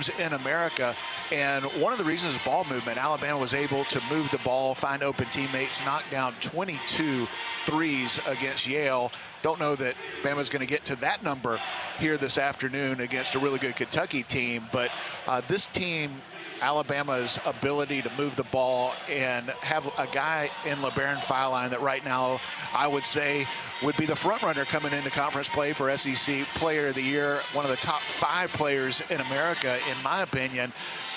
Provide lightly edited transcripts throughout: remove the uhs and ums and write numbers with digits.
teams in America. And one of the reasons is ball movement. Alabama was able to move the ball, find open teammates, knock down 22 threes against Yale. Don't know that Bama's going to get to that number here this afternoon against a really good Kentucky team. But this team, Alabama's ability to move the ball and have a guy in LeBaron Fileline that right now I would say would be the front runner coming into conference play for SEC Player of the Year, one of the top 5 players in America, in my opinion.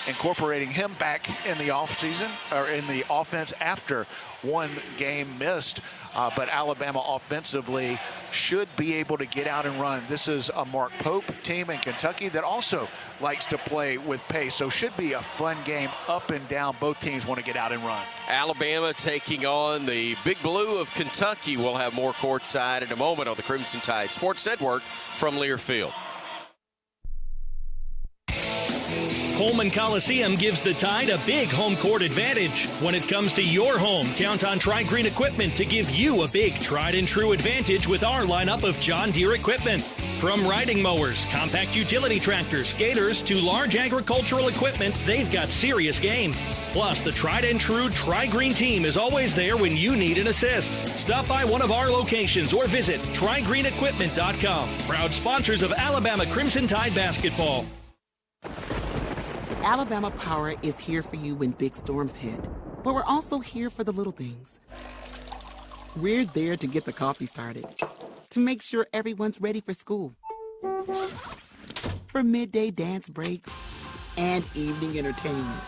Incorporating him back in the offseason or in the offense after one game missed. But Alabama offensively should be able to get out and run. This is a Mark Pope team in Kentucky that also likes to play with pace. So should be a fun game up and down. Both teams want to get out and run. Alabama taking on the Big Blue of Kentucky. We'll have more courtside in a moment on the Crimson Tide Sports Network from Learfield. Coleman Coliseum gives the Tide a big home court advantage. When it comes to your home, count on Tri-Green Equipment to give you a big tried-and-true advantage with our lineup of John Deere equipment. From riding mowers, compact utility tractors, skaters, to large agricultural equipment, they've got serious game. Plus, the tried-and-true Tri-Green team is always there when you need an assist. Stop by one of our locations or visit TriGreenEquipment.com. Proud sponsors of Alabama Crimson Tide basketball. Alabama Power is here for you when big storms hit, but we're also here for the little things. We're there to get the coffee started, to make sure everyone's ready for school, for midday dance breaks and evening entertainment.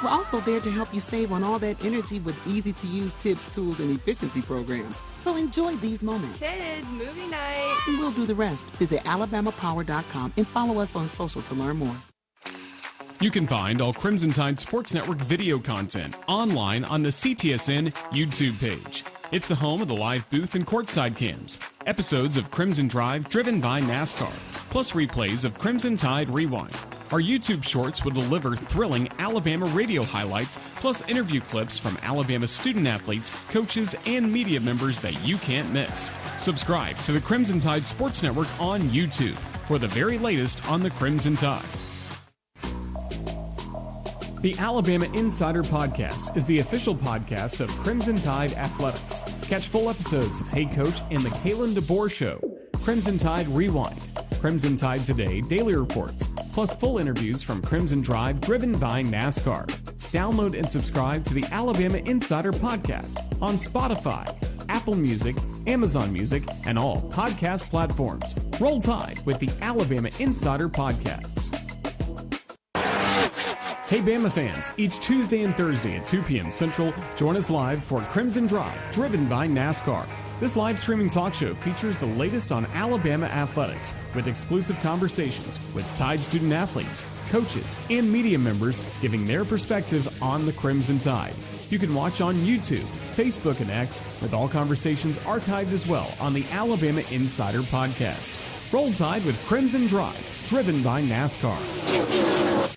We're also there to help you save on all that energy with easy-to-use tips, tools, and efficiency programs. So enjoy these moments. Kids, movie night. And we'll do the rest. Visit alabamapower.com and follow us on social to learn more. You can find all Crimson Tide Sports Network video content online on the CTSN YouTube page. It's the home of the live booth and courtside cams, episodes of Crimson Drive driven by NASCAR, plus replays of Crimson Tide Rewind. Our YouTube shorts will deliver thrilling Alabama radio highlights, plus interview clips from Alabama student athletes, coaches, and media members that you can't miss. Subscribe to the Crimson Tide Sports Network on YouTube for the very latest on the Crimson Tide. The Alabama Insider Podcast is the official podcast of Crimson Tide Athletics. Catch full episodes of Hey Coach and the Kalen DeBoer Show, Crimson Tide Rewind, Crimson Tide Today Daily Reports, plus full interviews from Crimson Drive driven by NASCAR. Download and subscribe to the Alabama Insider Podcast on Spotify, Apple Music, Amazon Music, and all podcast platforms. Roll Tide with the Alabama Insider Podcast. Hey Bama fans, each Tuesday and Thursday at 2 p.m. Central, join us live for Crimson Drive, driven by NASCAR. This live streaming talk show features the latest on Alabama athletics with exclusive conversations with Tide student athletes, coaches, and media members giving their perspective on the Crimson Tide. You can watch on YouTube, Facebook, and X, with all conversations archived as well on the Alabama Insider Podcast. Roll Tide with Crimson Drive, driven by NASCAR.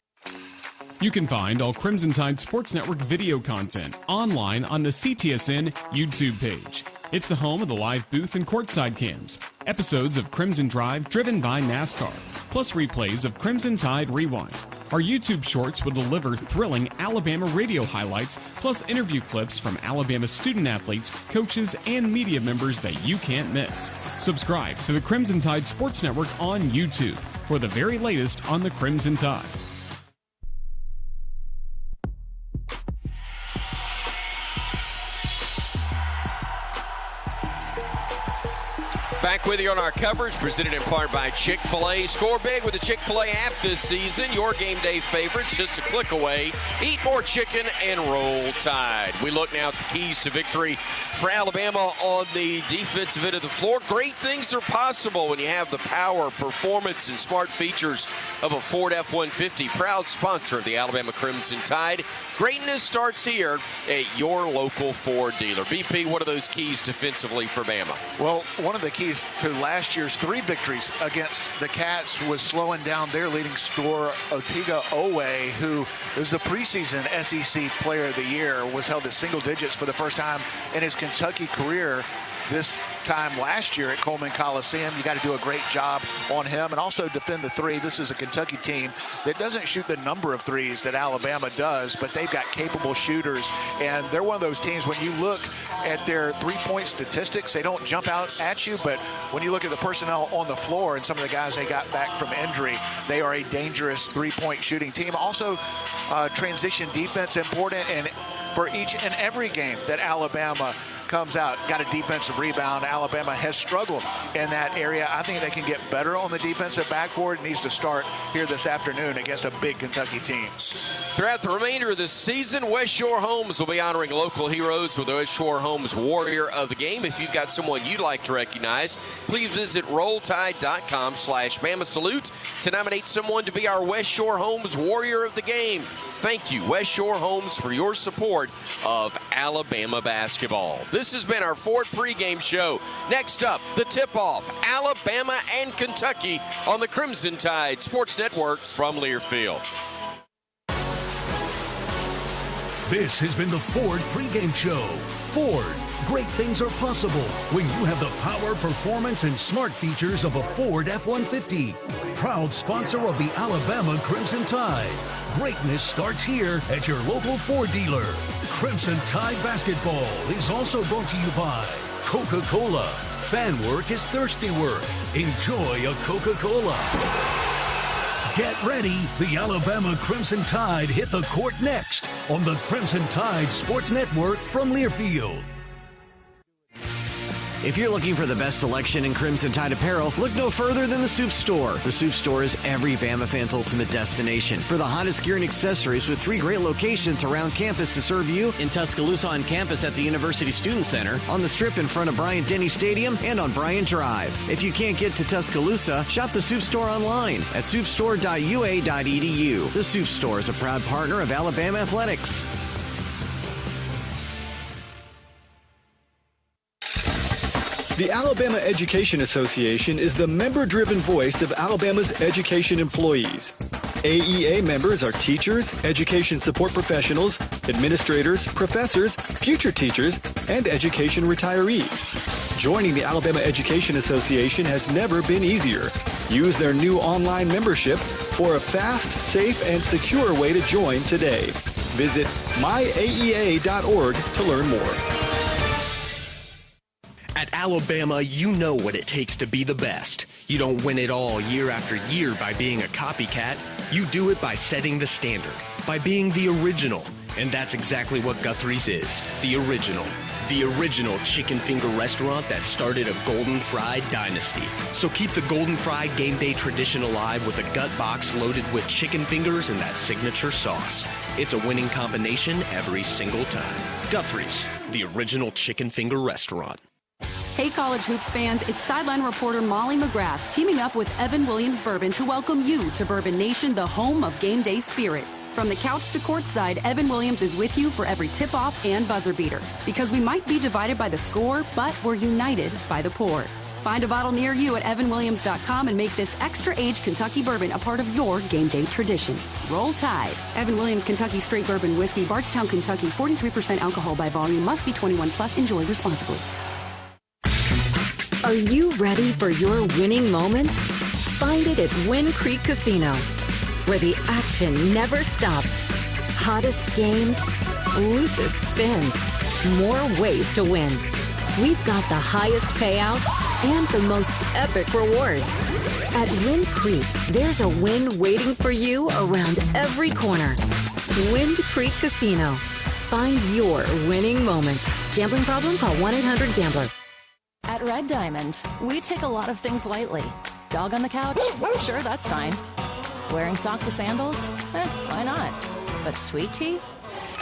You can find all Crimson Tide Sports Network video content online on the CTSN YouTube page. It's the home of the live booth and courtside cams, episodes of Crimson Drive driven by NASCAR, plus replays of Crimson Tide Rewind. Our YouTube shorts will deliver thrilling Alabama radio highlights, plus interview clips from Alabama student athletes, coaches, and media members that you can't miss. Subscribe to the Crimson Tide Sports Network on YouTube for the very latest on the Crimson Tide. Back with you on our coverage, presented in part by Chick-fil-A. Score big with the Chick-fil-A app this season. Your game day favorites just a click away. Eat more chicken and roll Tide. We look now at the keys to victory for Alabama on the defensive end of the floor. Great things are possible when you have the power, performance, and smart features of a Ford F-150. Proud sponsor of the Alabama Crimson Tide. Greatness starts here at your local Ford dealer. BP, what are those keys defensively for Bama? Well, one of the keys to last year's 3 victories against the Cats was slowing down their leading scorer, Otiga Owe, who is the preseason SEC Player of the Year, was held to single digits for the first time in his Kentucky career. This time last year at Coleman Coliseum. You got to do a great job on him and also defend the three. This is a Kentucky team that doesn't shoot the number of threes that Alabama does, but they've got capable shooters, and they're one of those teams, when you look at their three-point statistics, they don't jump out at you, but when you look at the personnel on the floor and some of the guys they got back from injury, they are a dangerous three-point shooting team. Also, transition defense important, and for each and every game that Alabama comes out, got a defensive rebound. Alabama has struggled in that area. I think they can get better on the defensive backboard. It needs to start here this afternoon against a big Kentucky team. Throughout the remainder of the season, West Shore Homes will be honoring local heroes with the West Shore Homes Warrior of the Game. If you've got someone you'd like to recognize, please visit rolltide.com/Bama Salute to nominate someone to be our West Shore Homes Warrior of the Game. Thank you, West Shore Homes, for your support of Alabama basketball. This has been our Ford pregame show. Next up, the tip-off, Alabama and Kentucky on the Crimson Tide Sports Network from Learfield. This has been the Ford pregame show. Ford, great things are possible when you have the power, performance, and smart features of a Ford F-150. Proud sponsor of the Alabama Crimson Tide. Greatness starts here at your local Ford dealer. Crimson Tide basketball is also brought to you by Coca-Cola. Fan work is thirsty work. Enjoy a Coca-Cola. Get ready. The Alabama Crimson Tide hit the court next on the Crimson Tide Sports Network from Learfield. If you're looking for the best selection in Crimson Tide apparel, look no further than the Soup Store. The Soup Store is every Bama fan's ultimate destination for the hottest gear and accessories, with 3 great locations around campus to serve you: in Tuscaloosa on campus at the University Student Center, on the Strip in front of Bryant-Denny Stadium, and on Bryant Drive. If you can't get to Tuscaloosa, shop the Soup Store online at soupstore.ua.edu. The Soup Store is a proud partner of Alabama Athletics. The Alabama Education Association is the member-driven voice of Alabama's education employees. AEA members are teachers, education support professionals, administrators, professors, future teachers, and education retirees. Joining the Alabama Education Association has never been easier. Use their new online membership for a fast, safe, and secure way to join today. Visit myaea.org to learn more. At Alabama, you know what it takes to be the best. You don't win it all year after year by being a copycat. You do it by setting the standard, by being the original. And that's exactly what Guthrie's is, the original. The original chicken finger restaurant that started a Golden Fried dynasty. So keep the Golden Fried game day tradition alive with a gut box loaded with chicken fingers and that signature sauce. It's a winning combination every single time. Guthrie's, the original chicken finger restaurant. Hey college hoops fans, it's sideline reporter Molly McGrath teaming up with Evan Williams Bourbon to welcome you to Bourbon Nation, the home of game day spirit. From the couch to courtside, Evan Williams is with you for every tip-off and buzzer beater. Because we might be divided by the score, but we're united by the pour. Find a bottle near you at evanwilliams.com and make this extra-aged Kentucky bourbon a part of your game day tradition. Roll Tide. Evan Williams Kentucky Straight Bourbon Whiskey, Bardstown, Kentucky, 43% alcohol by volume, must be 21 plus. Enjoy responsibly. Are you ready for your winning moment? Find it at Wind Creek Casino, where the action never stops. Hottest games, loosest spins, more ways to win. We've got the highest payouts and the most epic rewards. At Wind Creek, there's a win waiting for you around every corner. Wind Creek Casino. Find your winning moment. Gambling problem? Call 1-800-GAMBLER. At Red Diamond, we take a lot of things lightly. Dog on the couch? Sure, that's fine. Wearing socks and sandals? Why not? But sweet tea?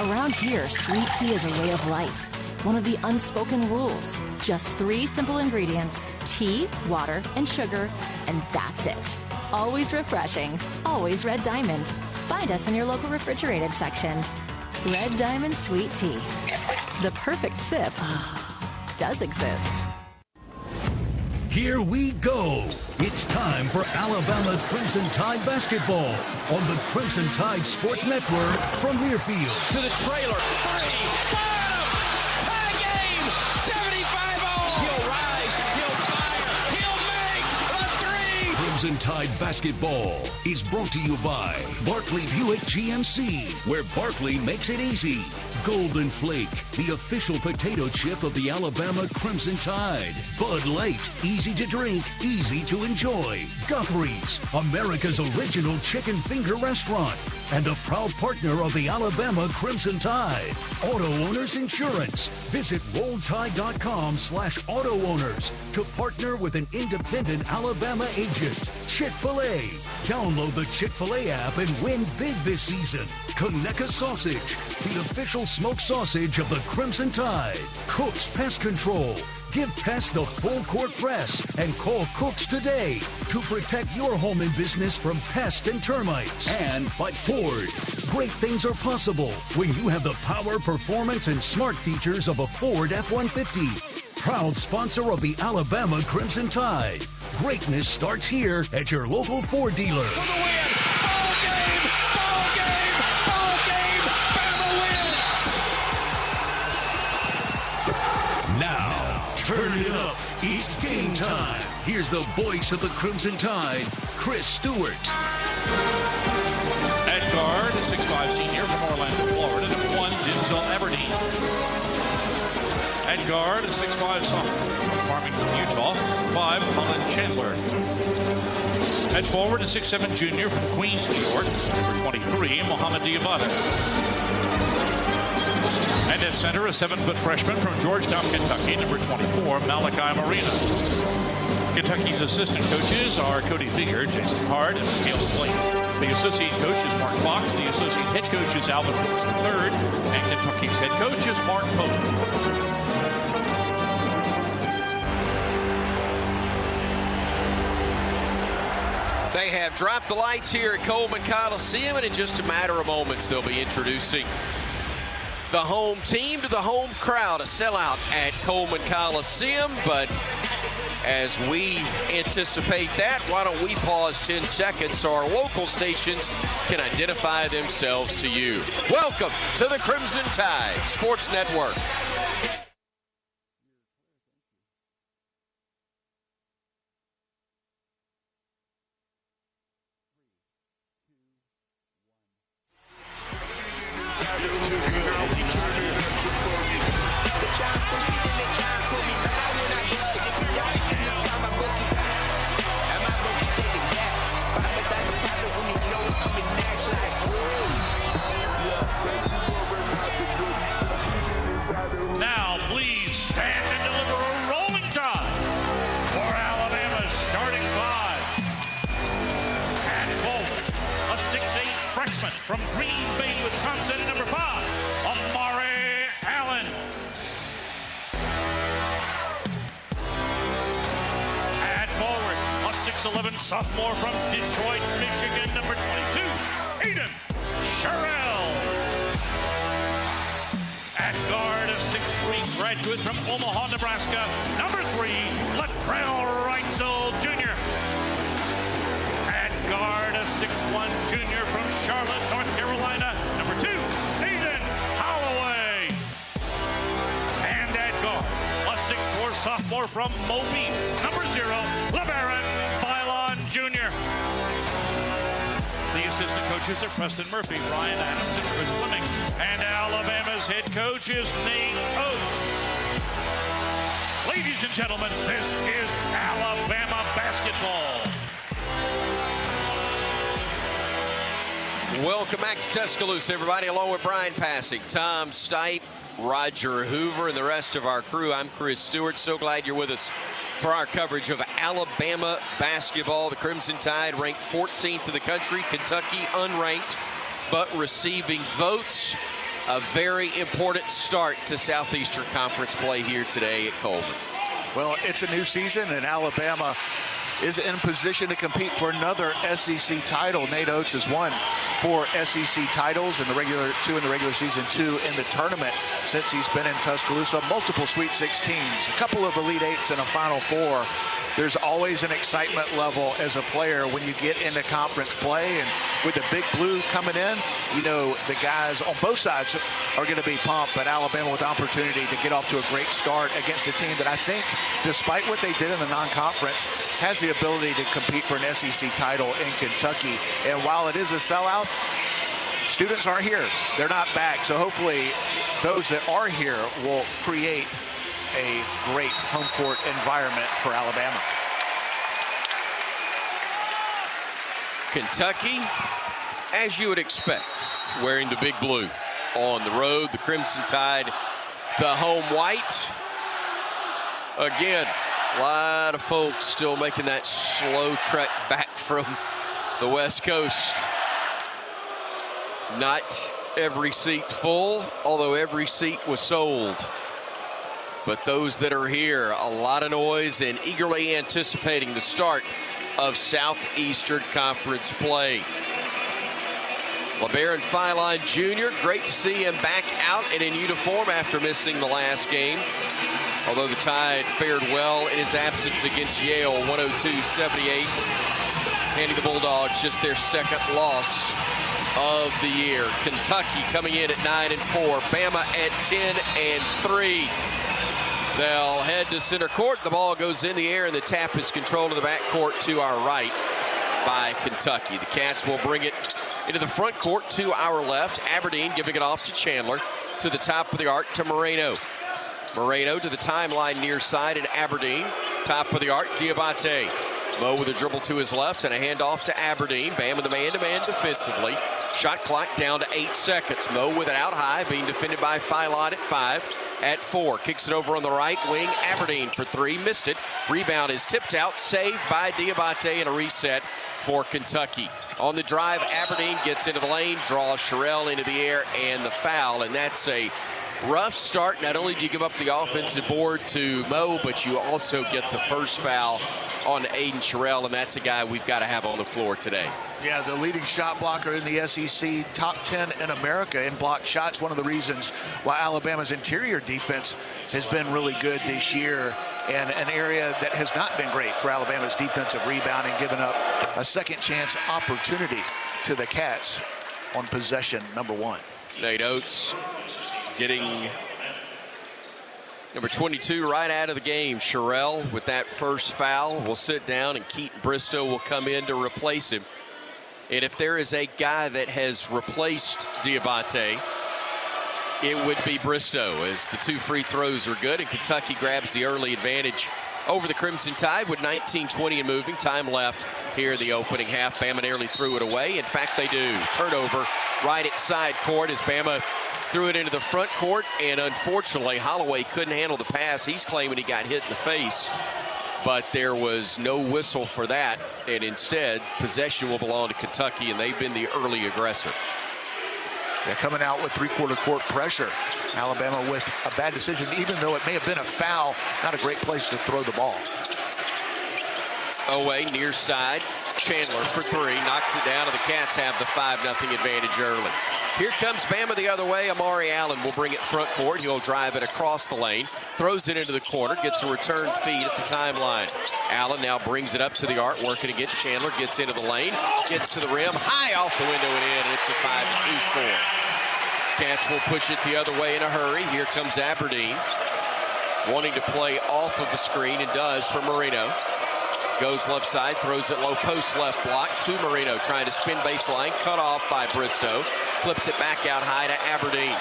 Around here, sweet tea is a way of life. One of the unspoken rules. Just 3 simple ingredients: tea, water, and sugar, and that's it. Always refreshing. Always Red Diamond. Find us in your local refrigerated section. Red Diamond Sweet Tea. The perfect sip does exist. Here we go. It's time for Alabama Crimson Tide basketball on the Crimson Tide Sports Network from Learfield. To the trailer. 3. Tie game. 75 all. He'll rise Crimson Tide basketball is brought to you by Barkley Buick GMC, where Barkley makes it easy. Golden Flake, the official potato chip of the Alabama Crimson Tide. Bud Light, easy to drink, easy to enjoy. Guthrie's, America's original chicken finger restaurant, and a proud partner of the Alabama Crimson Tide. Auto Owners Insurance. Visit RollTide.com/auto owners to partner with an independent Alabama agent. Chick-fil-A. Download the Chick-fil-A app and win big this season. Conecuh Sausage, the official smoked sausage of the Crimson Tide. Cook's Pest Control. Give pests the full court press and call Cooks today to protect your home and business from pests and termites. And by Ford. Great things are possible when you have the power, performance, and smart features of a Ford F-150. Proud sponsor of the Alabama Crimson Tide. Greatness starts here at your local Ford dealer. For the win! Ball game! Ball game! Ball game! Bama wins! Now, turn it up. It's game time. Here's the voice of the Crimson Tide, Chris Stewart. At guard, a 6'5" senior from Orlando, Florida. Number 1, Denzel Everdeen. At guard, a 6'5" sophomore from Farmington, Utah. 5, Colin Chandler. At forward, a 6'7" junior from Queens, New York. Number 23, Mohamed Diabata. And at center, a 7-foot freshman from Georgetown, Kentucky. Number 24, Malachi Marina. Kentucky's assistant coaches are Cody Fier, Jason Hard, and Caleb Blake. The associate coach is Mark Fox. The associate head coach is Alvin Brooks III. And Kentucky's head coach is Mark Coleman. They have dropped the lights here at Coleman Coliseum, and in just a matter of moments, they'll be introducing the home team to the home crowd. A sellout at Coleman Coliseum, but as we anticipate that, why don't we pause 10 seconds so our local stations can identify themselves to you. Welcome to the Crimson Tide Sports Network. Now, please stand and deliver a rolling tide for Alabama's starting 5. And forward, a 6'8" freshman from Green Bay, Wisconsin, number 5, Amari Allen. At forward, a 6'11" sophomore from Detroit, Michigan, number 22, Aiden Sherrill. At guard, a 6'3" graduate from Omaha, Nebraska, number 3, Latrell Reitzel Jr. At guard, a 6'1" junior from Charlotte, North Carolina, number 2, Aiden Holloway. And at guard, a 6'4" sophomore from Moby, number 0, LeBaron Philon Jr. The assistant coaches are Preston Murphy, Bryan Adams, and Chris Fleming. And Alabama's head coach is Nate Oates. Ladies and gentlemen, this is Alabama basketball. Welcome back to Tuscaloosa, everybody, along with Brian Passink, Tom Stipe, Roger Hoover, and the rest of our crew. I'm Chris Stewart. So glad you're with us for our coverage of Alabama basketball. The Crimson Tide ranked 14th in the country. Kentucky unranked, but receiving votes. A very important start to Southeastern Conference play here today at Coleman. Well, it's a new season, and Alabama is in position to compete for another SEC title. Nate Oates has won 4 SEC titles in the regular, 2 in the regular season, 2 in the tournament since he's been in Tuscaloosa. Multiple Sweet 16s, a couple of Elite 8s, and a Final 4. There's always an excitement level as a player when you get into conference play, and with the Big Blue coming in, you know the guys on both sides are going to be pumped, but Alabama with opportunity to get off to a great start against a team that I think, despite what they did in the non-conference, has the ability to compete for an SEC title in Kentucky. And while it is a sellout, students aren't here. They're not back. So hopefully those that are here will create a great home court environment for Alabama. Kentucky, as you would expect, wearing the big blue. On the road, the Crimson Tide, the home white. Again, a lot of folks still making that slow trek back from the West Coast. Not every seat full, although every seat was sold. But those that are here, a lot of noise and eagerly anticipating the start of Southeastern Conference play. LeBaron Philon Jr., great to see him back out and in uniform after missing the last game. Although the Tide fared well in his absence against Yale, 102-78. Handing the Bulldogs just their second loss of the year. Kentucky coming in at 9-4. Bama at 10-3. They'll head to center court. The ball goes in the air, and the tap is controlled in the backcourt to our right by Kentucky. The Cats will bring it into the front court to our left. Aberdeen giving it off to Chandler. To the top of the arc to Moreno. Moreno to the timeline near side in Aberdeen. Top of the arc, Diabate. Mo with a dribble to his left and a handoff to Aberdeen. Bam with the man-to-man defensively. Shot clock down to 8 seconds. Mo with it out high, being defended by Philon at 5. At 4, kicks it over on the right wing. Aberdeen for 3, missed it. Rebound is tipped out, saved by Diabate, and a reset for Kentucky. On the drive, Aberdeen gets into the lane, draws Sherrill into the air, and the foul, and that's a rough start. Not only do you give up the offensive board to Mo, but you also get the first foul on Aiden Sherrill, and that's a guy we've got to have on the floor today. Yeah, the leading shot blocker in the SEC, top 10 in America in blocked shots. One of the reasons why Alabama's interior defense has been really good this year, and an area that has not been great for Alabama's defensive rebounding, giving up a second chance opportunity to the Cats on possession number 1. Nate Oates getting number 22 right out of the game. Sherrill with that first foul will sit down, and Keaton Bristow will come in to replace him. And if there is a guy that has replaced Diabate, it would be Bristow, as the 2 free throws are good, and Kentucky grabs the early advantage over the Crimson Tide with 19:20 and moving. Time left here in the opening half. Bama nearly threw it away. In fact, they do. Turnover right at side court as Bama threw it into the front court, and unfortunately Holloway couldn't handle the pass. He's claiming he got hit in the face, but there was no whistle for that, and instead possession will belong to Kentucky, and they've been the early aggressor. They're coming out with three-quarter court pressure. Alabama with a bad decision, even though it may have been a foul. Not a great place to throw the ball. Away near side, Chandler for 3, knocks it down, and the Cats have the 5-0 advantage early. Here comes Bama the other way. Amari Allen will bring it front court. He'll drive it across the lane, throws it into the corner, gets a return feed at the timeline. Allen now brings it up to the arc, working against Chandler, gets into the lane, gets to the rim, high off the window and in, and it's a 5-2 score. Cats will push it the other way in a hurry. Here comes Aberdeen, wanting to play off of the screen, and does for Moreno. Goes left side, throws it low post left block to Moreno, trying to spin baseline, cut off by Bristow. Flips it back out high to Aberdeen.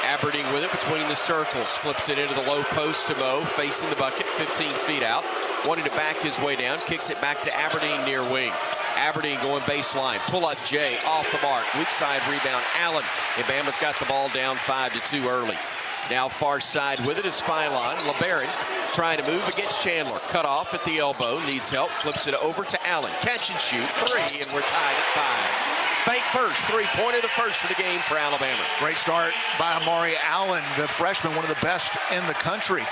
Aberdeen with it between the circles, flips it into the low post to Mo, facing the bucket, 15 feet out. Wanting to back his way down, kicks it back to Aberdeen near wing. Aberdeen going baseline, pull up Jay, off the mark, weak side rebound, Allen. And Bama's got the ball down 5-2 early. Now far side with it is Philon. LeBaron trying to move against Chandler. Cut off at the elbow. Needs help. Flips it over to Allen. Catch and shoot. 3, and we're tied at 5. Bank first. 3-pointer, the first of the game for Alabama. Great start by Amari Allen, the freshman, one of the best in the country.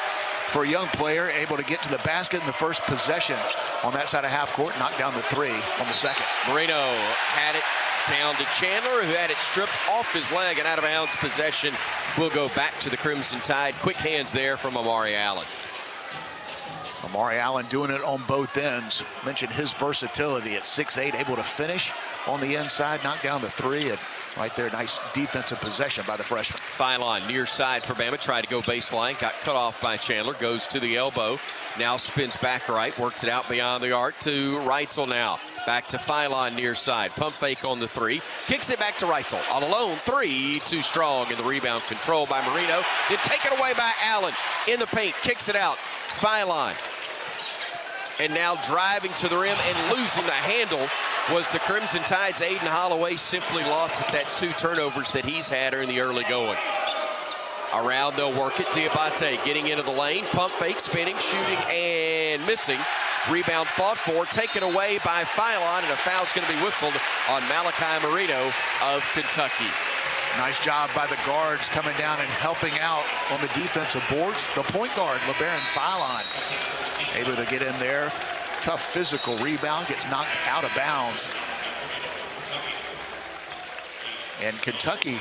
For a young player, able to get to the basket in the first possession on that side of half court. Knocked down the 3 on the second. Moreno had it down to Chandler, who had it stripped off his leg, and out of bounds. Possession will go back to the Crimson Tide. Quick hands there from Amari Allen. Amari Allen doing it on both ends. Mentioned his versatility at 6'8", able to finish on the inside, knocked down the three, and right there, nice defensive possession by the freshman. Phylon near side for Bama, tried to go baseline, got cut off by Chandler, goes to the elbow, now spins back right, works it out beyond the arc to Reitzel now. Back to Phylon near side, pump fake on the three, kicks it back to Reitzel. All alone, three, too strong, and the rebound controlled by Marino. Then taken away by Allen in the paint, kicks it out. Phylon. And now driving to the rim and losing the handle was the Crimson Tide's Aiden Holloway. Simply lost it. That's 2 turnovers that he's had in the early going. Around, they'll work it. Diabate getting into the lane. Pump fake, spinning, shooting, and missing. Rebound fought for, taken away by Phylon, and a foul's going to be whistled on Malachi Marino of Kentucky. Nice job by the guards coming down and helping out on the defensive boards. The point guard, LeBaron Phylon, able to get in there. Tough physical rebound, gets knocked out of bounds. And Kentucky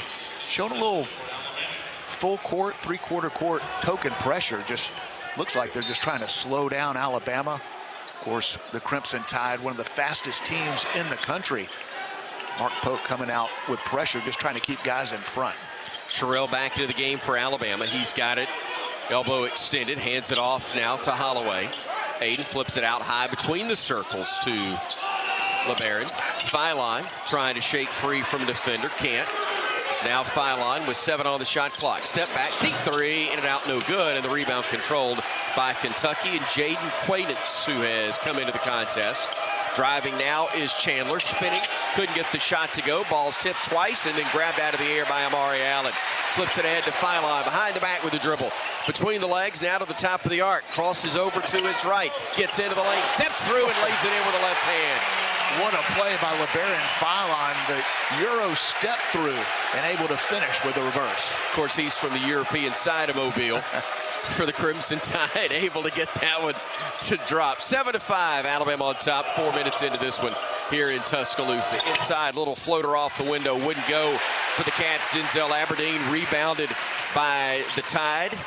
showing a little full court, 3/4 court token pressure. Just looks like they're just trying to slow down Alabama. Of course, the Crimson Tide, one of the fastest teams in the country. Mark Pope coming out with pressure, just trying to keep guys in front. Sherrill back into the game for Alabama. He's got it. Elbow extended, hands it off now to Holloway. Aiden flips it out high between the circles to LeBaron. Phylon trying to shake free from the defender, can't. Now Phylon with 7 on the shot clock. Step back, deep three, in and out, no good, and the rebound controlled by Kentucky and Jaden Quainance, who has come into the contest. Driving now is Chandler, spinning, couldn't get the shot to go. Ball's tipped twice and then grabbed out of the air by Amari Allen. Flips it ahead to Phylon, behind the back with a dribble. Between the legs, now to the top of the arc. Crosses over to his right, gets into the lane, steps through and lays it in with the left hand. What a play by LeBaron Phylon, the Euro step through and able to finish with the reverse. Of course, he's from the European side of Mobile for the Crimson Tide, able to get that one to drop. 7-5, Alabama on top, 4 minutes into this one here in Tuscaloosa. Inside, little floater off the window, wouldn't go for the Cats. Denzel Aberdeen rebounded by the Tide.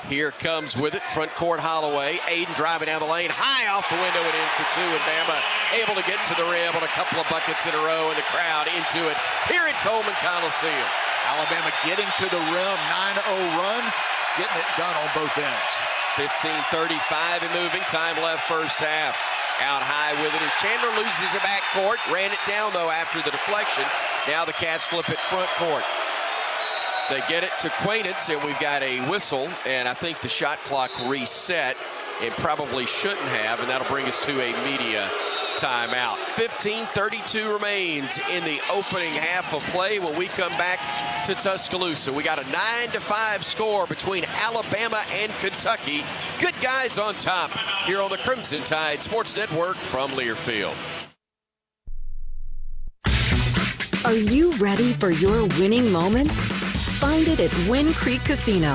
Here comes with it, front court Holloway. Aiden driving down the lane, high off the window and in for 2. And Bama able to get to the rim on a couple of buckets in a row, and the crowd into it here at Coleman Coliseum. Alabama getting to the rim, 9-0 run, getting it done on both ends. 15:35 and moving, time left first half. Out high with it as Chandler loses it back court, ran it down though after the deflection. Now the Cats flip it front court. They get it to Quainance, and we've got a whistle, and I think the shot clock reset. It probably shouldn't have, and that'll bring us to a media timeout. 15:32 remains in the opening half of play when we come back to Tuscaloosa. We got a 9-5 score between Alabama and Kentucky. Good guys on top here on the Crimson Tide Sports Network from Learfield. Are you ready for your winning moment? Find it at Wind Creek Casino,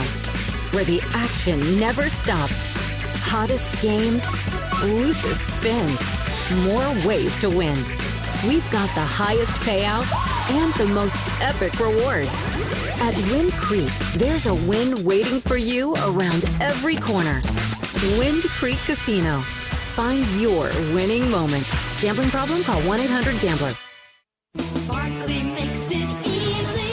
where the action never stops. Hottest games, loosest spins, more ways to win. We've got the highest payouts and the most epic rewards. At Wind Creek, there's a win waiting for you around every corner. Wind Creek Casino. Find your winning moment. Gambling problem? Call 1-800-GAMBLER.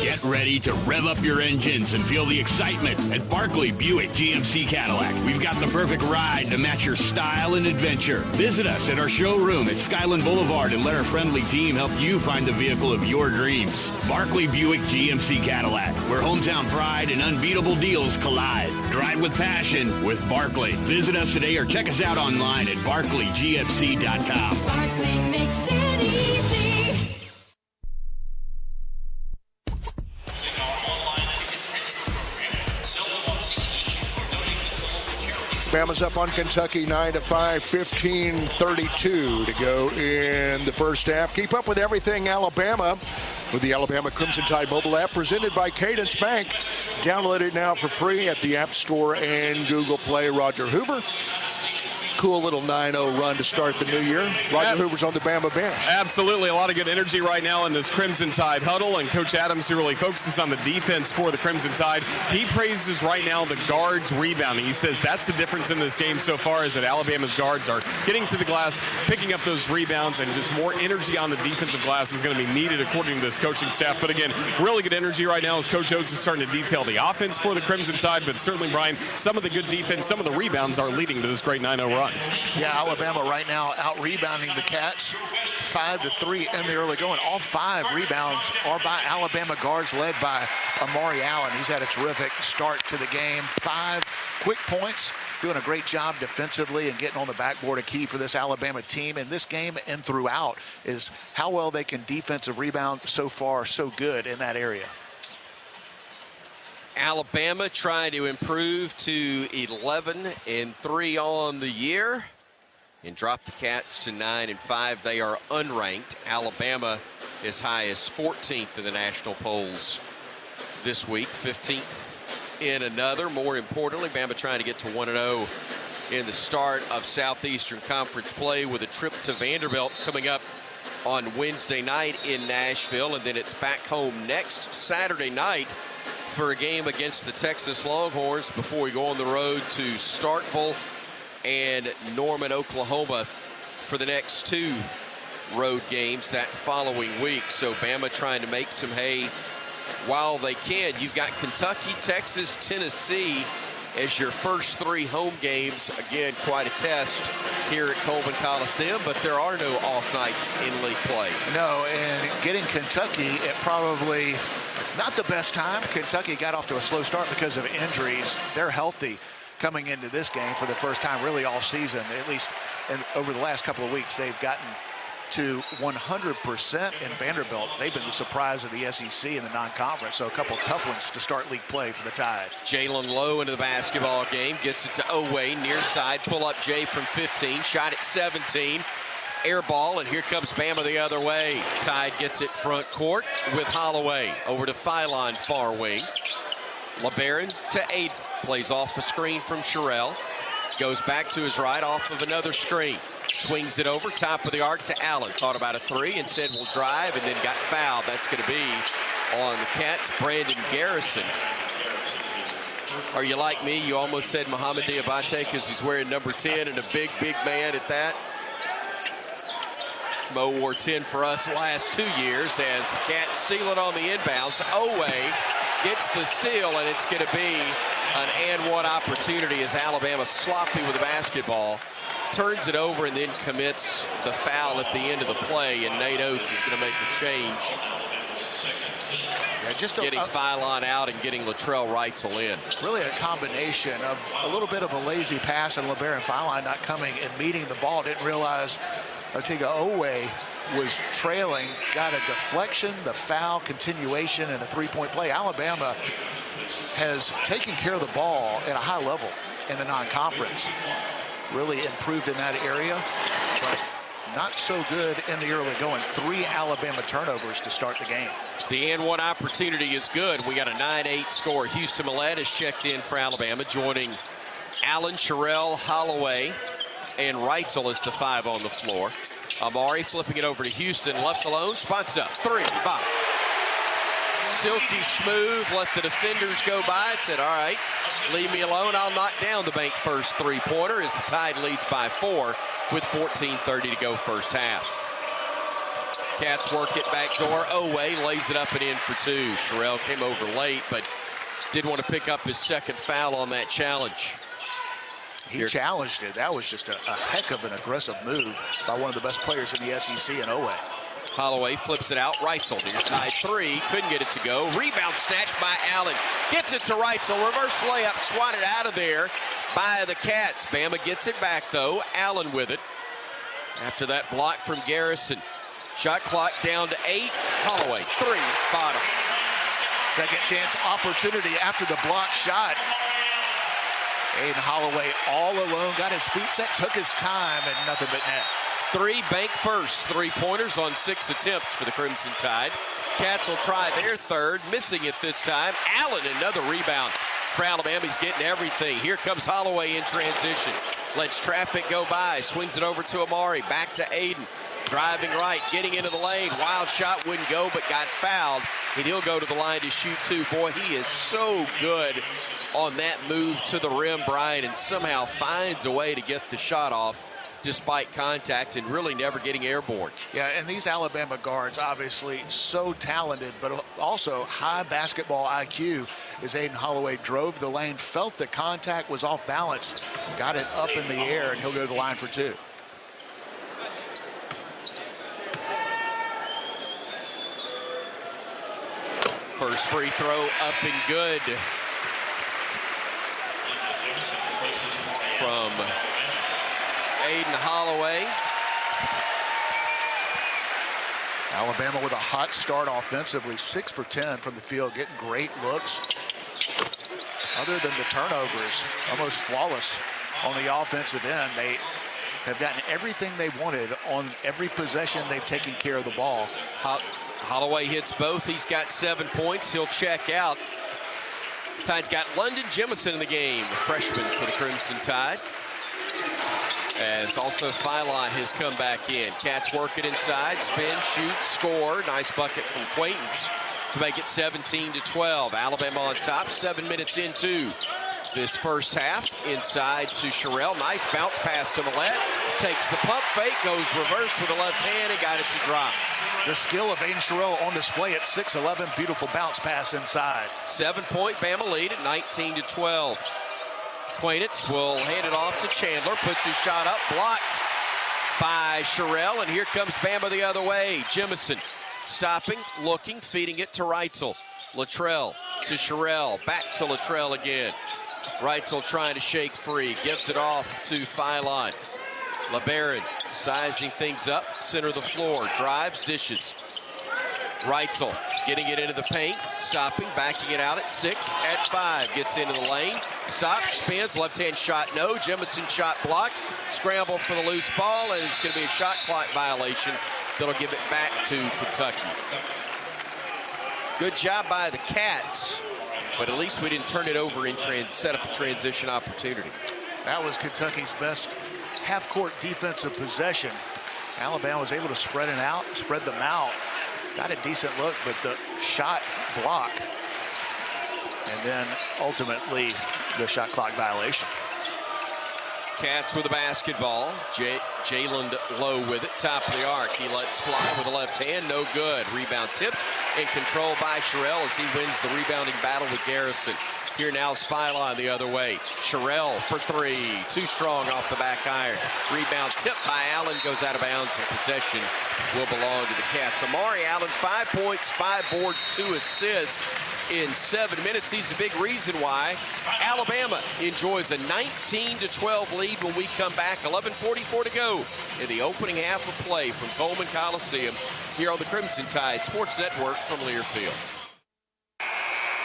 Get ready to rev up your engines and feel the excitement at Barkley Buick GMC Cadillac. We've got the perfect ride to match your style and adventure. Visit us at our showroom at Skyland Boulevard and let our friendly team help you find the vehicle of your dreams. Barkley Buick GMC Cadillac, where hometown pride and unbeatable deals collide. Drive with passion with Barkley. Visit us today or check us out online at barkleygmc.com. Barkley makes it easy. Bama's up on Kentucky 9-5, 15:32 to go in the first half. Keep up with everything Alabama with the Alabama Crimson Tide mobile app presented by Cadence Bank. Download it now for free at the App Store and Google Play. Roger Hoover cool little 9-0 run to start the new year. Roger Hoover's on the Bama bench. Absolutely. A lot of good energy right now in this Crimson Tide huddle, and Coach Adams, who really focuses on the defense for the Crimson Tide, he praises right now the guards rebounding. He says that's the difference in this game so far, is that Alabama's guards are getting to the glass, picking up those rebounds, and just more energy on the defensive glass is going to be needed according to this coaching staff. But again, really good energy right now as Coach Oates is starting to detail the offense for the Crimson Tide, but certainly, Bryan, some of the good defense, some of the rebounds are leading to this great 9-0 run. Yeah, Alabama right now out-rebounding the Cats 5-3 in the early going. All 5 rebounds are by Alabama guards led by Amari Allen. He's had a terrific start to the game. 5 quick points, doing a great job defensively and getting on the backboard. A key for this Alabama team in this game and throughout is how well they can defensive rebound. So far, so good in that area. Alabama trying to improve to 11-3 on the year and drop the Cats to 9-5. They are unranked. Alabama as high as 14th in the national polls this week, 15th in another. More importantly, Bama trying to get to 1-0 in the start of Southeastern Conference play, with a trip to Vanderbilt coming up on Wednesday night in Nashville, and then it's back home next Saturday night for a game against the Texas Longhorns before we go on the road to Starkville and Norman, Oklahoma for the next 2 road games that following week. So Bama trying to make some hay while they can. You've got Kentucky, Texas, Tennessee as your first 3 home games. Again, quite a test here at Coleman Coliseum, but there are no off nights in league play. No, and getting Kentucky at probably not the best time. Kentucky got off to a slow start because of injuries. They're healthy coming into this game for the first time really all season, at least over the last couple of weeks. They've gotten to 100% in Vanderbilt. They've been the surprise of the SEC in the non-conference, so a couple tough ones to start league play for the Tide. Jalen Lowe into the basketball game, gets it to Oway, near side, pull up Jay from 15, shot at 17, air ball, and here comes Bama the other way. Tide gets it front court with Holloway, over to Phylon, far wing. LeBaron to Aiden, plays off the screen from Sherrill, goes back to his right off of another screen. Swings it over, top of the arc to Allen. Thought about a 3 and said we'll drive, and then got fouled. That's going to be on the Cats, Brandon Garrison. Are you like me? You almost said Muhammad Diabate because he's wearing number 10 and a big, big man at that. Mo wore 10 for us last 2 years as the Cats steal it on the inbounds. Oway gets the steal, and it's going to be an and one opportunity as Alabama sloppy with the basketball. Turns it over and then commits the foul at the end of the play, and Nate Oates is going to make the change. Yeah, just getting Phylon out and getting Latrell Reitzel in. Really a combination of a little bit of a lazy pass and LeBaron Phylon not coming and meeting the ball. Didn't realize Otiga Oway was trailing, got a deflection, the foul, continuation, and a 3-point play. Alabama has taken care of the ball at a high level in the non-conference. Really improved in that area, but not so good in the early going. 3 Alabama turnovers to start the game. The and one opportunity is good. We got a 9-8 score. Houston Millett has checked in for Alabama, joining Allen, Sherrill, Holloway, and Reitzel is the 5 on the floor. Amari flipping it over to Houston, left alone, spots up, 3, bop. Silky smooth, let the defenders go by, said, all right, leave me alone, I'll knock down the bank first 3-pointer as the Tide leads by 4 with 14:30 to go first half. Cats work it back door, Oway lays it up and in for 2. Sherrill came over late, but did want to pick up his second foul on that challenge. He challenged it. That was just a heck of an aggressive move by one of the best players in the SEC in Oway. Holloway flips it out. Reitzel near side 3. Couldn't get it to go. Rebound snatched by Allen. Gets it to Reitzel. Reverse layup swatted out of there by the Cats. Bama gets it back, though. Allen with it. After that block from Garrison. Shot clock down to 8. Holloway, 3, bottom. Second chance opportunity after the block shot. Aiden Holloway all alone. Got his feet set. Took his time and nothing but net. 3 bank first 3-pointers on 6 attempts for the Crimson Tide. Cats will try their 3rd, missing it this time. Allen, another rebound for Alabama. He's getting everything. Here comes Holloway in transition. Lets traffic go by. Swings it over to Amari. Back to Aiden. Driving right, getting into the lane. Wild shot wouldn't go, but got fouled. And he'll go to the line to shoot two. Boy, he is so good on that move to the rim, Bryan, and somehow finds a way to get the shot off despite contact and really never getting airborne. Yeah, and these Alabama guards, obviously so talented, but also high basketball IQ, as Aiden Holloway drove the lane, felt the contact, was off balance, got it up in the air, and he'll go to the line for two. First free throw up and good from Aiden Holloway. Alabama with a hot start offensively, 6 for 10 from the field, getting great looks. Other than the turnovers, almost flawless on the offensive end. They have gotten everything they wanted on every possession. They've taken care of the ball. Holloway hits both. He's got 7 points. He'll check out. Tide's got London Jemison in the game, the freshman for the Crimson Tide. As also Philon has come back in. Cats work it inside, spin, shoot, score. Nice bucket from Quaintance to make it 17-12. Alabama on top, 7 minutes into this first half. Inside to Sherrill. Nice bounce pass to Millette. Takes the pump fake, goes reverse with the left hand and got it to drop. The skill of Aiden Sherrill on display at 6'11". Beautiful bounce pass inside. 7-point Bama lead at 19-12. Quaintance will hand it off to Chandler. Puts his shot up, blocked by Sherrill, and here comes Bama the other way. Jemison stopping, looking, feeding it to Reitzel. Luttrell to Sherrill, back to Luttrell again. Reitzel trying to shake free, gives it off to Philon. LeBaron sizing things up, center of the floor, drives, dishes. Reitzel getting it into the paint, stopping, backing it out at 6, at 5, gets into the lane, stops, spins, left-hand shot, no. Jemison shot blocked, scramble for the loose ball, and it's going to be a shot clock violation that'll give it back to Kentucky. Good job by the Cats, but at least we didn't turn it over and set up a transition opportunity. That was Kentucky's best half-court defensive possession. Alabama was able to spread them out. Got a decent look, but the shot block, and then ultimately the shot clock violation. Cats with the basketball. Jalen Lowe with it, top of the arc. He lets fly with the left hand, no good. Rebound tipped and controlled by Sherrill as he wins the rebounding battle with Garrison. Here now is Philon the other way. Sherrill for 3, too strong off the back iron. Rebound tipped by Allen, goes out of bounds, and possession will belong to the Cats. Amari Allen, 5 points, 5 boards, 2 assists in 7 minutes. He's a big reason why Alabama enjoys a 19-12 lead when we come back. 11:44 to go in the opening half of play from Coleman Coliseum here on the Crimson Tide Sports Network from Learfield.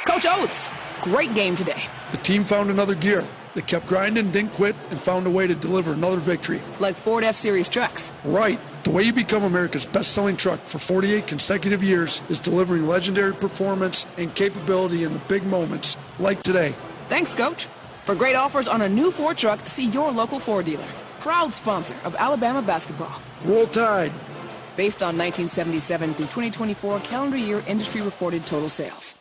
Coach Oates, great game today. The team found another gear. They kept grinding, didn't quit, and found a way to deliver another victory. Like Ford F-Series trucks. Right. The way you become America's best-selling truck for 48 consecutive years is delivering legendary performance and capability in the big moments, like today. Thanks, Coach. For great offers on a new Ford truck, see your local Ford dealer. Proud sponsor of Alabama basketball. Roll Tide. Based on 1977 through 2024 calendar year industry reported total sales.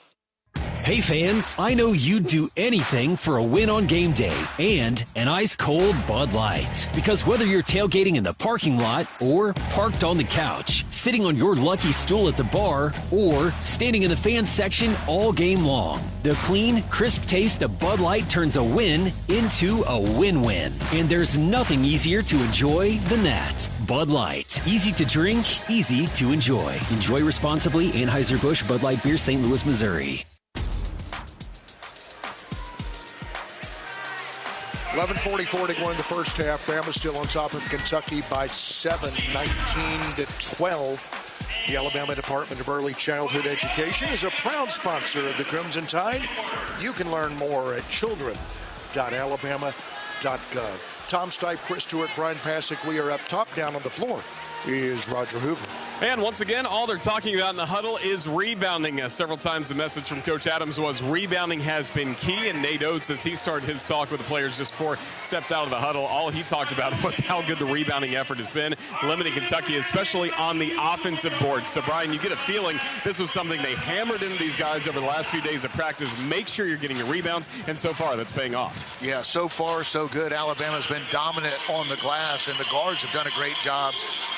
Hey fans, I know you'd do anything for a win on game day and an ice-cold Bud Light. Because whether you're tailgating in the parking lot or parked on the couch, sitting on your lucky stool at the bar, or standing in the fan section all game long, the clean, crisp taste of Bud Light turns a win into a win-win. And there's nothing easier to enjoy than that. Bud Light. Easy to drink, easy to enjoy. Enjoy responsibly. Anheuser-Busch Bud Light Beer, St. Louis, Missouri. 11:44 to go in the first half. Bama still on top of Kentucky by 7, 19-12. The Alabama Department of Early Childhood Education is a proud sponsor of the Crimson Tide. You can learn more at children.alabama.gov. Tom Stipe, Chris Stewart, Bryan Passink. We are up top. Down on the floor is Roger Hoover. And once again, all they're talking about in the huddle is rebounding. Several times the message from Coach Adams was rebounding has been key. And Nate Oates, as he started his talk with the players just before stepped out of the huddle, all he talked about was how good the rebounding effort has been, limiting Kentucky, especially on the offensive board. So, Bryan, you get a feeling this was something they hammered into these guys over the last few days of practice. Make sure you're getting your rebounds, and so far that's paying off. Yeah, so far so good. Alabama's been dominant on the glass, and the guards have done a great job,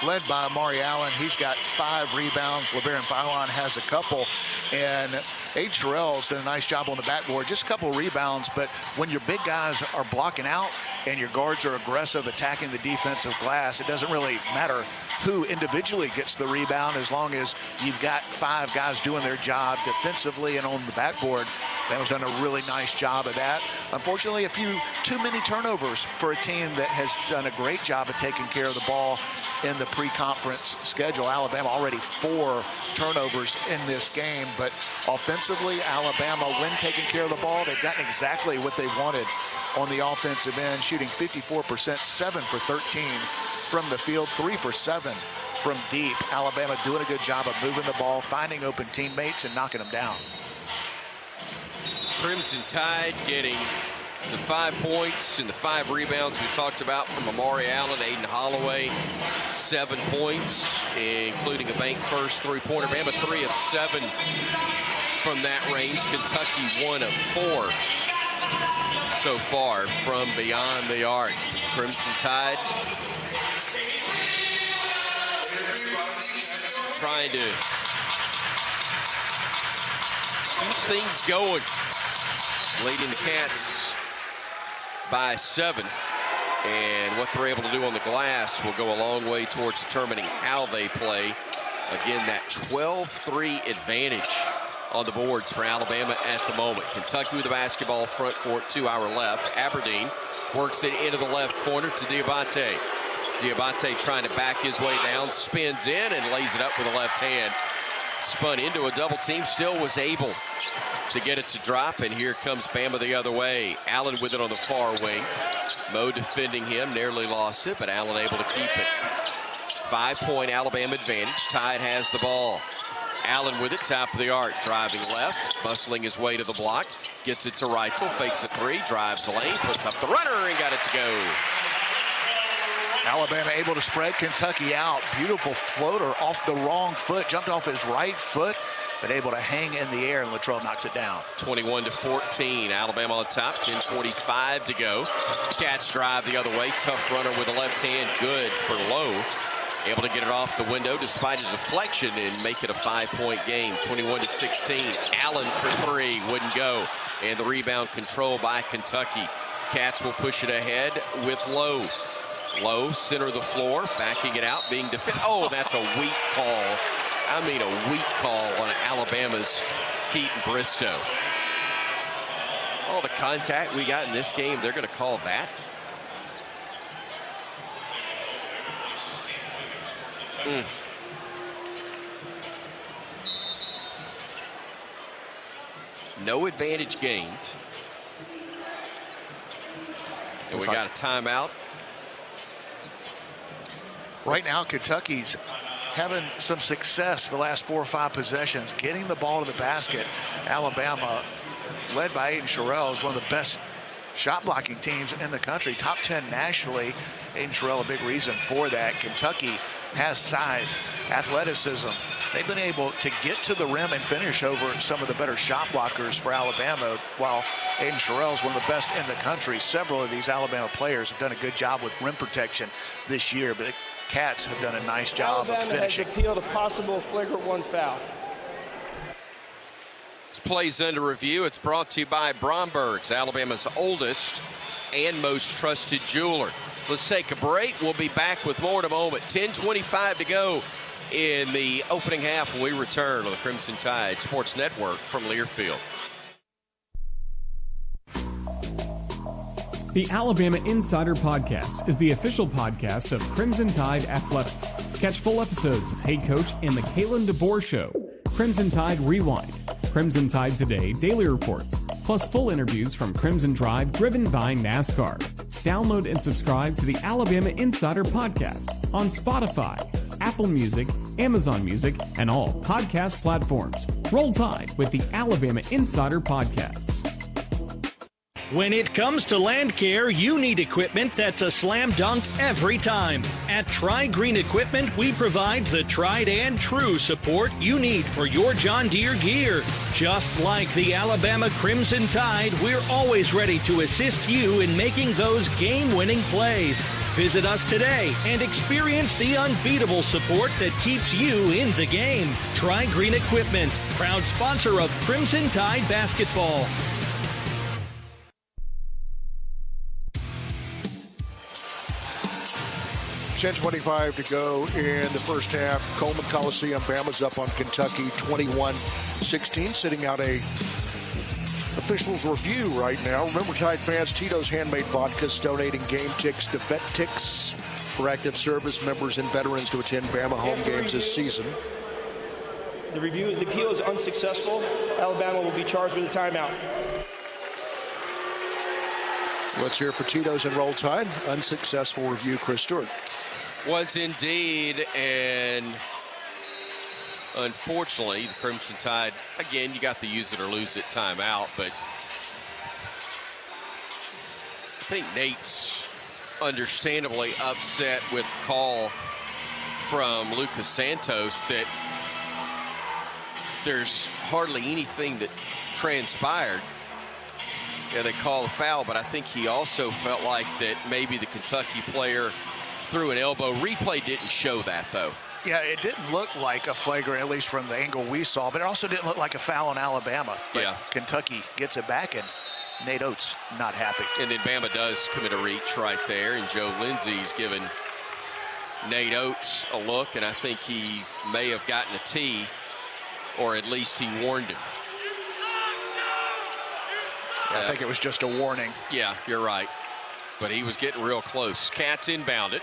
led by Amari Allen. He's got 5 rebounds. LeBaron Philon has a couple. And Aiden Sherrell's done a nice job on the backboard. Just a couple of rebounds, but when your big guys are blocking out and your guards are aggressive attacking the defensive glass, it doesn't really matter who individually gets the rebound as long as you've got 5 guys doing their job defensively and on the backboard. Bama's done a really nice job of that. Unfortunately, too many turnovers for a team that has done a great job of taking care of the ball in the pre-conference schedule. Alabama already 4 turnovers in this game, but offensively, Alabama, when taking care of the ball, they've gotten exactly what they wanted on the offensive end, shooting 54%, 7 for 13 from the field, 3 for 7 from deep. Alabama doing a good job of moving the ball, finding open teammates, and knocking them down. Crimson Tide getting the 5 points and the 5 rebounds we talked about from Amari Allen. Aiden Holloway, 7 points, including a bank first three-pointer. Bama 3 of 7 from that range. Kentucky 1 of 4 so far from beyond the arc. Crimson Tide trying to keep things going, leading the Cats by 7, and what they're able to do on the glass will go a long way towards determining how they play. Again, that 12-3 advantage on the boards for Alabama at the moment. Kentucky with the basketball, front court, to our left. Aberdeen works it into the left corner to Diabate. Diabate trying to back his way down, spins in and lays it up with the left hand. Spun into a double team, still was able to get it to drop, and here comes Bama the other way. Allen with it on the far wing. Mo defending him, nearly lost it, but Allen able to keep it. 5-point Alabama advantage. Tide has the ball. Allen with it, top of the arc, driving left, bustling his way to the block, gets it to Reitzel, fakes a 3, drives the lane, puts up the runner, and got it to go. Alabama able to spread Kentucky out. Beautiful floater off the wrong foot, jumped off his right foot, but able to hang in the air, and Latrell knocks it down. 21-14, Alabama on top, 10:45 to go. Cats drive the other way, tough runner with the left hand, good for Lowe. Able to get it off the window despite a deflection and make it a 5-point game, 21-16. Allen for 3, wouldn't go, and the rebound control by Kentucky. Cats will push it ahead with Lowe. Lowe, center of the floor, backing it out, being defended. Oh, that's a weak call. I mean, a weak call on Alabama's Keaton Bristow. All the contact we got in this game, they're going to call that. No advantage gained. And we got a timeout. Right now, Kentucky's having some success the last 4 or 5 possessions, getting the ball to the basket. Alabama, led by Aiden Sherrell, is one of the best shot blocking teams in the country, top 10 nationally. Aiden Sherrell, a big reason for that. Kentucky has size, athleticism. They've been able to get to the rim and finish over some of the better shot blockers for Alabama, while Aiden Sherrell is one of the best in the country. Several of these Alabama players have done a good job with rim protection this year, but the Cats have done a nice job of finishing. Has appealed a possible flagrant 1 foul. This play's under review. It's brought to you by Bromberg's, Alabama's oldest and most trusted jeweler. Let's take a break. We'll be back with more in a moment. 10:25 to go in the opening half when we return on the Crimson Tide Sports Network from Learfield. The Alabama Insider Podcast is the official podcast of Crimson Tide Athletics. Catch full episodes of Hey Coach and the Kalen DeBoer Show, Crimson Tide Rewind, Crimson Tide Today Daily Reports, plus full interviews from Crimson Drive driven by NASCAR. Download and subscribe to the Alabama Insider Podcast on Spotify, Apple Music, Amazon Music, and all podcast platforms. Roll Tide with the Alabama Insider Podcast. When it comes to land care, you need equipment that's a slam dunk every time. At Tri-Green Equipment, we provide the tried and true support you need for your John Deere gear. Just like the Alabama Crimson Tide, we're always ready to assist you in making those game-winning plays. Visit us today and experience the unbeatable support that keeps you in the game. Tri-Green Equipment, proud sponsor of Crimson Tide basketball. 10:25 to go in the first half. Coleman Coliseum, Bama's up on Kentucky 21-16, sitting out a officials review right now. Remember, Tide fans, Tito's Handmade Vodkas donating game ticks to Vet Ticks for active service members and veterans to attend Bama home games this season. The appeal is unsuccessful. Alabama will be charged with a timeout. Let's hear for Tito's and Roll Tide. Unsuccessful review, Chris Stewart. Was indeed, and unfortunately, the Crimson Tide, again, you got the use it or lose it timeout, but I think Nate's understandably upset with the call from Lucas Santos that there's hardly anything that transpired. Yeah, they call a foul, but I think he also felt like that maybe the Kentucky player threw an elbow. Replay didn't show that, though. Yeah, it didn't look like a flagrant, at least from the angle we saw, but it also didn't look like a foul on Alabama. But yeah, Kentucky gets it back, and Nate Oates not happy. And then Bama does commit a reach right there, and Joe Lindsey's given Nate Oates a look, and I think he may have gotten a tee, or at least he warned him. I think it was just a warning. Yeah, you're right. But he was getting real close. Cats inbound it.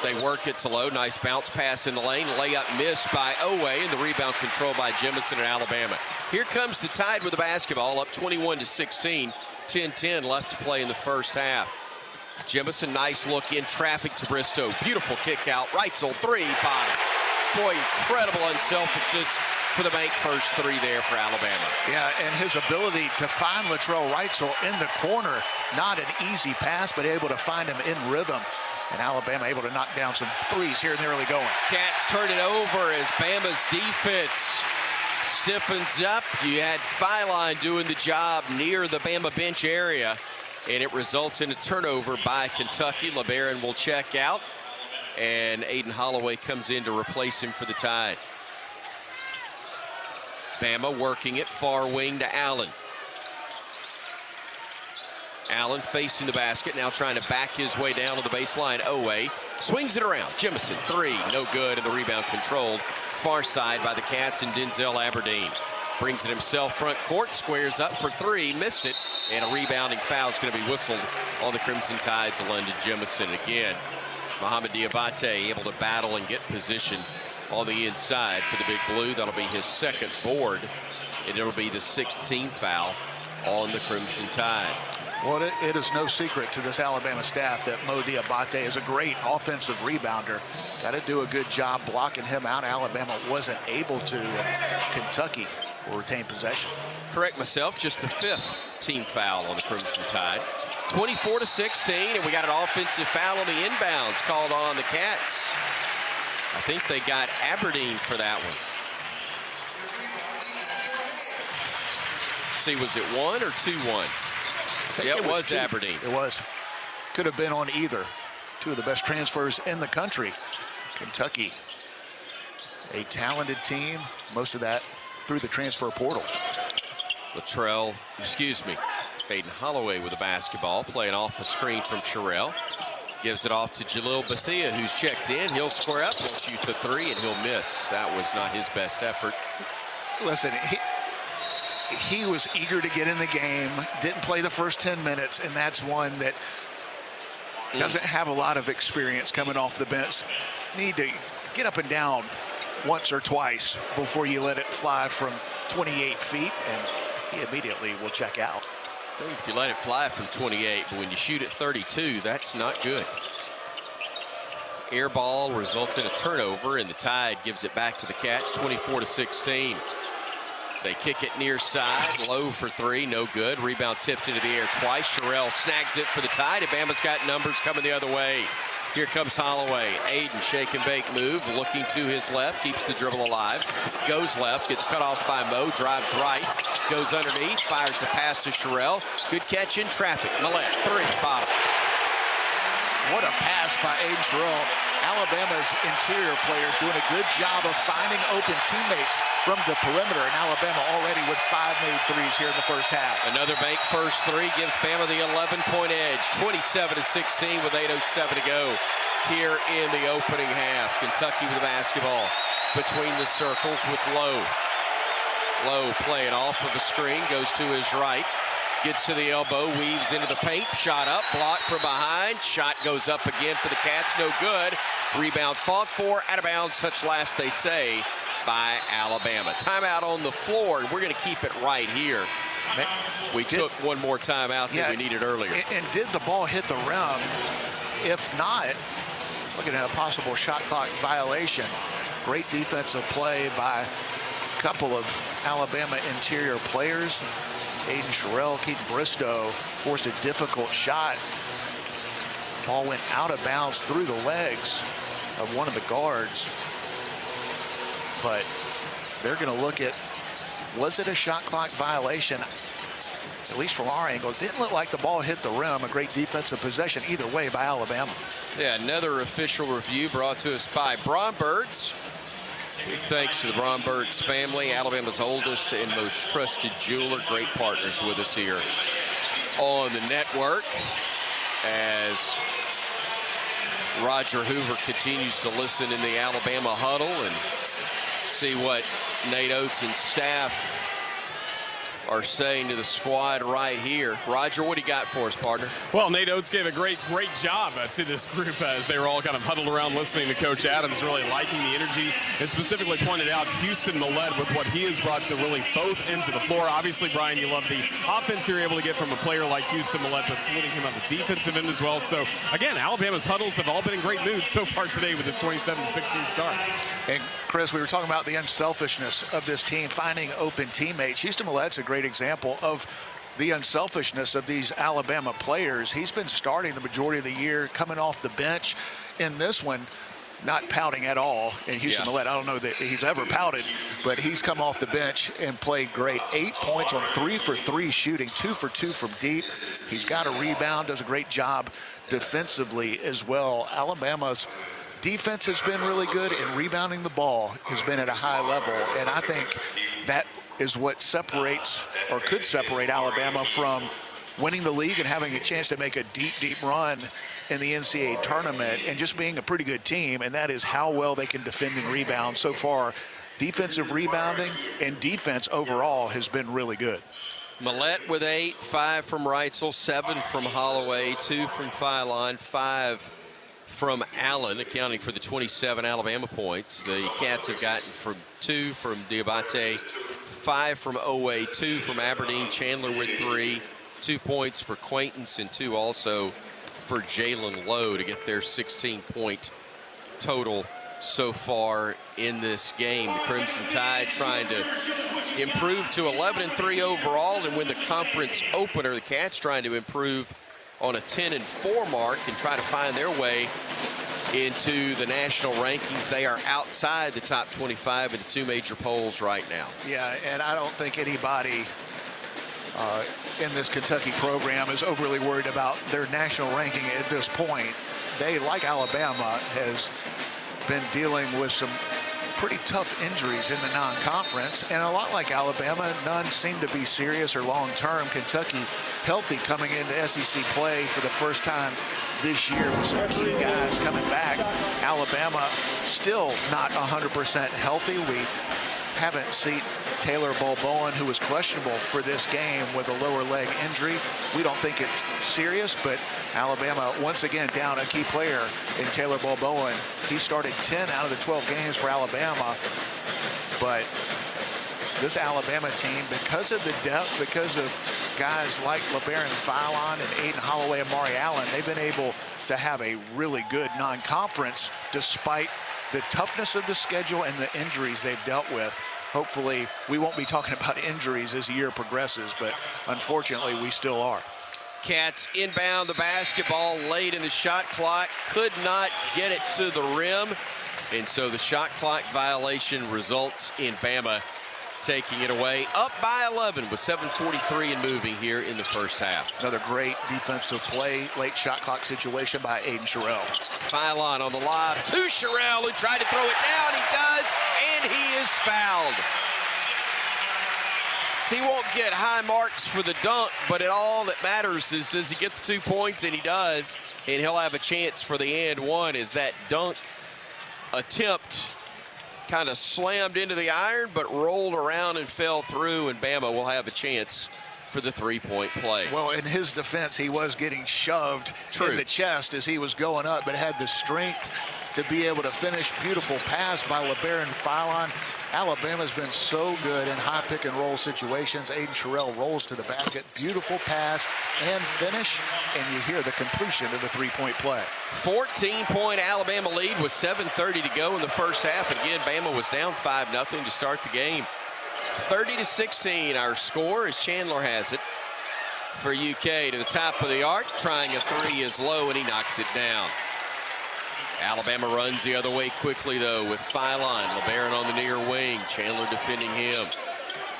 They work it to low. Nice bounce pass in the lane. Layup missed by Owe, and the rebound controlled by Jemison in Alabama. Here comes the Tide with the basketball, up 21-16. 10-10 left to play in the first half. Jemison, nice look in traffic to Bristow. Beautiful kick out. Reitzel, three, bottom. Boy, incredible unselfishness for the bank first three there for Alabama. Yeah, and his ability to find Latrell Reitzel in the corner, not an easy pass, but able to find him in rhythm. And Alabama able to knock down some threes here in the early going. Cats turn it over as Bama's defense stiffens up. You had Filine doing the job near the Bama bench area, and it results in a turnover by Kentucky. LeBaron will check out, and Aiden Holloway comes in to replace him for the Tide. Bama working it far wing to Allen. Allen facing the basket, now trying to back his way down to the baseline. Owe swings it around. Jemison, three, no good, and the rebound controlled far side by the Cats and Denzel Aberdeen. Brings it himself front court, squares up for three, missed it, and a rebounding foul is going to be whistled on the Crimson Tide's London Jemison again. Mohamed Diabate able to battle and get position on the inside for the Big Blue. That'll be his second board, and it'll be the 16th foul on the Crimson Tide. Well, it is no secret to this Alabama staff that Mo Diabate is a great offensive rebounder. Got to do a good job blocking him out. Alabama wasn't able to. Kentucky will retain possession. Correct myself, just the fifth team foul on the Crimson Tide. 24-16, and we got an offensive foul on the inbounds called on the Cats. I think they got Aberdeen for that one. See, was it 1 or 2-1? Yeah, it was Aberdeen. It was. Could have been on either. Two of the best transfers in the country. Kentucky, a talented team. Most of that through the transfer portal. Aiden Holloway with the basketball, playing off a screen from Sherrill. Gives it off to Jalil Bethia, who's checked in. He'll square up, he'll shoot the three, and he'll miss. That was not his best effort. Listen, he was eager to get in the game, didn't play the first 10 minutes, and that's one that doesn't have a lot of experience coming off the bench. Need to get up and down once or twice before you let it fly from 28 feet, and he immediately will check out. If you let it fly from 28, but when you shoot at 32, that's not good. air ball results in a turnover, and the Tide gives it back to the Cats, 24-16. They kick it near side, low for three, no good. Rebound tipped into the air twice. Sherrill snags it for the Tide. Bama's got numbers coming the other way. Here comes Holloway. Aiden, shake and bake move, looking to his left, keeps the dribble alive. Goes left, gets cut off by Mo, drives right, goes underneath, fires the pass to Sherrill. Good catch in traffic. Millett, three, bottom. What a pass by Aiden Sherrill. Alabama's interior players doing a good job of finding open teammates from the perimeter, and Alabama already with 5 made threes here in the first half. Another bank first three gives Bama the 11-point edge, 27-16 with 8:07 to go here in the opening half. Kentucky with the basketball between the circles with Lowe. Lowe playing off of the screen, goes to his right, gets to the elbow, weaves into the paint, shot up, blocked from behind, shot goes up again for the Cats, no good. Rebound fought for, out of bounds, touch last, they say, by Alabama. Timeout on the floor, and we're going to keep it right here. We took one more timeout than we needed earlier. And did the ball hit the rim? If not, looking at a possible shot clock violation. Great defensive play by a couple of Alabama interior players. Aiden Sherrill, Keaton Bristow forced a difficult shot. Ball went out of bounds through the legs of one of the guards. But they're going to look at, was it a shot clock violation? At least from our angle, it didn't look like the ball hit the rim. A great defensive possession either way by Alabama. Yeah, another official review brought to us by Brombergs. Big thanks to the Brombergs family, Alabama's oldest and most trusted jeweler. Great partners with us here on the network as Roger Hoover continues to listen in the Alabama huddle and see what Nate Oates and staff are saying to the squad right here. Roger, what do you got for us, partner? Well, Nate Oates gave a great job to this group as they were all kind of huddled around listening to Coach Adams, really liking the energy, and specifically pointed out Houston Millett with what he has brought to really both ends of the floor. Obviously, Bryan, you love the offense you're able to get from a player like Houston Millett, but splitting him on the defensive end as well. So, again, Alabama's huddles have all been in great moods so far today with this 27-16 start. And, Chris, we were talking about the unselfishness of this team, finding open teammates. Houston Millett's a great example of the unselfishness of these Alabama players. He's been starting the majority of the year, coming off the bench. In this one, not pouting at all. And Houston Millett, I don't know that he's ever pouted, but he's come off the bench and played great. 8 points on 3 for 3 shooting, 2 for 2 from deep. He's got a rebound, does a great job defensively as well. Alabama's defense has been really good, and rebounding the ball has been at a high level. And I think that is what separates, or could separate, Alabama from winning the league and having a chance to make a deep run in the NCAA tournament and just being a pretty good team, and that is how well they can defend and rebound. So far, defensive rebounding and defense overall has been really good. Millett with 8, 5 from Reitzel, 7 from Holloway, 2 from Philon, 5 from Allen, accounting for the 27 Alabama points. The Cats have gotten from 2 from Diabate, 5 from Owe, 2 from Aberdeen. Chandler with 3, 2 points for Quaintance, and 2 also for Jalen Lowe to get their 16-point total so far in this game. The Crimson Tide trying to improve to 11-3 overall and win the conference opener. The Cats trying to improve on a 10-4 mark and try to find their way into the national rankings. They are outside the top 25 in the 2 major polls right now. Yeah, and I don't think anybody in this Kentucky program is overly worried about their national ranking at this point. They, like Alabama, has been dealing with some pretty tough injuries in the non-conference, and a lot like Alabama, none seem to be serious or long-term. Kentucky healthy coming into SEC play for the first time this year with some key guys coming back. Alabama still not 100% healthy. We haven't seen Taylor Balboen, who was questionable for this game with a lower leg injury. We don't think it's serious, but Alabama once again down a key player in Taylor Balboen. He started 10 out of the 12 games for Alabama, but this Alabama team, because of the depth, because of guys like LeBaron Philon and Aiden Holloway and Amari Allen, they've been able to have a really good non-conference despite the toughness of the schedule and the injuries they've dealt with. Hopefully, we won't be talking about injuries as the year progresses, but unfortunately, we still are. Cats inbound the basketball late in the shot clock, could not get it to the rim, and so the shot clock violation results in Bama taking it away. Up by 11 with 7:43 and moving here in the first half. Another great defensive play, late shot clock situation by Aiden Sherrill. Philon on the lob to Sherrill, who tried to throw it down. He does, and he is fouled. He won't get high marks for the dunk, but all that matters is does he get the 2 points, and he does, and he'll have a chance for the and one as that dunk attempt kind of slammed into the iron, but rolled around and fell through, and Bama will have a chance for the three-point play. Well, in his defense, he was getting shoved in the chest as he was going up, but had the strength to be able to finish. Beautiful pass by LeBaron Philon. Alabama's been so good in high pick and roll situations. Aiden Sherrill rolls to the basket. Beautiful pass and finish, and you hear the completion of the three-point play. 14-point Alabama lead with 7:30 to go in the first half. And again, Bama was down 5-0 to start the game. 30-16 our score as Chandler has it for UK to the top of the arc. Trying a three is low, and he knocks it down. Alabama runs the other way quickly, though, with Philon. LeBaron on the near wing. Chandler defending him.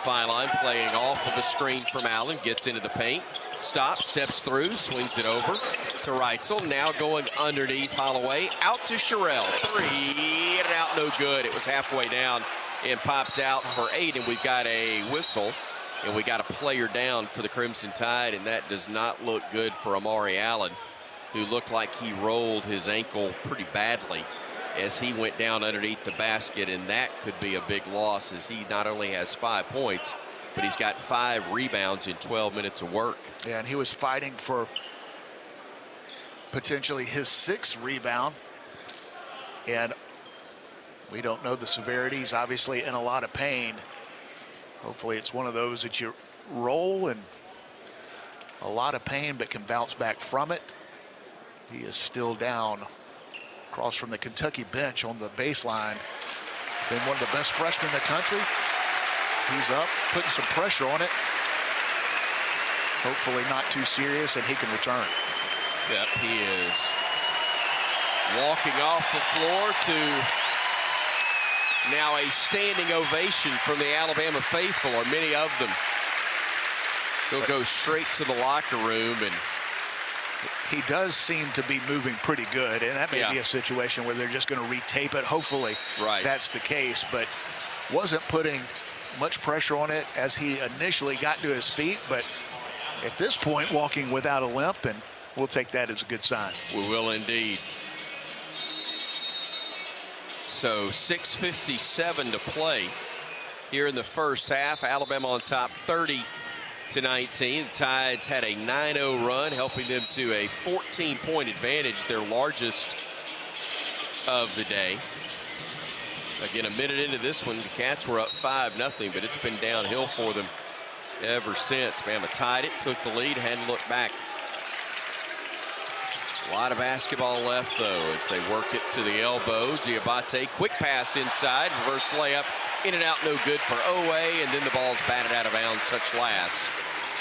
Philon playing off of a screen from Allen. Gets into the paint. Stops, steps through, swings it over to Reitzel. Now going underneath Holloway. Out to Sherrill. Three, and out no good. It was halfway down and popped out for 8, and we've got a whistle. And we got a player down for the Crimson Tide, and that does not look good for Amari Allen, who looked like he rolled his ankle pretty badly as he went down underneath the basket, and that could be a big loss as he not only has 5 points, but he's got 5 rebounds in 12 minutes of work. Yeah, and he was fighting for potentially his 6th rebound, and we don't know the severity. He's obviously in a lot of pain. Hopefully it's one of those that you roll in a lot of pain but can bounce back from it. He is still down across from the Kentucky bench on the baseline. Been one of the best freshmen in the country. He's up, putting some pressure on it. Hopefully not too serious, and he can return. Yep, he is walking off the floor to now a standing ovation from the Alabama faithful, or many of them. He'll go straight to the locker room, and he does seem to be moving pretty good, and that may be a situation where they're just going to retape it. Hopefully that's the case, but wasn't putting much pressure on it as he initially got to his feet, but at this point walking without a limp, and we'll take that as a good sign. We will indeed. So 6:57 to play here in the first half. Alabama on top 30-19. The Tides had a 9-0 run, helping them to a 14-point advantage, their largest of the day. Again, a minute into this one, the Cats were up 5-0, but it's been downhill for them ever since. Bama tied it, took the lead, hadn't looked back. A lot of basketball left, though, as they work it to the elbow. Diabate, quick pass inside, reverse layup, in and out, no good for Owe, and then the ball's batted out of bounds, touch last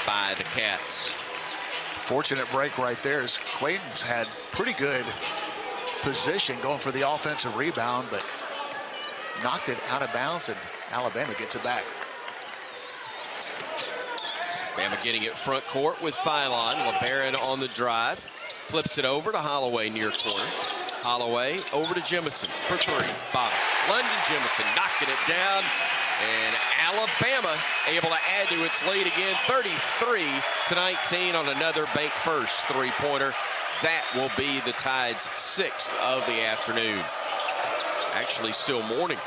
by the Cats. Fortunate break right there, as Clayton's had pretty good position going for the offensive rebound, but knocked it out of bounds, and Alabama gets it back. Bama getting it front court with Philon. LeBaron on the drive. Flips it over to Holloway near corner. Holloway over to Jemison for 3. Bottom. London Jemison knocking it down. And Alabama able to add to its lead again. 33-19 on another bank first three-pointer. That will be the Tide's 6th of the afternoon. Actually still morning.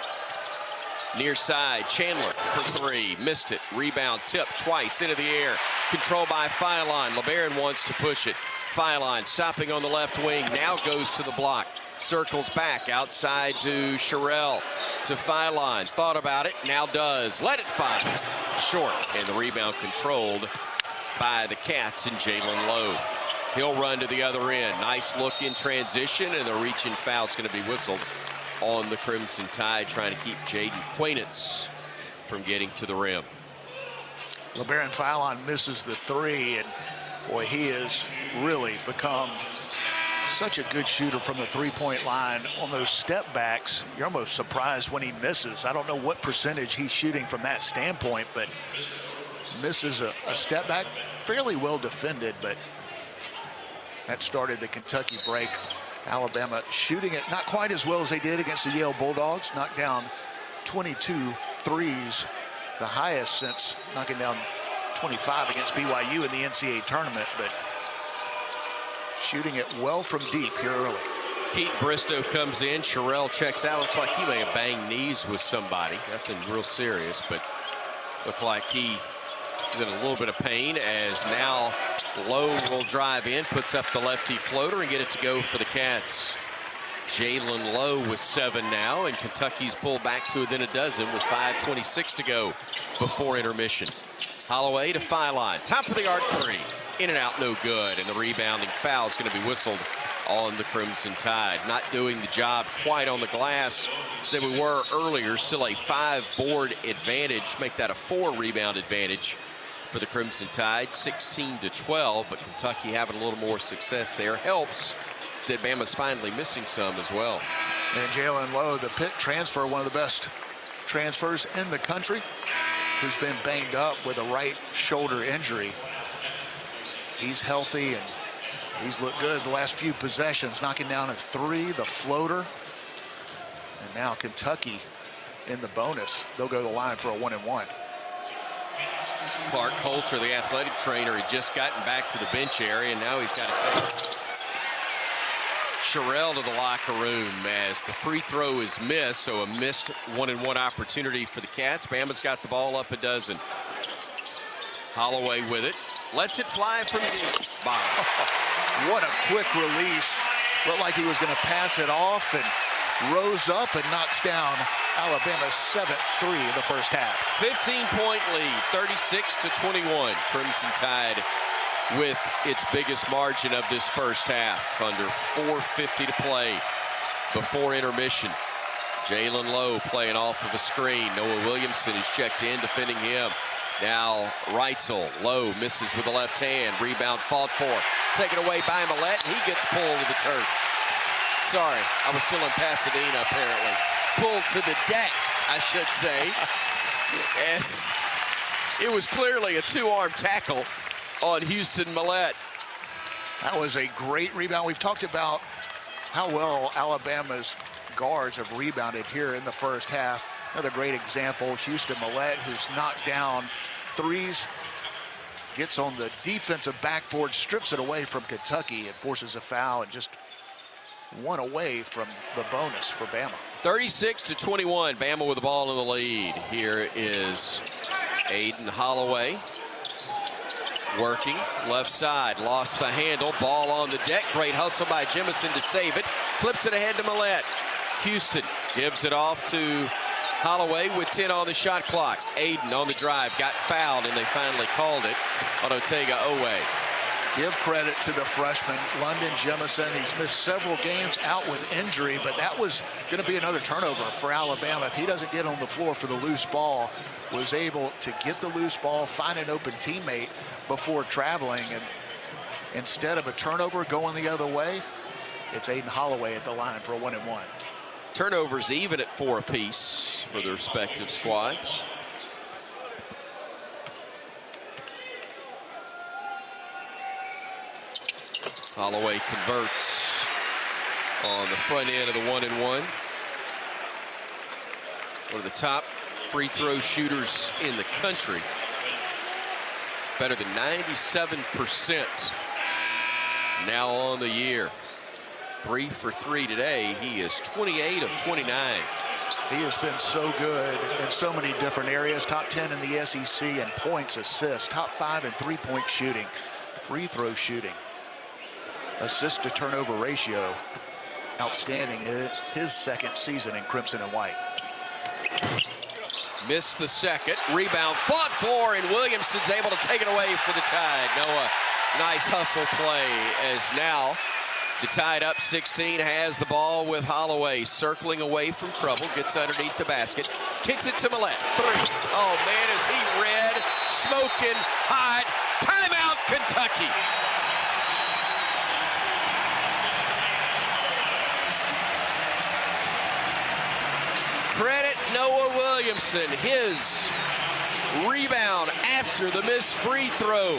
Near side, Chandler for 3. Missed it. Rebound tip twice into the air. Controlled by Philon. LeBaron wants to push it. Philon stopping on the left wing, now goes to the block. Circles back outside to Sherrill. to Phylon. Thought about it, now does. Let it fly. Short, and the rebound controlled by the Cats and Jalen Lowe. He'll run to the other end. Nice look in transition, and the reaching foul is going to be whistled on the Crimson Tide, trying to keep Jaden Quainance from getting to the rim. LeBaron Phylon misses the three, and boy, he has really become such a good shooter from the three-point line. On those step backs, you're almost surprised when he misses. I don't know what percentage he's shooting from that standpoint, but misses a step back. Fairly well defended, but that started the Kentucky break. Alabama shooting it not quite as well as they did against the Yale Bulldogs. Knocked down 22 threes, the highest since knocking down 25 against BYU in the NCAA tournament, but shooting it well from deep here early. Keaton Bristow comes in. Sherrell checks out. Looks like he may have banged knees with somebody. Nothing real serious, but looked like he is in a little bit of pain, as now Lowe will drive in, puts up the lefty floater, and get it to go for the Cats. Jalen Lowe with 7 now, and Kentucky's pulled back to within a dozen with 5:26 to go before intermission. Holloway to Phylon. Top of the arc three. In and out, no good. And the rebounding foul is going to be whistled on the Crimson Tide. Not doing the job quite on the glass that we were earlier. Still a 5-board advantage. Make that a 4-rebound advantage for the Crimson Tide. 16-12, but Kentucky having a little more success there. Helps that Bama's finally missing some as well. And Jalen Lowe, the Pitt transfer, one of the best transfers in the country, who's been banged up with a right shoulder injury. He's healthy, and he's looked good the last few possessions, knocking down a three, the floater. And now Kentucky in the bonus. They'll go to the line for a 1-and-1. Clark Coulter, the athletic trainer, had just gotten back to the bench area, and now he's got to take Sherrell to the locker room as the free throw is missed, so a missed 1-and-1 opportunity for the Cats. Bama's got the ball up a dozen. Holloway with it. Lets it fly from the bottom. What a quick release. Looked like he was going to pass it off, and rose up and knocks down Alabama's 7th three in the first half. 15-point lead, 36-21. Crimson Tide with its biggest margin of this first half. Under 4:50 to play before intermission. Jalen Lowe playing off of a screen. Noah Williamson is checked in, defending him. Now Reitzel. Lowe misses with the left hand. Rebound fought for. Taken away by Millett. He gets pulled to the turf. Sorry, I was still in Pasadena apparently. Pulled to the deck, I should say. Yes. It was clearly a 2-arm tackle on Houston Millett. That was a great rebound. We've talked about how well Alabama's guards have rebounded here in the first half. Another great example, Houston Millett, who's knocked down threes, gets on the defensive backboard, strips it away from Kentucky, and forces a foul, and just one away from the bonus for Bama. 36-21, Bama with the ball in the lead. Here is Aiden Holloway working left side, lost the handle, ball on the deck. Great hustle by Jemison to save it. Flips it ahead to Millett. Houston gives it off to Holloway with 10 on the shot clock. Aiden on the drive, got fouled, and they finally called it on Otega Owe. Give credit to the freshman, London Jemison. He's missed several games out with injury, but that was going to be another turnover for Alabama. If he doesn't get on the floor for the loose ball, was able to get the loose ball, find an open teammate before traveling, and instead of a turnover going the other way, it's Aiden Holloway at the line for a 1-and-1. Turnovers even at 4 apiece for the respective squads. Holloway converts on the front end of the 1-and-1. One of the top free throw shooters in the country. Better than 97% now on the year. 3 for 3 today. He is 28 of 29. He has been so good in so many different areas. Top 10 in the SEC in points, assists. Top 5 in three-point shooting, free throw shooting. Assist to turnover ratio, outstanding. His second season in crimson and white. Missed the second. Rebound fought for, and Williamson's able to take it away for the Tide. Noah, nice hustle play as now the Tide up 16 has the ball with Holloway circling away from trouble. Gets underneath the basket. Kicks it to Millett. Three. Oh, man, is he red. Smoking hot. Timeout, Kentucky. Credit Noah Williamson. His rebound after the missed free throw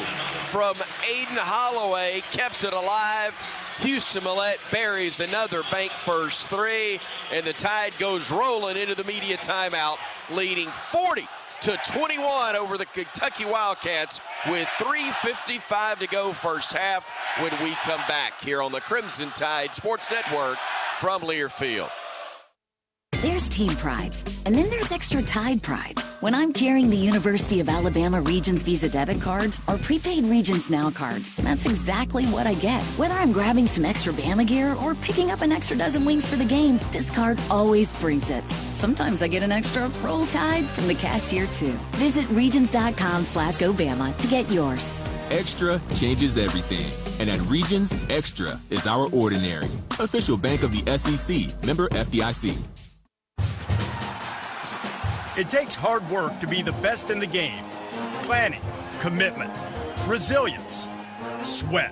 from Aiden Holloway kept it alive. Houston Millett buries another bank first three, and the Tide goes rolling into the media timeout, leading 40-21 over the Kentucky Wildcats with 3:55 to go first half when we come back here on the Crimson Tide Sports Network from Learfield. There's team pride, and then there's extra Tide pride. When I'm carrying the University of Alabama Regions Visa debit card or prepaid Regions Now card, that's exactly what I get. Whether I'm grabbing some extra Bama gear or picking up an extra dozen wings for the game, this card always brings it. Sometimes I get an extra Roll Tide from the cashier too. Visit regions.com/GoBama to get yours. Extra changes everything. And at Regions, Extra is our ordinary. Official bank of the SEC. Member FDIC. It takes hard work to be the best in the game. Planning, commitment, resilience, sweat.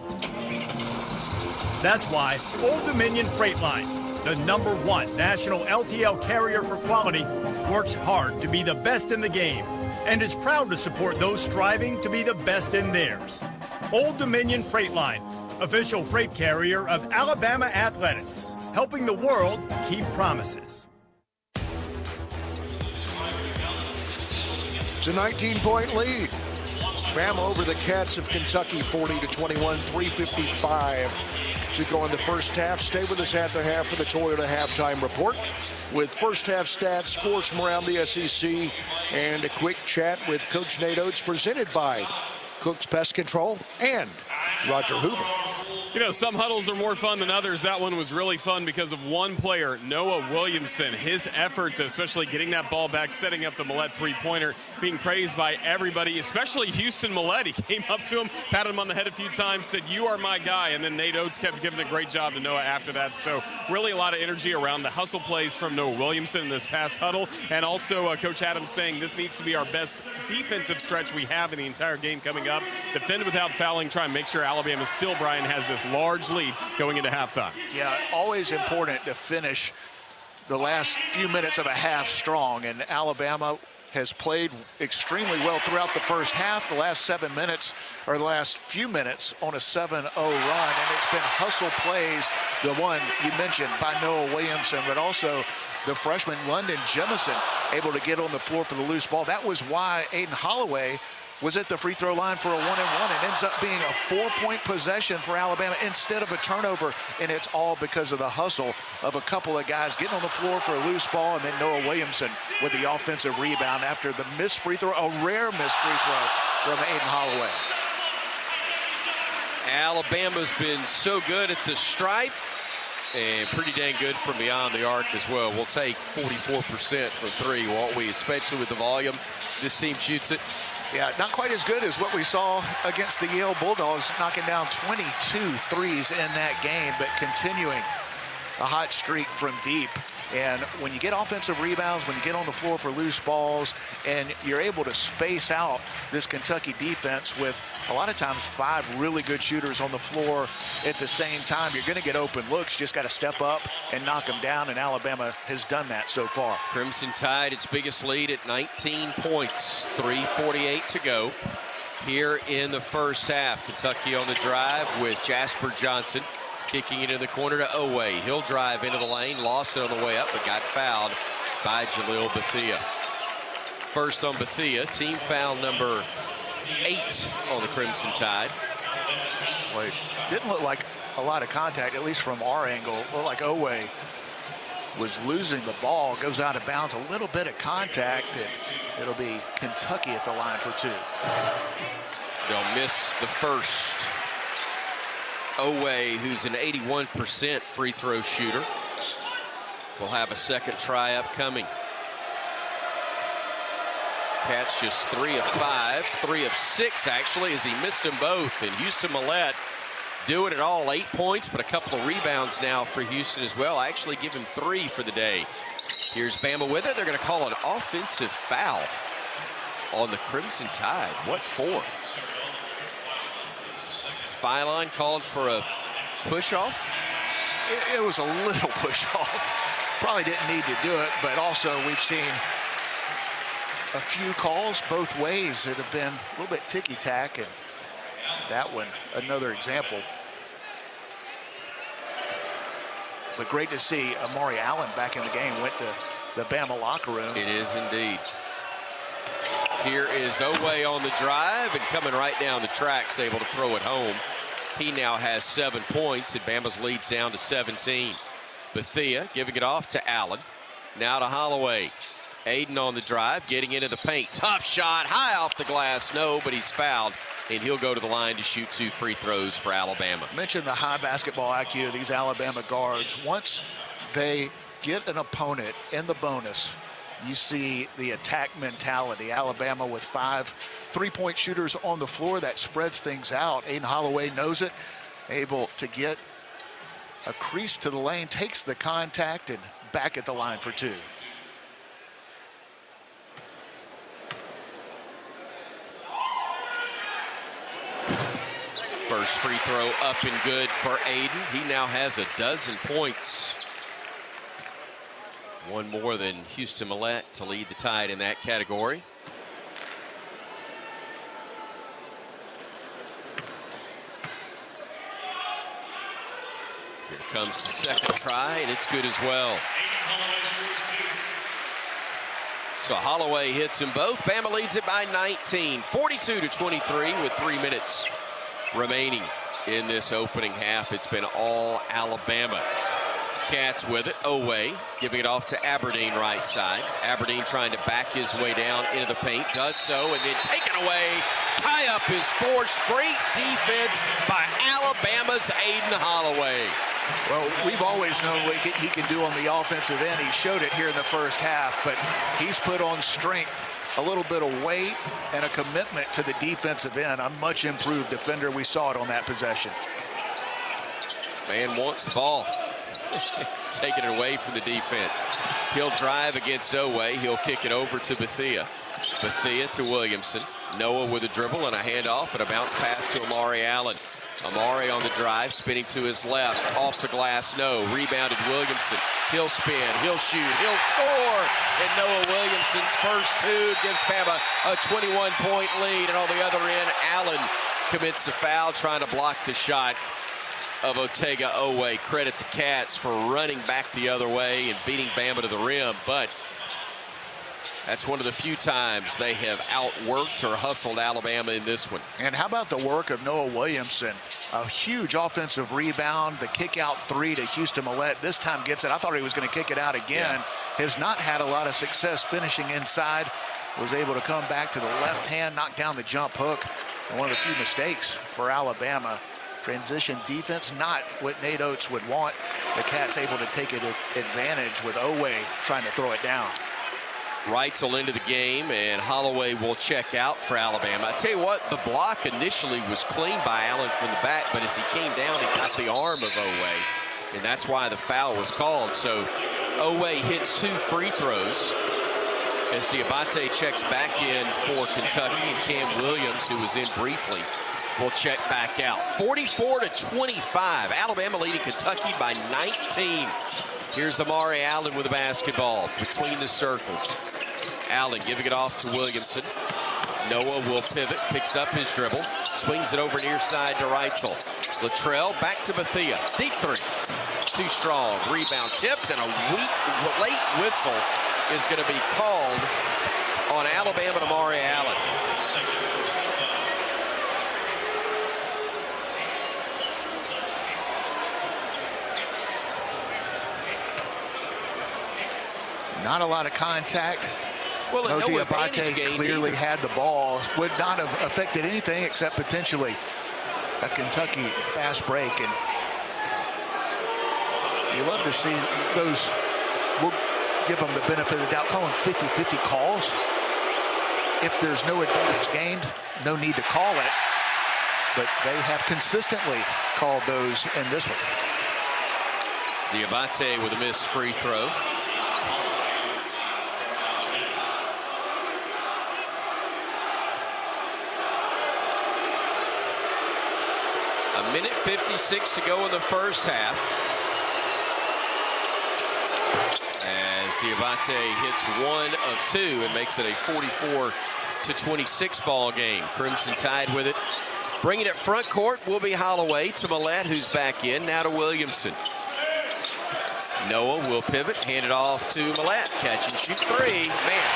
That's why Old Dominion Freight Line, the #1 national LTL carrier for quality, works hard to be the best in the game and is proud to support those striving to be the best in theirs. Old Dominion Freight Line, official freight carrier of Alabama Athletics, helping the world keep promises. It's a 19-point lead. Bama over the Cats of Kentucky, 40-21, 3:55 to go in the first half. Stay with us at the half for the Toyota halftime report with first half stats, scores from around the SEC, and a quick chat with Coach Nate Oates, presented by Cook's Pest Control and Roger Hoover. You know, some huddles are more fun than others. That one was really fun because of one player, Noah Williamson. His efforts, especially getting that ball back, setting up the Millett three-pointer, being praised by everybody, especially Houston Millett. He came up to him, patted him on the head a few times, said, "You are my guy," and then Nate Oates kept giving a great job to Noah after that. So really a lot of energy around the hustle plays from Noah Williamson in this past huddle, and also Coach Adams saying this needs to be our best defensive stretch we have in the entire game coming up. Defend without fouling, try and make sure Alabama still, Bryan, has this large lead going into halftime. Yeah, always important to finish the last few minutes of a half strong, and Alabama has played extremely well throughout the first half. The last 7 minutes, or the last few minutes, on a 7-0 run, and it's been hustle plays, the one you mentioned by Noah Williamson, but also the freshman London Jemison able to get on the floor for the loose ball. That was why Aiden Holloway was at the free throw line for a 1-and-1. It ends up being a 4-point possession for Alabama instead of a turnover, and it's all because of the hustle of a couple of guys getting on the floor for a loose ball, and then Noah Williamson with the offensive rebound after the missed free throw, a rare missed free throw from Aiden Holloway. Alabama's been so good at the stripe and pretty dang good from beyond the arc as well. We'll take 44% from three, won't we? Especially with the volume this team shoots it. Yeah, not quite as good as what we saw against the Yale Bulldogs, knocking down 22 threes in that game, but continuing a hot streak from deep. And when you get offensive rebounds, when you get on the floor for loose balls, and you're able to space out this Kentucky defense with a lot of times 5 really good shooters on the floor at the same time, you're going to get open looks. You just got to step up and knock them down, and Alabama has done that so far. Crimson Tide, its biggest lead at 19 points, 3:48 to go here in the first half. Kentucky on the drive with Jasper Johnson kicking it in the corner to Owe. He'll drive into the lane, lost it on the way up, but got fouled by Jalil Bethea. First on Bethea, team foul number 8 on the Crimson Tide. Well, it didn't look like a lot of contact, at least from our angle. It looked like Owe was losing the ball, goes out of bounds, a little bit of contact, and it'll be Kentucky at the line for 2. They'll miss the first. Owe, who's an 81% free throw shooter, will have a second try upcoming. Cats just 3 of 5, 3 of 6 actually, as he missed them both. And Houston Millette doing it all, 8 points, but a couple of rebounds now for Houston as well. I actually give him 3 for the day. Here's Bama with it. They're going to call an offensive foul on the Crimson Tide. What for? Phylon called for a push-off. It was a little push-off. Probably didn't need to do it, but also we've seen a few calls both ways that have been a little bit ticky-tack, and that one, another example. But great to see Amari Allen back in the game. Went to the Bama locker room. It is indeed. Here is Oweh on the drive and coming right down the tracks, able to throw it home. He now has 7 points, and Bama's lead's down to 17. Bethea giving it off to Allen. Now to Holloway. Aiden on the drive, getting into the paint. Tough shot, high off the glass. No, but he's fouled, and he'll go to the line to shoot 2 free throws for Alabama. Mentioned the high basketball IQ of these Alabama guards. Once they get an opponent in the bonus, you see the attack mentality. Alabama with 5 3-point shooters on the floor. That spreads things out. Aiden Holloway knows it. Able to get a crease to the lane, takes the contact, and back at the line for 2. First free throw up and good for Aiden. He now has 12 points. One more than Houston Millette to lead the Tide in that category. Here comes the second try, and it's good as well. So Holloway hits them both. Bama leads it by 19, 42-23 with 3 minutes remaining in this opening half. It's been all Alabama. Cats with it. Oweh giving it off to Aberdeen right side. Aberdeen trying to back his way down into the paint. Does so, and then taken away. Tie up is forced. Great defense by Alabama's Aiden Holloway. Well, we've always known what he can do on the offensive end. He showed it here in the first half, but he's put on strength, a little bit of weight, and a commitment to the defensive end. A much improved defender. We saw it on that possession. Man wants the ball. Taking it away from the defense. He'll drive against Oweh. He'll kick it over to Bethea. Bethea to Williamson. Noah with a dribble and a handoff and a bounce pass to Amari Allen. Amari on the drive, spinning to his left. Off the glass, no. Rebounded Williamson. He'll spin, he'll shoot, he'll score. And Noah Williamson's first 2 gives Bama a 21-point lead. And on the other end, Allen commits the foul, trying to block the shot of Otega Oweh. Credit the Cats for running back the other way and beating Bama to the rim, but that's one of the few times they have outworked or hustled Alabama in this one. And how about the work of Noah Williamson? A huge offensive rebound, the kick out 3 to Houston Millette. This time gets it. I thought he was going to kick it out again. Has not had a lot of success finishing inside. Was able to come back to the left hand, knock down the jump hook. And one of the few mistakes for Alabama. Transition defense, not what Nate Oates would want. The Cats able to take advantage with Oweh trying to throw it down. Reitzel into the game, and Holloway will check out for Alabama. I tell you what, the block initially was clean by Allen from the back, but as he came down, he got the arm of Oweh, and that's why the foul was called. So Oweh hits 2 free throws as Diabate checks back in for Kentucky, and Cam Williams, who was in briefly, will check back out. 44-25. Alabama leading Kentucky by 19. Here's Amari Allen with the basketball between the circles. Allen giving it off to Williamson. Noah will pivot, picks up his dribble, swings it over near side to Reitzel. Latrell back to Bethea. Deep 3. Too strong. Rebound tipped, and a late whistle is going to be called on Alabama and Amari Allen. Not a lot of contact. Well, no Diabate clearly had the ball. Would not have affected anything except potentially a Kentucky fast break. And you love to see those. We'll give them the benefit of the doubt. Call them 50-50 calls. if there's no advantage gained, no need to call it. But they have consistently called those in this one. Diabate with a missed free throw. A minute 56 to go in the first half. As Diabate hits 1 of 2 and makes it a 44-26 ball game. Crimson Tide with it. Bringing it front court will be Holloway to Millette, who's back in. Now to Williamson. Noah will pivot, hand it off to Millette. Catch and shoot 3. Man,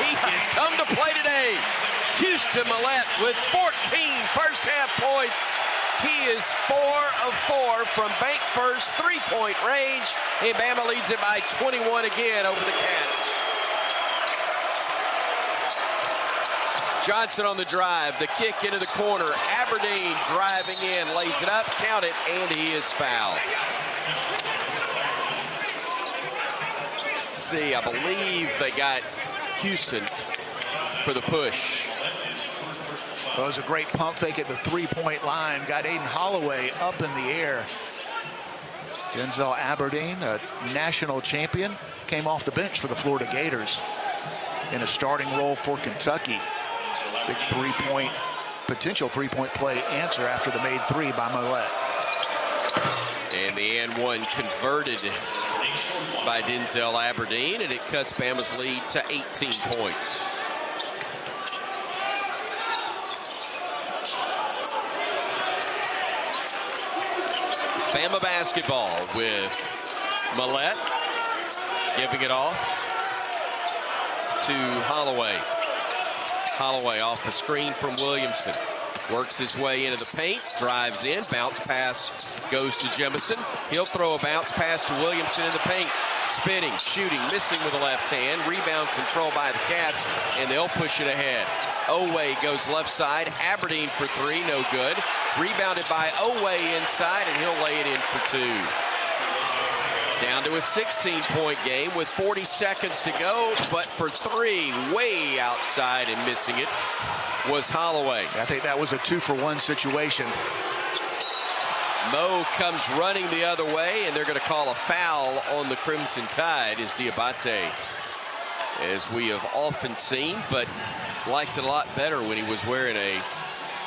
he has come to play today. Houston Millette with 14 first half points. He is 4 of 4 from bank first three-point range. And Bama leads it by 21 again over the Cats. Johnson on the drive, the kick into the corner. Aberdeen driving in, lays it up, count it, and he is fouled. See, I believe they got Houston for the push. Well, it was a great pump fake at the three-point line. Got Aiden Holloway up in the air. Denzel Aberdeen, a national champion, came off the bench for the Florida Gators in a starting role for Kentucky. Big potential three-point play answer after the made 3 by Millette. And the and one converted by Denzel Aberdeen, and it cuts Bama's lead to 18 points. Bama basketball with Millette giving it off to Holloway. Holloway off the screen from Williamson. Works his way into the paint, drives in, bounce pass goes to Jemison. He'll throw a bounce pass to Williamson in the paint. Spinning, shooting, missing with the left hand. Rebound control by the Cats, and they'll push it ahead. Oway goes left side. Aberdeen for 3, no good. Rebounded by Oway inside, and he'll lay it in for 2. Down to a 16-point game with 40 seconds to go, but for 3, way outside and missing it was Holloway. I think that was a 2-for-1 situation. Mo comes running the other way, and they're going to call a foul on the Crimson Tide as Diabate, as we have often seen, but liked it a lot better when he was wearing a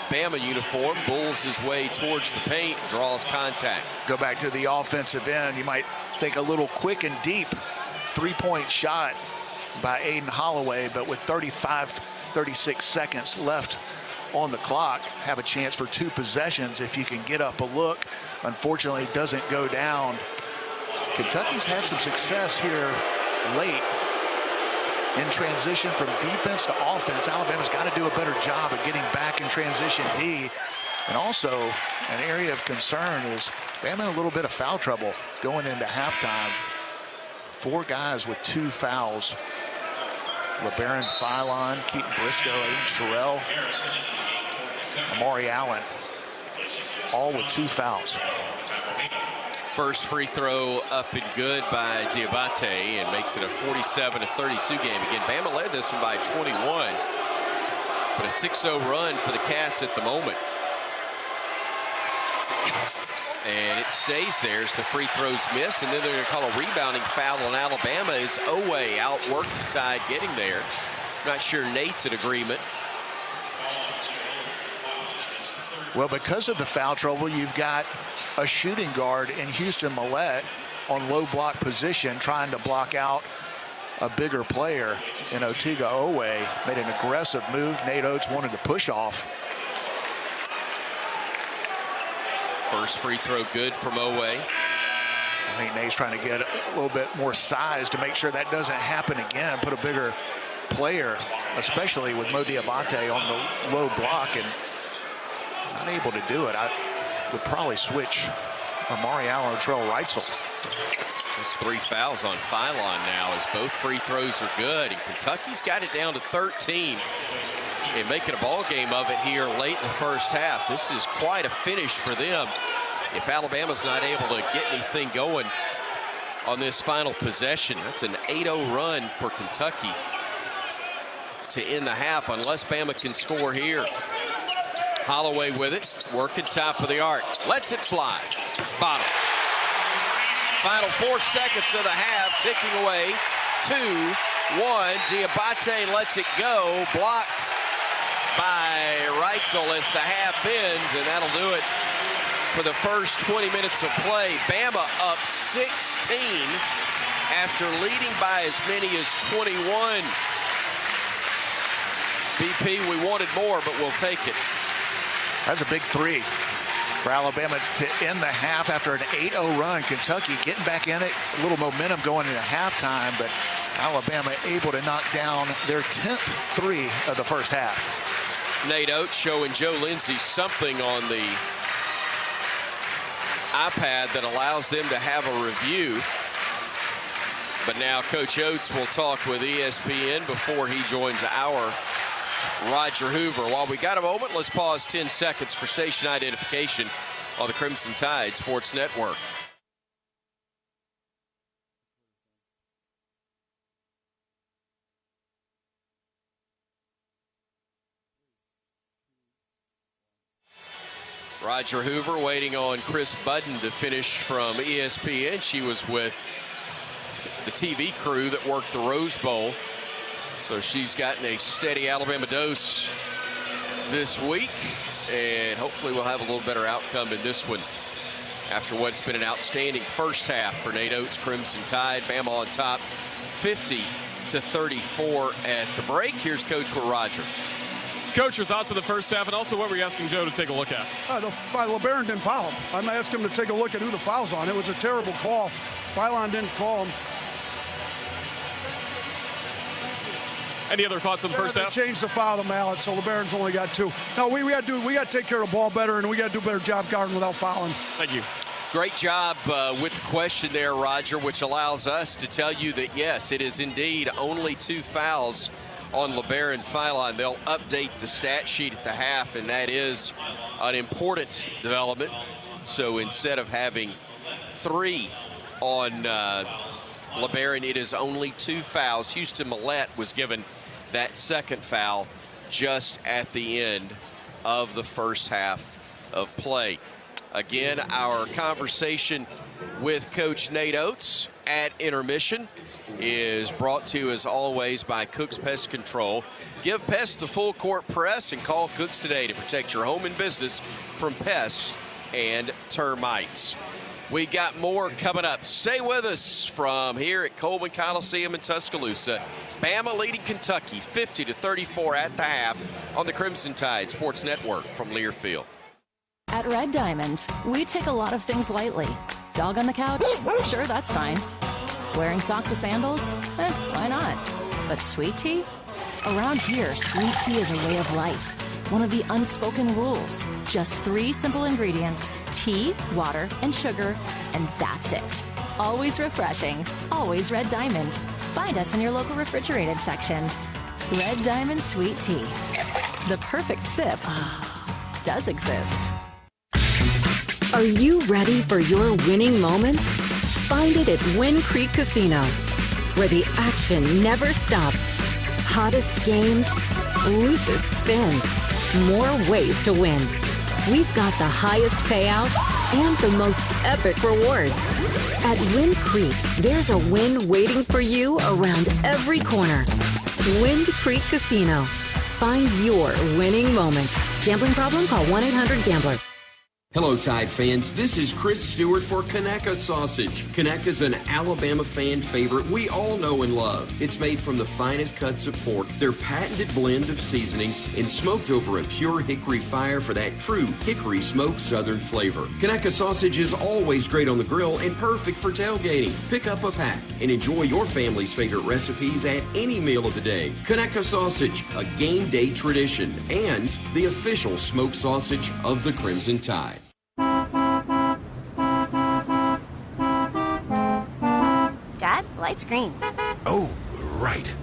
Bama uniform, bulls his way towards the paint, draws contact. Go back to the offensive end. You might think a little quick and deep three-point shot by Aiden Holloway, but with 36 seconds left on the clock, have a chance for 2 possessions if you can get up a look. Unfortunately, doesn't go down. Kentucky's had some success here late in transition from defense to offense. Alabama's got to do a better job of getting back in transition D. And also an area of concern is Bama in a little bit of foul trouble going into halftime. 4 guys with 2 fouls. LeBaron Philon, Keaton Briscoe, Aiden Sherrill, Amari Allen, all with 2 fouls. First free throw up and good by Diabate, and makes it a 47-32 game. Again, Bama led this one by 21, but a 6-0 run for the Cats at the moment. And it stays there as the free throws miss, and then they're going to call a rebounding foul on Alabama as Oway outworked the Tide getting there. Not sure Nate's in agreement. Well, because of the foul trouble, you've got a shooting guard in Houston Millette on low block position trying to block out a bigger player in Otiga Oway. Made an aggressive move. Nate Oates wanted to push off. First free throw good from Oway. I think Nate's trying to get a little bit more size to make sure that doesn't happen again. Put a bigger player, especially with Mo Diabate on the low block, and not able to do it. I would probably switch Amari Allen or Trell Reitzel. There's 3 fouls on Philon now as both free throws are good. And Kentucky's got it down to 13 and making a ball game of it here late in the first half. This is quite a finish for them if Alabama's not able to get anything going on this final possession. That's an 8-0 run for Kentucky. to end the half unless Bama can score here. Holloway with it, working top of the arc. Lets it fly. Bottom. Final 4 seconds of the half, ticking away. 2-1. Diabate lets it go. Blocked by Reitzel as the half ends, and that'll do it for the first 20 minutes of play. Bama up 16 after leading by as many as 21. BP, we wanted more, but we'll take it. That's a big three for Alabama to end the half after an 8-0 run. Kentucky getting back in it, a little momentum going into halftime, but Alabama able to knock down their 10th three of the first half. Nate Oates showing Joe Lindsey something on the iPad that allows them to have a review. But now Coach Oates will talk with ESPN before he joins our Roger Hoover. While we got a moment, let's pause 10 seconds for station identification on the Crimson Tide Sports Network. Roger Hoover waiting on Chris Budden to finish from ESPN. She was with the TV crew that worked the Rose Bowl. So she's gotten a steady Alabama dose this week, and hopefully we'll have a little better outcome in this one after what's been an outstanding first half for Nate Oates' Crimson Tide. Bama on top 50-34 at the break. Here's Coach with Roger. Coach, your thoughts on the first half, and also what were you asking Joe to take a look at? LeBaron didn't foul him. I'm asking him to take a look at who the foul's on. It was a terrible call. Phylon didn't call him. Any other thoughts on the first half? They changed the foul to Mallet, so LeBaron's only got 2. No, we got to take care of the ball better, and we got to do a better job guarding without fouling. Thank you. Great job with the question there, Roger, which allows us to tell you that, yes, it is indeed only 2 fouls on LeBaron Phylon. They'll update the stat sheet at the half, and that is an important development. So instead of having 3 on LeBaron, it is only 2 fouls. Houston Millette was given that second foul just at the end of the first half of play. Again, our conversation with Coach Nate Oates at intermission is brought to you, as always, by Cook's Pest Control. Give pests the full court press and call Cook's today to protect your home and business from pests and termites. We got more coming up. Stay with us from here at Coleman Coliseum in Tuscaloosa. Bama leading Kentucky 50-34 at the half on the Crimson Tide Sports Network from Learfield. At Red Diamond, we take a lot of things lightly. Dog on the couch? Sure, that's fine. Wearing socks and sandals? Why not? But sweet tea? Around here, sweet tea is a way of life. One of the unspoken rules. Just 3 simple ingredients: tea, water, and sugar, and that's it. Always refreshing. Always Red Diamond. Find us in your local refrigerated section. Red Diamond Sweet Tea. The perfect sip does exist. Are you ready for your winning moment? Find it at Wind Creek Casino, where the action never stops. Hottest games, loosest spins, more ways to win. We've got the highest payouts and the most epic rewards. At Wind Creek, there's a win waiting for you around every corner. Wind Creek Casino. Find your winning moment. Gambling problem? Call 1-800-GAMBLER. Hello, Tide fans. This is Chris Stewart for Conecuh Sausage. Conecuh's an Alabama fan favorite we all know and love. It's made from the finest cuts of pork, their patented blend of seasonings, and smoked over a pure hickory fire for that true hickory smoked southern flavor. Conecuh Sausage is always great on the grill and perfect for tailgating. Pick up a pack and enjoy your family's favorite recipes at any meal of the day. Conecuh Sausage, a game day tradition, and the official smoked sausage of the Crimson Tide. Dad, light's green. Oh, right.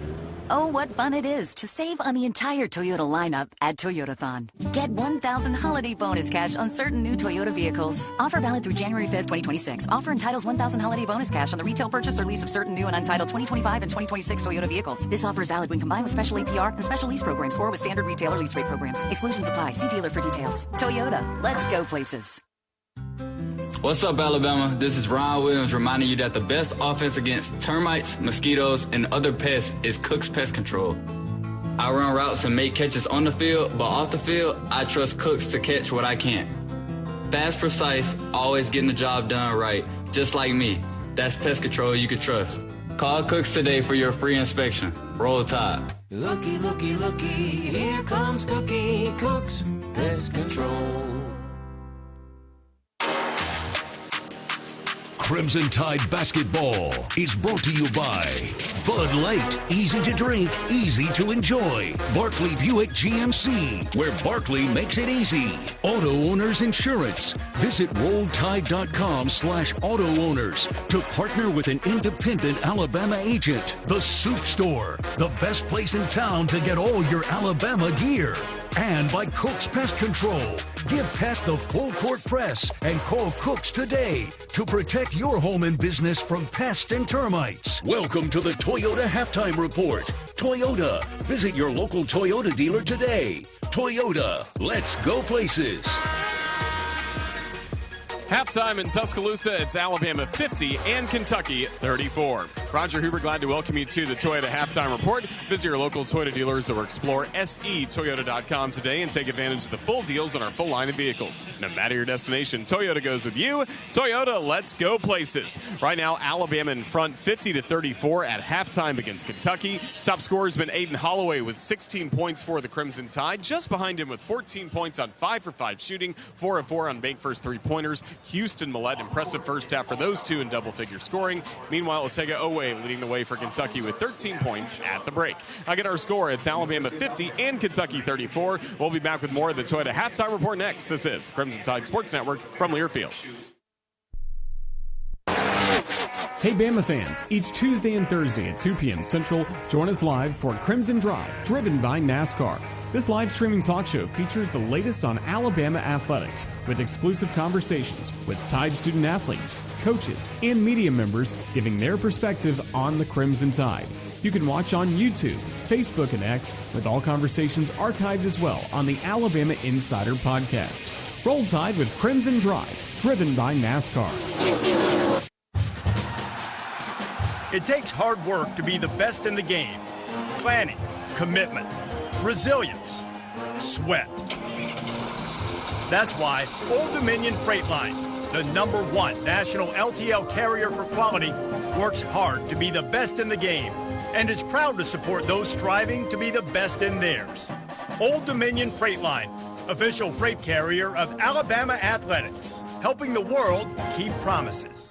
Oh, what fun it is to save on the entire Toyota lineup at Toyotathon. Get 1,000 holiday bonus cash on certain new Toyota vehicles. Offer valid through January 5th, 2026. Offer entitles 1,000 holiday bonus cash on the retail purchase or lease of certain new and untitled 2025 and 2026 Toyota vehicles. This offer is valid when combined with special APR and special lease programs or with standard retailer lease rate programs. Exclusions apply. See dealer for details. Toyota, let's go places. What's up, Alabama? This is Ron Williams reminding you that the best offense against termites, mosquitoes, and other pests is Cook's Pest Control. I run routes and make catches on the field, but off the field, I trust Cooks to catch what I can't. Fast, precise, always getting the job done right, just like me. That's pest control you can trust. Call Cooks today for your free inspection. Roll Tide. Looky, looky, looky, here comes Cookie Cook's Pest Control. Crimson Tide Basketball is brought to you by Bud Light. Easy to drink, easy to enjoy. Barkley Buick GMC, where Barkley makes it easy. Auto Owners Insurance. Visit RollTide.com/auto owners to partner with an independent Alabama agent. The Soup Store, the best place in town to get all your Alabama gear. And by Cook's Pest Control. Give pests the full court press and call Cooks today to protect your home and business from pests and termites. Welcome to the Toyota Halftime Report. Toyota. Visit your local Toyota dealer today. Toyota. Let's go places. Halftime in Tuscaloosa, it's Alabama 50 and Kentucky 34. Roger Huber, glad to welcome you to the Toyota Halftime Report. Visit your local Toyota dealers or explore SEToyota.com today and take advantage of the full deals on our full line of vehicles. No matter your destination, Toyota goes with you. Toyota, let's go places. Right now, Alabama in front 50-34 at halftime against Kentucky. Top scorer has been Aiden Holloway with 16 points for the Crimson Tide. Just behind him with 14 points on 5-for-5 shooting, 4-of-4 on bank first three-pointers. Houston Millette, impressive first half for those two in double-figure scoring. Meanwhile, Otega Owe leading the way for Kentucky with 13 points at the break. I'll get our score. It's Alabama 50 and Kentucky 34. We'll be back with more of the Toyota Halftime Report next. This is the Crimson Tide Sports Network from Learfield. Hey Bama fans, each Tuesday and Thursday at 2 p.m. Central, join us live for Crimson Drive, driven by NASCAR. This live streaming talk show features the latest on Alabama athletics with exclusive conversations with Tide student athletes, coaches, and media members giving their perspective on the Crimson Tide. You can watch on YouTube, Facebook, and X, with all conversations archived as well on the Alabama Insider podcast. Roll Tide with Crimson Drive, driven by NASCAR. It takes hard work to be the best in the game. Planning, commitment, resilience, sweat. That's why Old Dominion Freight Line, the #1 national LTL carrier for quality, works hard to be the best in the game and is proud to support those striving to be the best in theirs. Old Dominion Freight Line, official freight carrier of Alabama athletics, helping the world keep promises.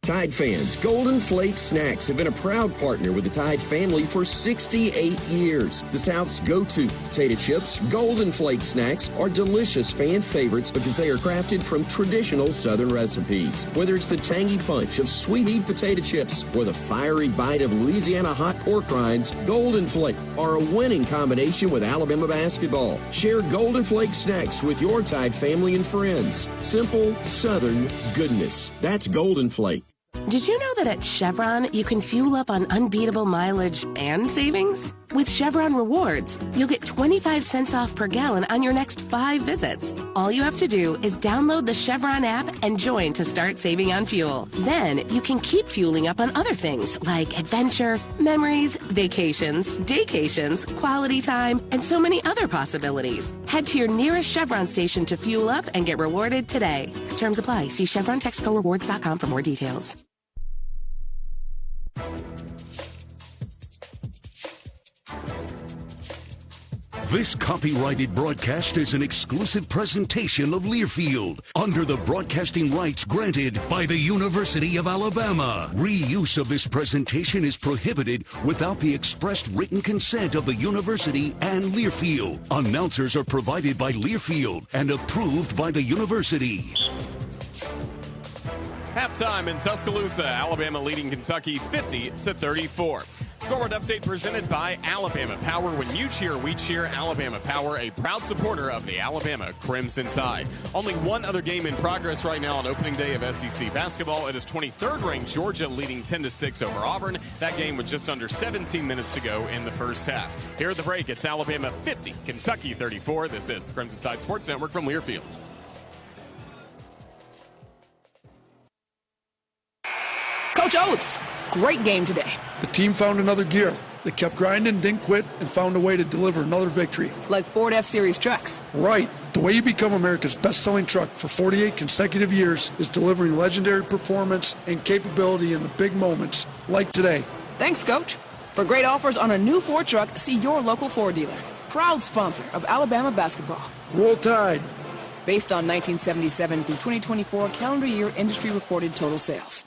Tide fans, Golden Flake Snacks have been a proud partner with the Tide family for 68 years. The South's go-to potato chips, Golden Flake Snacks, are delicious fan favorites because they are crafted from traditional Southern recipes. Whether it's the tangy punch of sweet heat potato chips or the fiery bite of Louisiana hot pork rinds, Golden Flake are a winning combination with Alabama basketball. Share Golden Flake Snacks with your Tide family and friends. Simple, Southern goodness. That's Golden Flake. Did you know that at Chevron, you can fuel up on unbeatable mileage and savings? With Chevron Rewards, you'll get 25 cents off per gallon on your next 5 visits. All you have to do is download the Chevron app and join to start saving on fuel. Then you can keep fueling up on other things like adventure, memories, vacations, daycations, quality time, and so many other possibilities. Head to your nearest Chevron station to fuel up and get rewarded today. Terms apply. See ChevronTexcoRewards.com for more details. This copyrighted broadcast is an exclusive presentation of Learfield under the broadcasting rights granted by the University of Alabama. Reuse of this presentation is prohibited without the expressed written consent of the university and Learfield. Announcers are provided by Learfield and approved by the university. Halftime in Tuscaloosa, Alabama leading Kentucky 50-34. Scoreboard update presented by Alabama Power. When you cheer, we cheer. Alabama Power, a proud supporter of the Alabama Crimson Tide. Only one other game in progress right now on opening day of SEC basketball. It is 23rd ranked Georgia leading 10-6 over Auburn. That game with just under 17 minutes to go in the first half. Here at the break, it's Alabama 50, Kentucky 34. This is the Crimson Tide Sports Network from Learfield. Coach Oates, great game today. The team found another gear. They kept grinding, didn't quit, and found a way to deliver another victory. Like Ford F-Series trucks. Right. The way you become America's best-selling truck for 48 consecutive years is delivering legendary performance and capability in the big moments, like today. Thanks, Coach. For great offers on a new Ford truck, see your local Ford dealer. Proud sponsor of Alabama basketball. Roll Tide. Based on 1977 through 2024 calendar year industry reported total sales.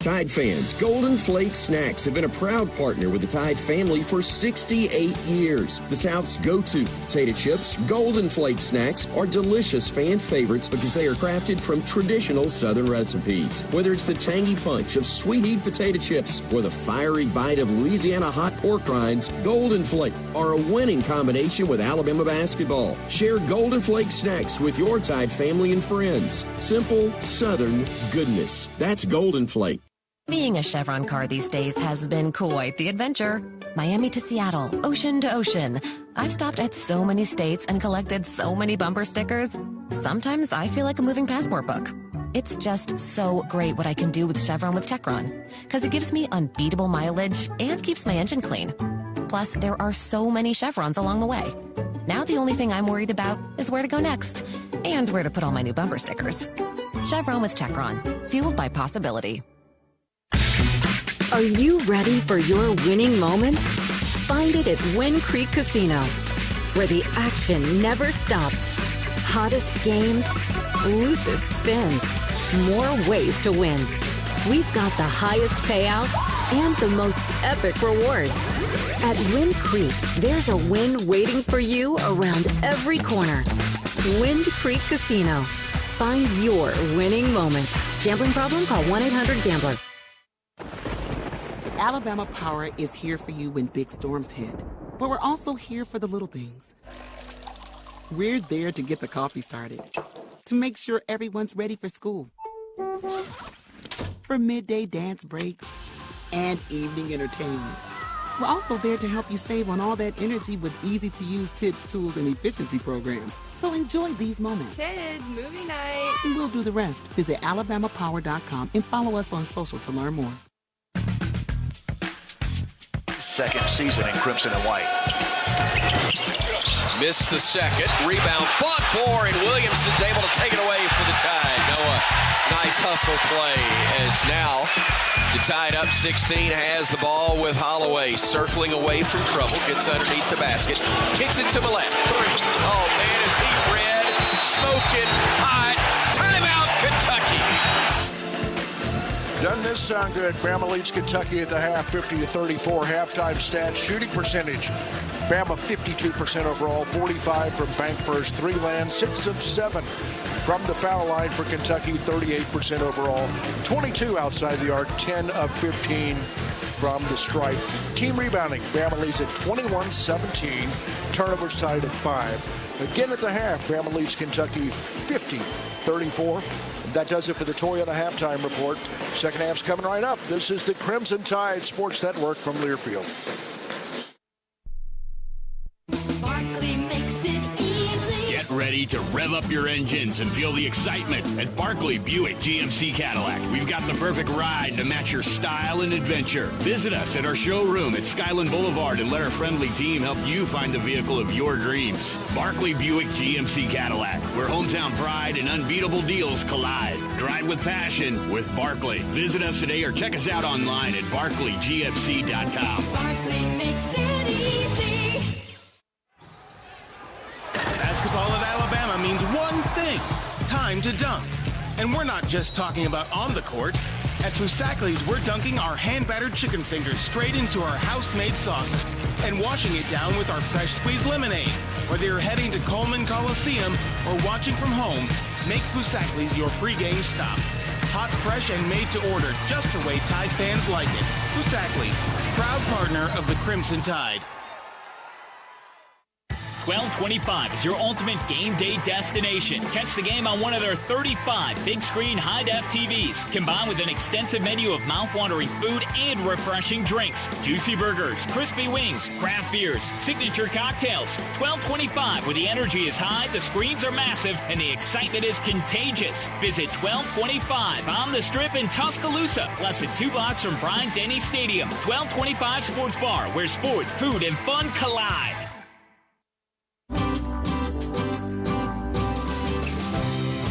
Tide fans, Golden Flake Snacks have been a proud partner with the Tide family for 68 years. The South's go-to potato chips, Golden Flake Snacks, are delicious fan favorites because they are crafted from traditional Southern recipes. Whether it's the tangy punch of sweet-heat potato chips or the fiery bite of Louisiana hot pork rinds, Golden Flake are a winning combination with Alabama basketball. Share Golden Flake Snacks with your Tide family and friends. Simple, Southern goodness. That's Golden Flake. Being a Chevron car these days has been quite the adventure. Miami to Seattle, ocean to ocean. I've stopped at so many states and collected so many bumper stickers. Sometimes I feel like a moving passport book. It's just so great what I can do with Chevron with Techron, because it gives me unbeatable mileage and keeps my engine clean. Plus, there are so many Chevrons along the way. Now the only thing I'm worried about is where to go next and where to put all my new bumper stickers. Chevron with Techron, fueled by possibility. Are you ready for your winning moment? Find it at Wind Creek Casino, where the action never stops. Hottest games, loosest spins, more ways to win. We've got the highest payouts and the most epic rewards. At Wind Creek, there's a win waiting for you around every corner. Wind Creek Casino. Find your winning moment. Gambling problem? Call 1-800-GAMBLER. Alabama Power is here for you when big storms hit, but we're also here for the little things. We're there to get the coffee started, to make sure everyone's ready for school, for midday dance breaks and evening entertainment. We're also there to help you save on all that energy with easy-to-use tips, tools, and efficiency programs. So enjoy these moments. Kids, movie night. And we'll do the rest. Visit alabamapower.com and follow us on social to learn more. Second season in crimson and white. Missed the second. Rebound fought for, and Williamson's able to take it away for the Tide. Noah, nice hustle play as now the Tide up 16 has the ball with Holloway circling away from trouble. Gets underneath the basket. Kicks it to Millette. Oh, man, is he red, smoking hot. Timeout, Kentucky. Doesn't this sound good? Bama leads Kentucky at the half, 50-34. Halftime stats, shooting percentage. Bama 52% overall, 45 from bank first, 3 land, 6 of 7 from the foul line for Kentucky, 38% overall, 22 outside the arc, 10 of 15 from the stripe. Team rebounding, Bama leads at 21-17, turnovers tied at 5. Again at the half, Bama leads Kentucky 50-34. That does it for the Toyota halftime report. Second half's coming right up. This is the Crimson Tide Sports Network from Learfield. Get ready to rev up your engines and feel the excitement at Barkley Buick GMC Cadillac. We've got the perfect ride to match your style and adventure. Visit us at our showroom at Skyland Boulevard and let our friendly team help you find the vehicle of your dreams. Barkley Buick GMC Cadillac, where hometown pride and unbeatable deals collide. Drive with passion with Barkley. Visit us today or check us out online at barkleygmc.com. Barkley makes it easy. Basketball at Alabama means one thing: time to dunk. And we're not just talking about on the court. At Fusakli's, we're dunking our hand-battered chicken fingers straight into our house-made sauces and washing it down with our fresh squeezed lemonade. Whether you're heading to Coleman Coliseum or watching from home, make Fusakli's your pregame stop. hot, fresh, and made to order just the way Tide fans like it. Fusakli's, proud partner of the Crimson Tide. 1225 is your ultimate game day destination. Catch the game on one of their 35 big screen high-def TVs, combined with an extensive menu of mouth-watering food and refreshing drinks. Juicy burgers, crispy wings, craft beers, signature cocktails. 1225, where the energy is high, the screens are massive, and the excitement is contagious. Visit 1225 on the Strip in Tuscaloosa, less than 2 blocks from Bryan Denny Stadium. 1225 Sports Bar, where sports, food, and fun collide.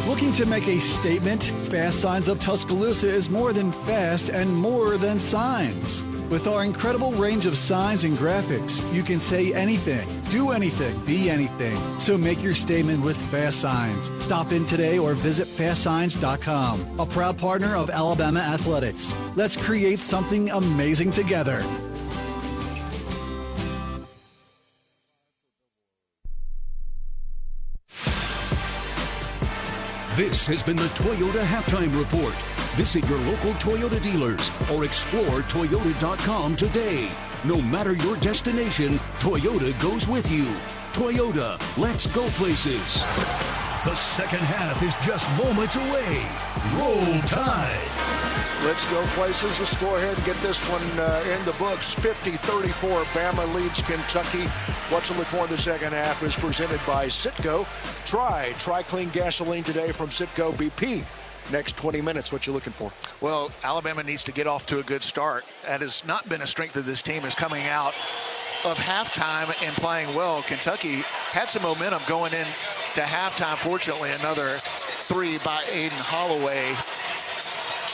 Looking to make a statement? Fast Signs of Tuscaloosa is more than fast and more than signs. With our incredible range of signs and graphics, you can say anything, do anything, be anything. So make your statement with Fast Signs. Stop in today or visit fastsigns.com. A proud partner of Alabama Athletics. Let's create something amazing together. This has been the Toyota Halftime Report. Visit your local Toyota dealers or explore Toyota.com today. No matter your destination, Toyota goes with you. Toyota, let's go places. The second half is just moments away. Roll Tide. Let's go places. Let's go ahead and get this one in the books. 50-34, Bama leads Kentucky. What to look for in the second half is presented by Citgo. Try clean gasoline today from Citgo BP. Next 20 minutes, what you looking for? Well, Alabama needs to get off to a good start. That has not been a strength of this team, is coming out of halftime and playing well. Kentucky had some momentum going in to halftime. Fortunately, another three by Aiden Holloway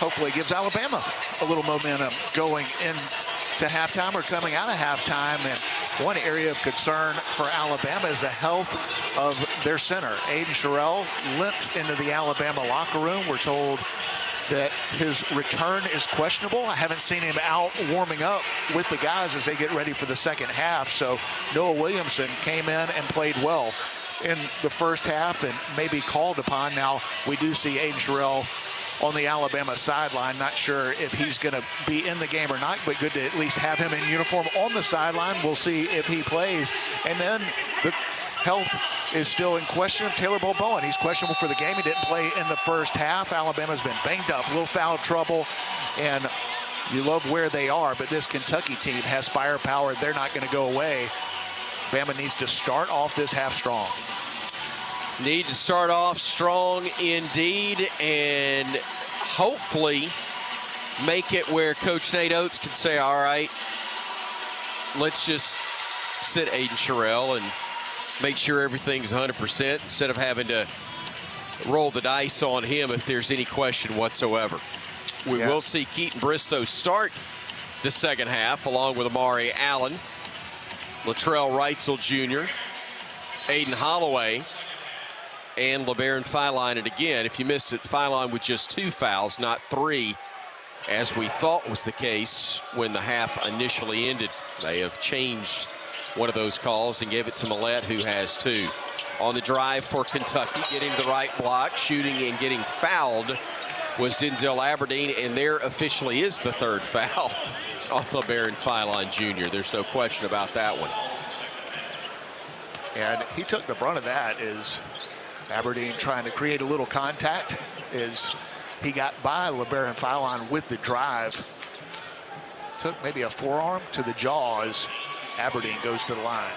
hopefully gives Alabama a little momentum going into halftime or coming out of halftime. And one area of concern for Alabama is the health of their center. Aiden Sherrill limped into the Alabama locker room. We're told that his return is questionable. I haven't seen him out warming up with the guys as they get ready for the second half. So Noah Williamson came in and played well in the first half and may be called upon. Now, we do see Aiden Sherrill on the Alabama sideline. Not sure if he's going to be in the game or not, but good to at least have him in uniform on the sideline. We'll see if he plays. And then the health is still in question of Taylor Bowen. He's questionable for the game. He didn't play in the first half. Alabama's been banged up, a little foul trouble, and you love where they are, but this Kentucky team has firepower. They're not going to go away. Bama needs to start off this half strong. Need to start off strong indeed, and hopefully make it where Coach Nate Oates can say, all right, let's just sit Aiden Sherrill and make sure everything's 100% instead of having to roll the dice on him if there's any question whatsoever. We will see Keaton Bristow start the second half along with Amari Allen, Latrell Reitzel Jr., Aiden Holloway, and LeBaron Filine. And again, if you missed it, Filine with just 2 fouls, not 3, as we thought was the case when the half initially ended. They have changed one of those calls and gave it to Millette, who has 2. On the drive for Kentucky, getting the right block, shooting and getting fouled was Denzel Aberdeen, and there officially is the 3rd foul on LeBaron Filine Jr. There's no question about that one. And he took the brunt of that. Is Aberdeen trying to create a little contact as he got by LeBaron Filine with the drive. Took maybe a forearm to the jaw as Aberdeen goes to the line.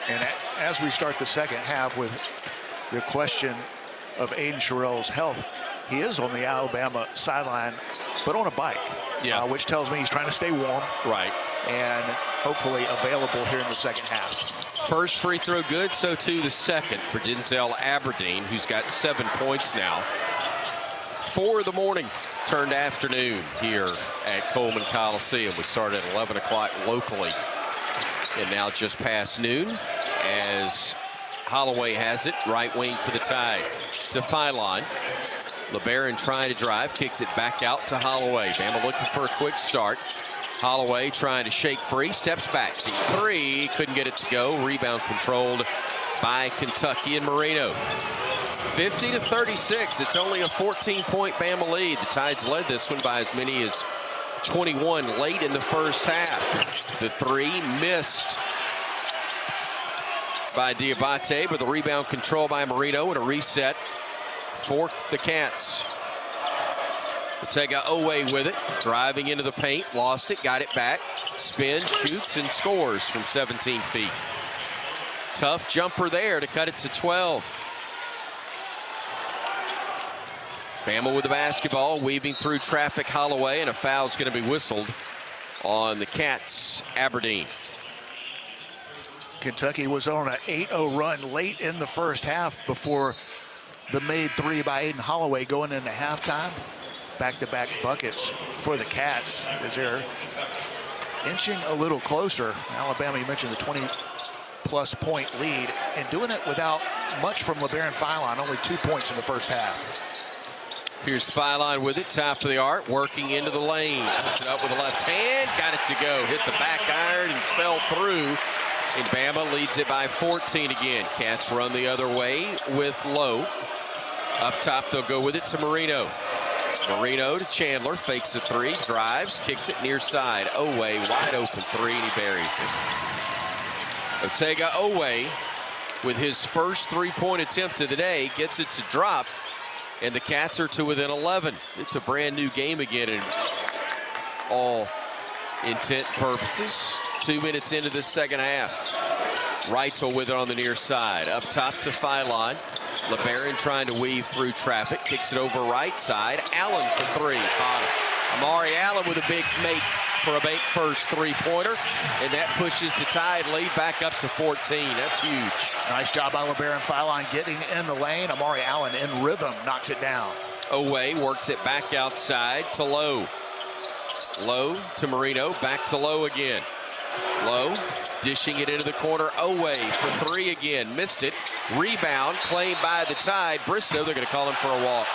And as we start the second half with the question of Aiden Sherrill's health, he is on the Alabama sideline, but on a bike, which tells me he's trying to stay warm. Right. And hopefully available here in the second half. First free throw good, so too the second for Denzel Aberdeen, who's got 7 points now. 4 of the morning turned afternoon here at Coleman Coliseum. We started at 11 o'clock locally, and now just past noon as Holloway has it, right wing for the Tide to Filine. LeBaron trying to drive, kicks it back out to Holloway. Bama looking for a quick start. Holloway trying to shake free, steps back. Deep 3, couldn't get it to go. Rebound controlled by Kentucky and Marino. 50-36. It's only a 14-point Bama lead. The Tides led this one by as many as 21 late in the first half. The three missed by Diabate, but the rebound control by Marino and a reset for the Cats. Ortega away with it, driving into the paint, lost it, got it back, spin, shoots, and scores from 17 feet. Tough jumper there to cut it to 12. Bama with the basketball, weaving through traffic. Holloway, and a foul's going to be whistled on the Cats. Aberdeen. Kentucky was on an 8-0 run late in the first half before the made three by Aiden Holloway going into halftime. Back-to-back buckets for the Cats as they're inching a little closer. Alabama, you mentioned the 20-plus point lead, and doing it without much from LeBaron Philon, only 2 points in the first half. Here's Philon with it, top of the arc, working into the lane. Puts it up with the left hand, got it to go. Hit the back iron and fell through. And Bama leads it by 14 again. Cats run the other way with Lowe. Up top, they'll go with it to Marino. Marino to Chandler, fakes a three, drives, kicks it near side. Owe, wide open three, and he buries it. Ortega Owe, with his first three-point attempt of the day, gets it to drop, and the Cats are to within 11. It's a brand new game again in all intent purposes. 2 minutes into the second half. Reitzel with it on the near side. Up top to Philon. LeBaron trying to weave through traffic. Kicks it over right side. Allen for three. Caught it. Amari Allen with a big make for a bank first three-pointer. And that pushes the Tide lead back up to 14. That's huge. Nice job by LeBaron Philon getting in the lane. Amari Allen in rhythm knocks it down. Owe works it back outside to Lowe. Lowe to Marino. Back to Lowe again. Lowe dishing it into the corner. Owe for three again. Missed it. Rebound claimed by the Tide. Bristow, they're going to call him for a walk.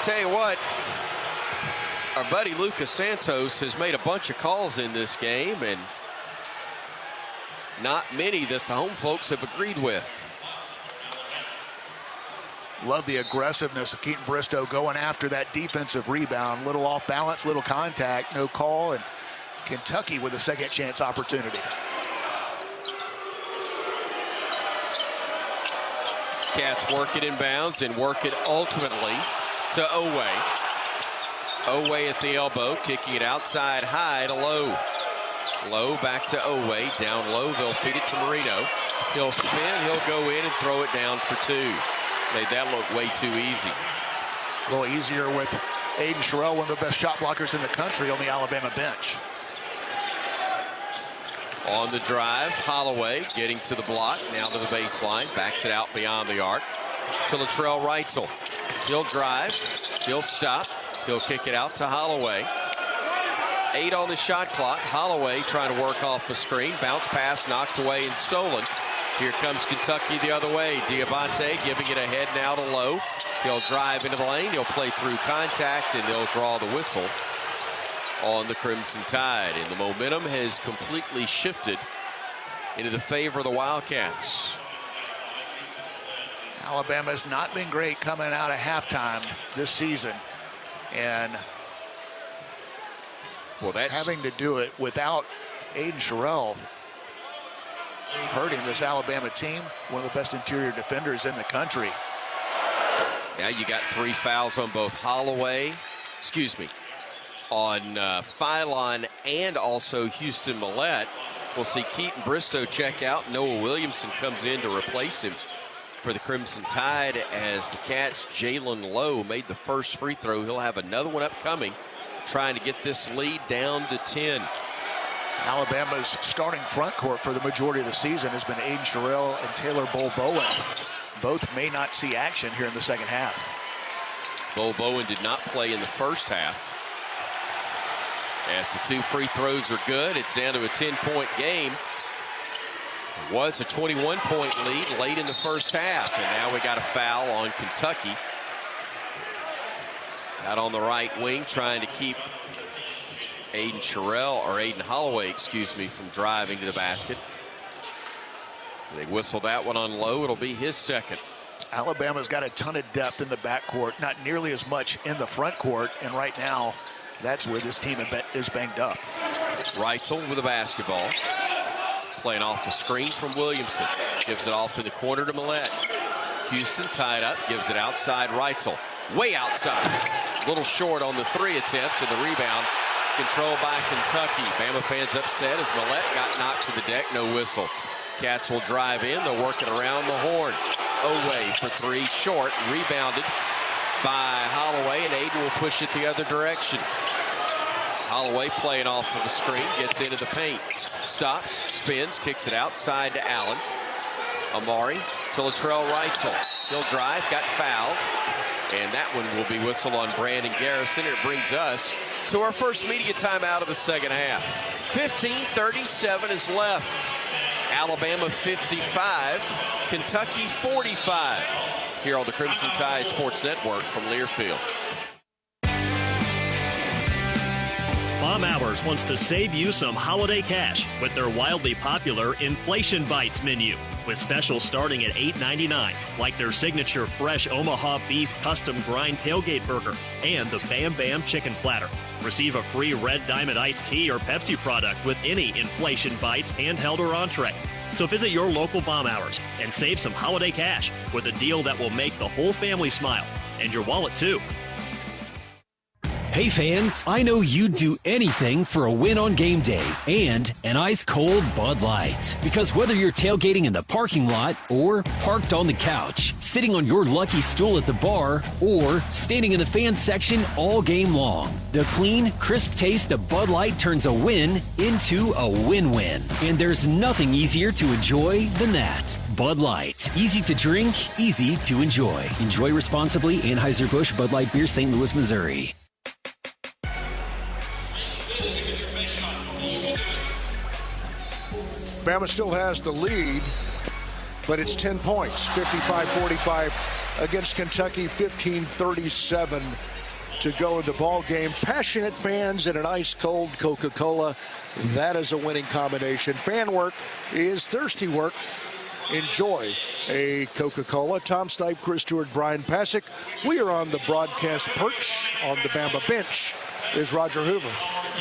Tell you what, our buddy Lucas Santos has made a bunch of calls in this game, and not many that the home folks have agreed with. Love the aggressiveness of Keaton Bristow going after that defensive rebound. Little off balance, little contact, no call, and Kentucky with a second chance opportunity. Cats work it inbounds and work it ultimately to Owe. Owe at the elbow, kicking it outside high to Lowe. Lowe back to Owe, down low, they'll feed it to Marino. He'll spin, he'll go in and throw it down for two. Made that look way too easy. A little easier with Aiden Sherrill, one of the best shot blockers in the country, on the Alabama bench. On the drive, Holloway getting to the block, now to the baseline, backs it out beyond the arc to Latrell Reitzel. He'll drive, he'll stop, he'll kick it out to Holloway. 8 on the shot clock. Holloway trying to work off the screen, bounce pass knocked away and stolen. Here comes Kentucky the other way. Diabate giving it ahead now to Lowe. He'll drive into the lane. He'll play through contact, and they'll draw the whistle on the Crimson Tide. And the momentum has completely shifted into the favor of the Wildcats. Alabama's not been great coming out of halftime this season. And having to do it without Aiden Sherrill hurting this Alabama team, one of the best interior defenders in the country. Now you got 3 fouls on both Holloway, on Philon and also Houston Millette. We'll see Keaton Bristow check out. Noah Williamson comes in to replace him for the Crimson Tide as the Cats' Jalen Lowe made the first free throw. He'll have another one upcoming, trying to get this lead down to 10. Alabama's starting front court for the majority of the season has been Aiden Sherrill and Taylor Bowen. Both may not see action here in the second half. Bowen did not play in the first half. As the 2 free throws are good, it's down to a 10-point game. It was a 21-point lead late in the first half, and now we got a foul on Kentucky. Out on the right wing, trying to keep Aiden Holloway, from driving to the basket. They whistle that one on low. It'll be his second. Alabama's got a ton of depth in the backcourt, not nearly as much in the front court, and right now, that's where this team is banged up. Reitzel with the basketball. Playing off the screen from Williamson. Gives it off in the corner to Millette. Houston tied up, gives it outside Reitzel. Way outside. A little short on the 3 attempt, and the rebound controlled by Kentucky. Bama fans upset as Millette got knocked to the deck, no whistle. Cats will drive in, they're working around the horn. Away for 3, short, rebounded by Holloway, and Aiden will push it the other direction. Holloway playing off of the screen, gets into the paint. Stops, spins, kicks it outside to Allen. Amari to Latrell Reitzel. He'll drive, got fouled. And that one will be whistled on Brandon Garrison. It brings us to our first media timeout of the second half. 15:37 is left. Alabama 55, Kentucky 45. Here on the Crimson Tide Sports Network from Learfield. Bomb Hours wants to save you some holiday cash with their wildly popular Inflation Bites menu, with specials starting at $8.99, like their signature fresh Omaha beef custom grind tailgate burger and the Bam Bam chicken platter. Receive a free Red Diamond iced tea or Pepsi product with any Inflation Bites handheld or entree. So visit your local Bomb Hours and save some holiday cash with a deal that will make the whole family smile, and your wallet too. Hey fans, I know you'd do anything for a win on game day and an ice-cold Bud Light. Because whether you're tailgating in the parking lot or parked on the couch, sitting on your lucky stool at the bar, or standing in the fan section all game long, the clean, crisp taste of Bud Light turns a win into a win-win. And there's nothing easier to enjoy than that. Bud Light. Easy to drink, easy to enjoy. Enjoy responsibly. Anheuser-Busch Bud Light Beer, St. Louis, Missouri. Bama still has the lead, but it's 10 points, 55-45 against Kentucky, 15:37 to go in the ball game. Passionate fans and an ice-cold Coca-Cola, that is a winning combination. Fan work is thirsty work. Enjoy a Coca-Cola. Tom Stipe, Chris Stewart, Bryan, Passink. We are on the broadcast perch. On the Bama bench is Roger Hoover.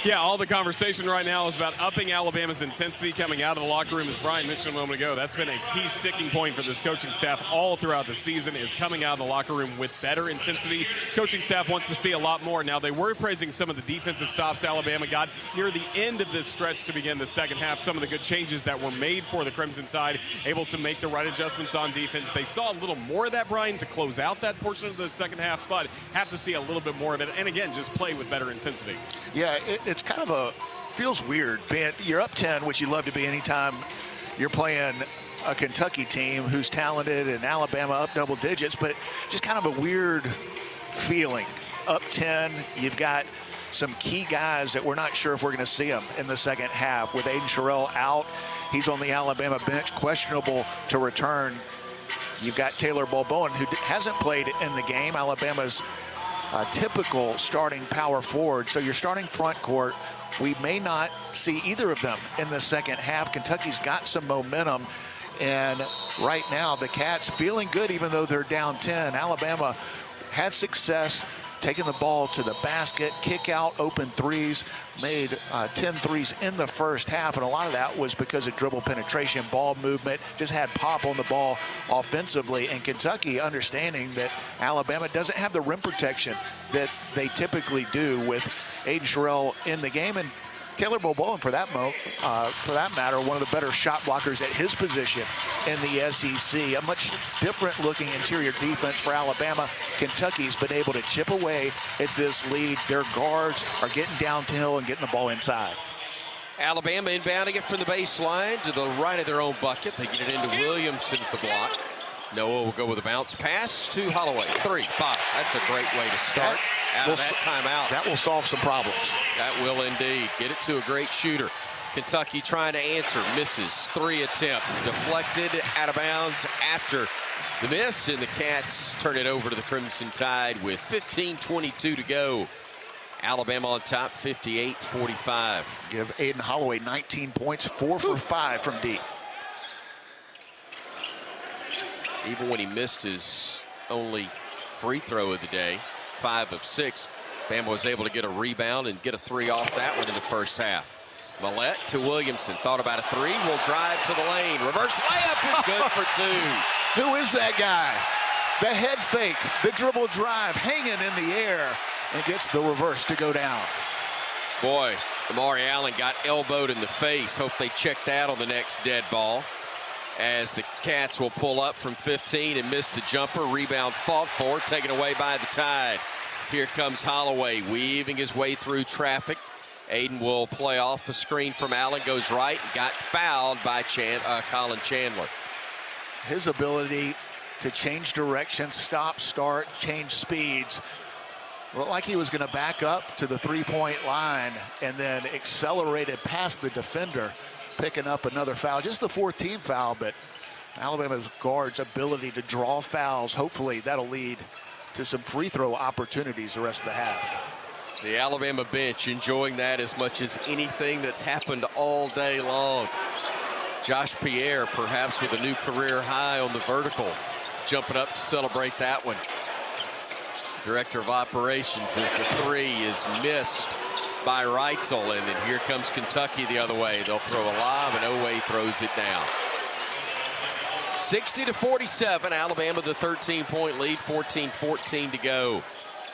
Yeah, all the conversation right now is about upping Alabama's intensity coming out of the locker room. As Bryan mentioned a moment ago, that's been a key sticking point for this coaching staff all throughout the season, is coming out of the locker room with better intensity. Coaching staff wants to see a lot more. Now, they were praising some of the defensive stops Alabama got near the end of this stretch to begin the second half. Some of the good changes that were made for the Crimson Tide, able to make the right adjustments on defense. They saw a little more of that, Bryan, to close out that portion of the second half, but have to see a little bit more of it. And again, just play with better intensity. Yeah, it's kind of feels weird. You're up 10, which you love to be anytime you're playing a Kentucky team who's talented, and Alabama up double digits, but just kind of a weird feeling. Up 10, you've got some key guys that we're not sure if we're going to see them in the second half. With Aiden Sherrill out, he's on the Alabama bench, questionable to return. You've got Taylor Boboan, who hasn't played in the game. Alabama's typical starting power forward. So your starting front court, we may not see either of them in the second half. Kentucky's got some momentum, and right now the Cats feeling good even though they're down 10. Alabama had success taking the ball to the basket, kick out, open threes, made 10 threes in the first half, and a lot of that was because of dribble penetration, ball movement, just had pop on the ball offensively. And Kentucky understanding that Alabama doesn't have the rim protection that they typically do with Aiden Sherrill in the game, and Taylor Boboan, for that matter, one of the better shot blockers at his position in the SEC. A much different-looking interior defense for Alabama. Kentucky's been able to chip away at this lead. Their guards are getting downhill and getting the ball inside. Alabama inbounding it from the baseline to the right of their own bucket. They get it into Williamson at the block. Noah will go with a bounce pass to Holloway. 3-5. That's a great way to start out of that timeout. That will solve some problems. That will indeed. Get it to a great shooter. Kentucky trying to answer. Misses. 3 attempt. Deflected out of bounds after the miss. And the Cats turn it over to the Crimson Tide with 15:22 to go. Alabama on top, 58-45. Give Aiden Holloway 19 points, 4 for 5 from deep. even when he missed his only free throw of the day, 5 of 6. Bama was able to get a rebound and get a 3 off that one in the first half. Millette to Williamson. Thought about a 3. Will drive to the lane. Reverse layup is good for 2. Who is that guy? The head fake, the dribble drive, hanging in the air, and gets the reverse to go down. Boy, Amari Allen got elbowed in the face. Hope they check that on the next dead ball. As the Cats will pull up from 15 and miss the jumper. Rebound fought for, taken away by the Tide. Here comes Holloway, weaving his way through traffic. Aiden will play off the screen from Allen, goes right, got fouled by Colin Chandler. His ability to change direction, stop, start, change speeds. Looked like he was going to back up to the three-point line and then accelerated past the defender, picking up another foul. Just the 14th foul, but Alabama's guards' ability to draw fouls, hopefully that'll lead to some free throw opportunities the rest of the half. The Alabama bench enjoying that as much as anything that's happened all day long. Josh Pierre perhaps with a new career high on the vertical, jumping up to celebrate that one. Director of operations as the 3 is missed by Reitzel, and then here comes Kentucky the other way. They'll throw a lob, and Oweh throws it down. 60-47, Alabama the 13-point lead, 14-14 to go.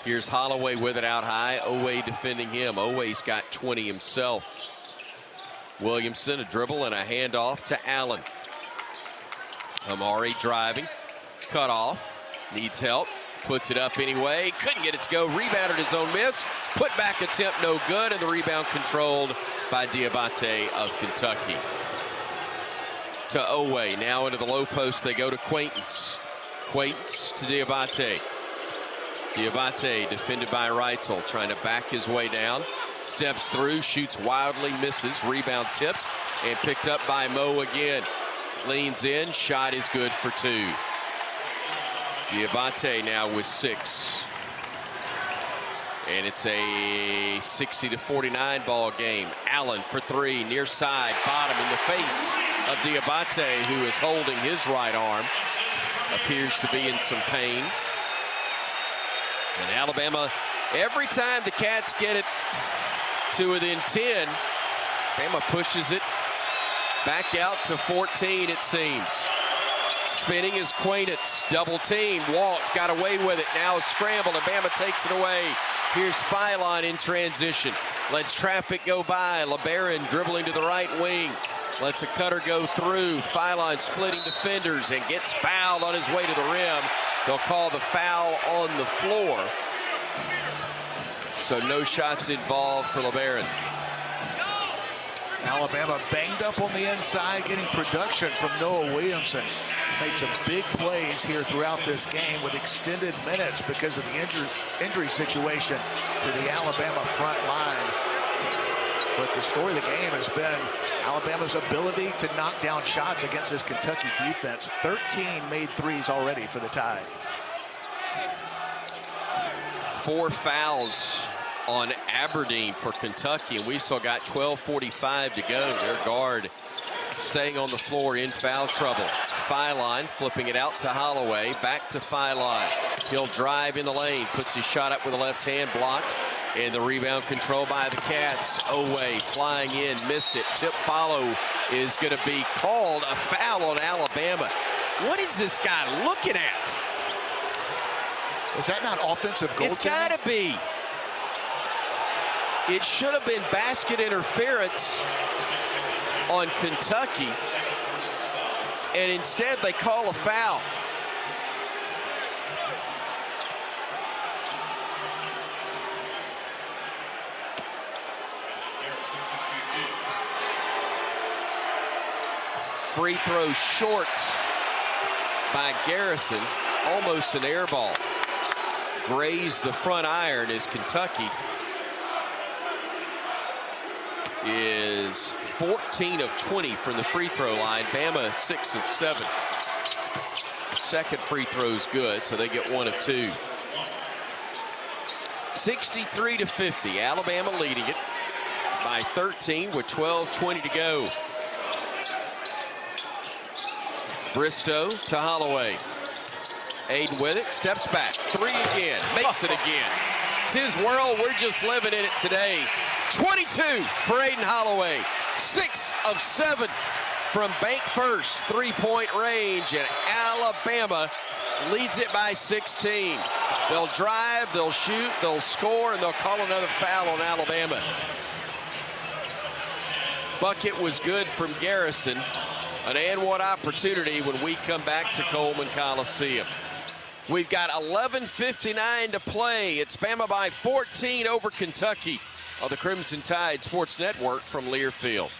Here's Holloway with it out high. Oweh defending him. Oweh's got 20 himself. Williamson, a dribble and a handoff to Allen. Amari driving, cut off, needs help, puts it up anyway, couldn't get it to go, rebounded his own miss, put back attempt no good, and the rebound controlled by Diabate of Kentucky. To Oweh, now into the low post they go to Quaintance. Quaintance to Diabate. Diabate defended by Reitzel, trying to back his way down. Steps through, shoots wildly, misses, rebound tipped, and picked up by Mo again. Leans in, shot is good for 2. Diabate now with 6. And it's a 60-49 ball game. Allen for 3, near side, bottom in the face of Diabate, who is holding his right arm. Appears to be in some pain. And Alabama, every time the Cats get it to within 10, Bama pushes it back out to 14, it seems. Spinning is Quaintance, double team, walked, got away with it, now a scramble, and Bama takes it away. Here's Philon in transition, lets traffic go by, LeBaron dribbling to the right wing, lets a cutter go through, Philon splitting defenders and gets fouled on his way to the rim. They'll call the foul on the floor. So no shots involved for LeBaron. Alabama banged up on the inside, getting production from Noah Williamson. Made some big plays here throughout this game with extended minutes because of the injury situation to the Alabama front line. But the story of the game has been Alabama's ability to knock down shots against this Kentucky defense. 13 made threes already for the Tide. 4 fouls on Aberdeen for Kentucky, and we've still got 12:45 to go. Their guard staying on the floor in foul trouble. Philon flipping it out to Holloway, back to Philon. He'll drive in the lane, puts his shot up with a left hand, blocked, and the rebound control by the Cats. Oweh flying in, missed it. Tip follow is going to be called a foul on Alabama. What is this guy looking at? Is that not offensive goaltending? It's got to be. It should have been basket interference on Kentucky, and instead they call a foul. Free throw short by Garrison, almost an air ball. Grazed the front iron as Kentucky is 14 of 20 from the free throw line. Bama 6 of 7. The second free throw is good, so they get 1 of 2. 63-50, Alabama leading it by 13 with 12:20 to go. Bristow to Holloway. Aiden with it, steps back, three again, makes it again. It's his world, we're just living in it today. 22 for Aiden Holloway, 6 of 7 from bank first, three-point range, and Alabama leads it by 16. They'll drive, they'll shoot, they'll score, and they'll call another foul on Alabama. Bucket was good from Garrison. An and one opportunity when we come back to Coleman Coliseum. We've got 11:59 to play. It's Bama by 14 over Kentucky on the Crimson Tide Sports Network from Learfield.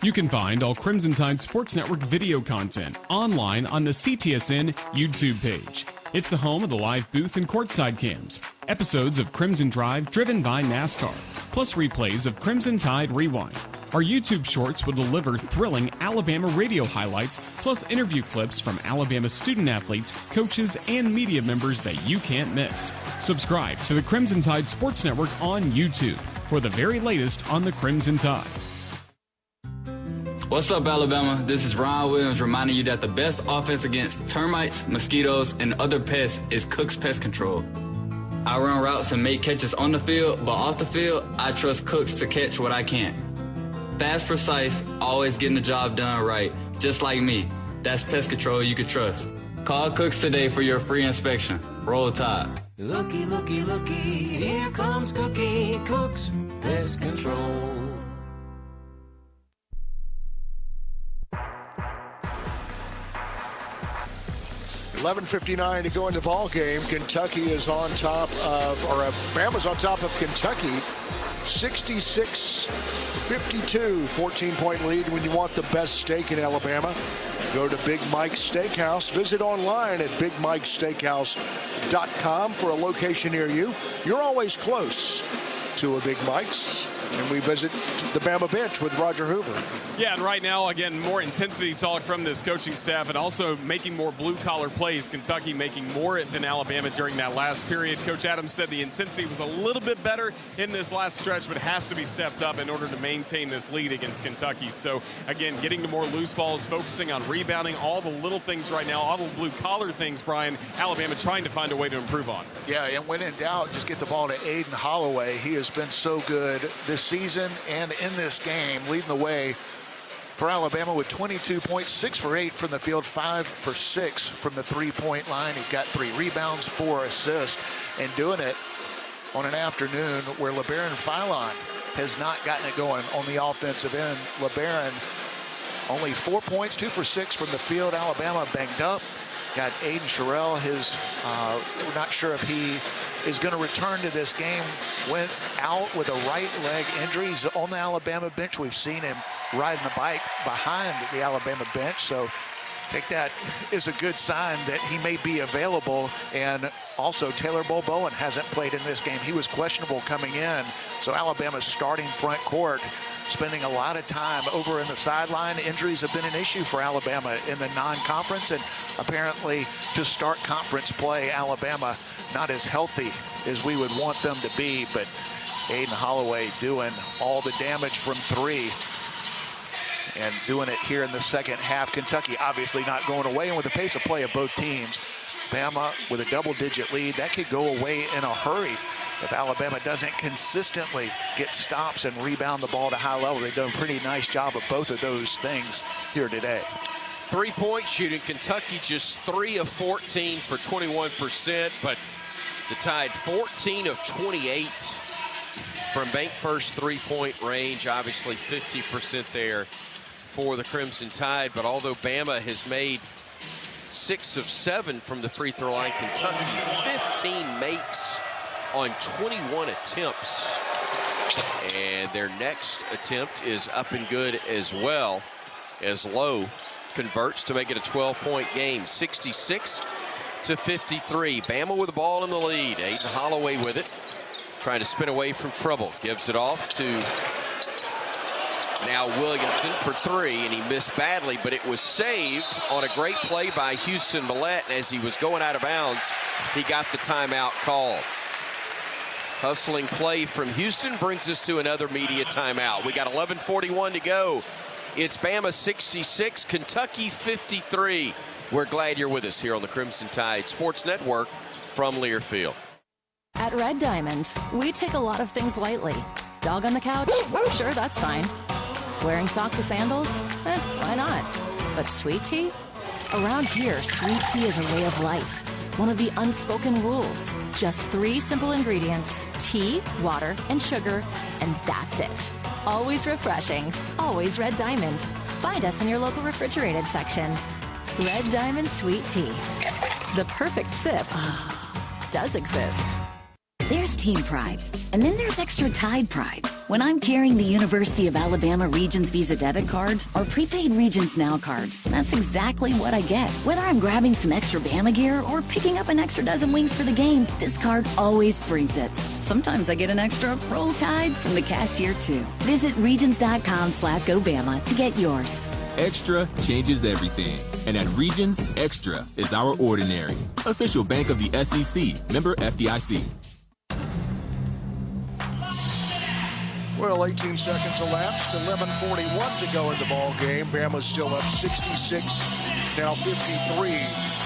You can find all Crimson Tide Sports Network video content online on the CTSN YouTube page. It's the home of the live booth and courtside cams, episodes of Crimson Drive driven by NASCAR, plus replays of Crimson Tide Rewind. Our YouTube shorts will deliver thrilling Alabama radio highlights, plus interview clips from Alabama student athletes, coaches, and media members that you can't miss. Subscribe to the Crimson Tide Sports Network on YouTube for the very latest on the Crimson Tide. What's up, Alabama? This is Ryan Williams reminding you that the best offense against termites, mosquitoes, and other pests is Cook's Pest Control. I run routes and make catches on the field, but off the field, I trust Cooks to catch what I can't. Fast, precise, always getting the job done right, just like me. That's pest control you can trust. Call Cooks today for your free inspection. Roll Tide. Looky, looky, looky, here comes Cookie, Cooks Pest Control. 11:59 to go in the ball game. Kentucky is on top of, or Bama's on top of Kentucky. 66-52, 14-point lead. When you want the best steak in Alabama, go to Big Mike's Steakhouse. Visit online at BigMike'sSteakhouse.com for a location near you. You're always close to a Big Mike's. And we visit the Bama bench with Roger Hoover. Yeah, and right now, again, more intensity talk from this coaching staff and also making more blue-collar plays. Kentucky making more than Alabama during that last period. Coach Adams said the intensity was a little bit better in this last stretch, but has to be stepped up in order to maintain this lead against Kentucky. So, again, getting to more loose balls, focusing on rebounding, all the little things right now, all the blue-collar things, Bryan, Alabama trying to find a way to improve on. Yeah, and when in doubt, just get the ball to Aiden Holloway. He has been so good this season and in this game, leading the way for Alabama with 22 points, 6 for 8 from the field, 5 for 6 from the three-point line. He's got 3 rebounds, 4 assists, and doing it on an afternoon where LeBaron Philon has not gotten it going on the offensive end. LeBaron only 4 points, 2 for 6 from the field. Alabama banged up. Got Aiden Sherrill. We're not sure if he is going to return to this game. Went out with a right leg injury. He's on the Alabama bench. We've seen him riding the bike behind the Alabama bench. So take that as a good sign that he may be available. And also Taylor Bowen hasn't played in this game. He was questionable coming in. So Alabama's starting front court spending a lot of time over in the sideline. Injuries have been an issue for Alabama in the non-conference, and apparently to start conference play, Alabama not as healthy as we would want them to be, but Aiden Holloway doing all the damage from 3 and doing it here in the second half. Kentucky obviously not going away, and with the pace of play of both teams, Bama with a double-digit lead, that could go away in a hurry if Alabama doesn't consistently get stops and rebound the ball to high level. They've done a pretty nice job of both of those things here today. Three-point shooting, Kentucky just 3 of 14 for 21%, but the Tide 14 of 28 from bank first three-point range. Obviously 50% there for the Crimson Tide, but although Bama has made 6 of 7 from the free throw line, Kentucky 15 makes on 21 attempts. And their next attempt is up and good as well, as Lowe converts to make it a 12-point game, 66-53. Bama with the ball in the lead. Aiden Holloway with it, trying to spin away from trouble. Gives it off to now Williamson for 3, and he missed badly, but it was saved on a great play by Houston Millett. And as he was going out of bounds, he got the timeout called. Hustling play from Houston brings us to another media timeout. We got 11:41 to go It's Bama 66, Kentucky 53. We're glad you're with us here on the Crimson Tide Sports Network from Learfield. At Red Diamond, we take a lot of things lightly. Dog on the couch? Sure, that's fine. Wearing socks or sandals? Why not? But sweet tea? Around here, sweet tea is a way of life. One of the unspoken rules. Just 3 simple ingredients: tea, water, and sugar, and that's it. Always refreshing. Always Red Diamond. Find us in your local refrigerated section. Red Diamond Sweet Tea. The perfect sip does exist. There's team pride, and then there's extra Tide pride. When I'm carrying the University of Alabama Regions Visa debit card or prepaid Regions Now card, that's exactly what I get. Whether I'm grabbing some extra Bama gear or picking up an extra dozen wings for the game, this card always brings it. Sometimes I get an extra Roll Tide from the cashier too. Visit regions.com/GoBama to get yours. Extra changes everything. And at Regions, Extra is our ordinary. Official bank of the SEC. Member FDIC. Well, 18 seconds elapsed, 11:41 to go in the ball game. Bama's still up 66, now 53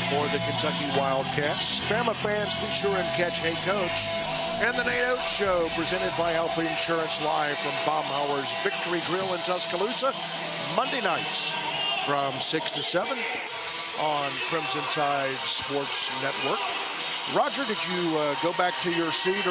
for the Kentucky Wildcats. Bama fans, be sure and catch Hey Coach and the Nate Oates Show, presented by Alpha Insurance, live from Baumhauer's Victory Grill in Tuscaloosa, Monday nights from 6 to 7 on Crimson Tide Sports Network. Roger, did you go back to your seat,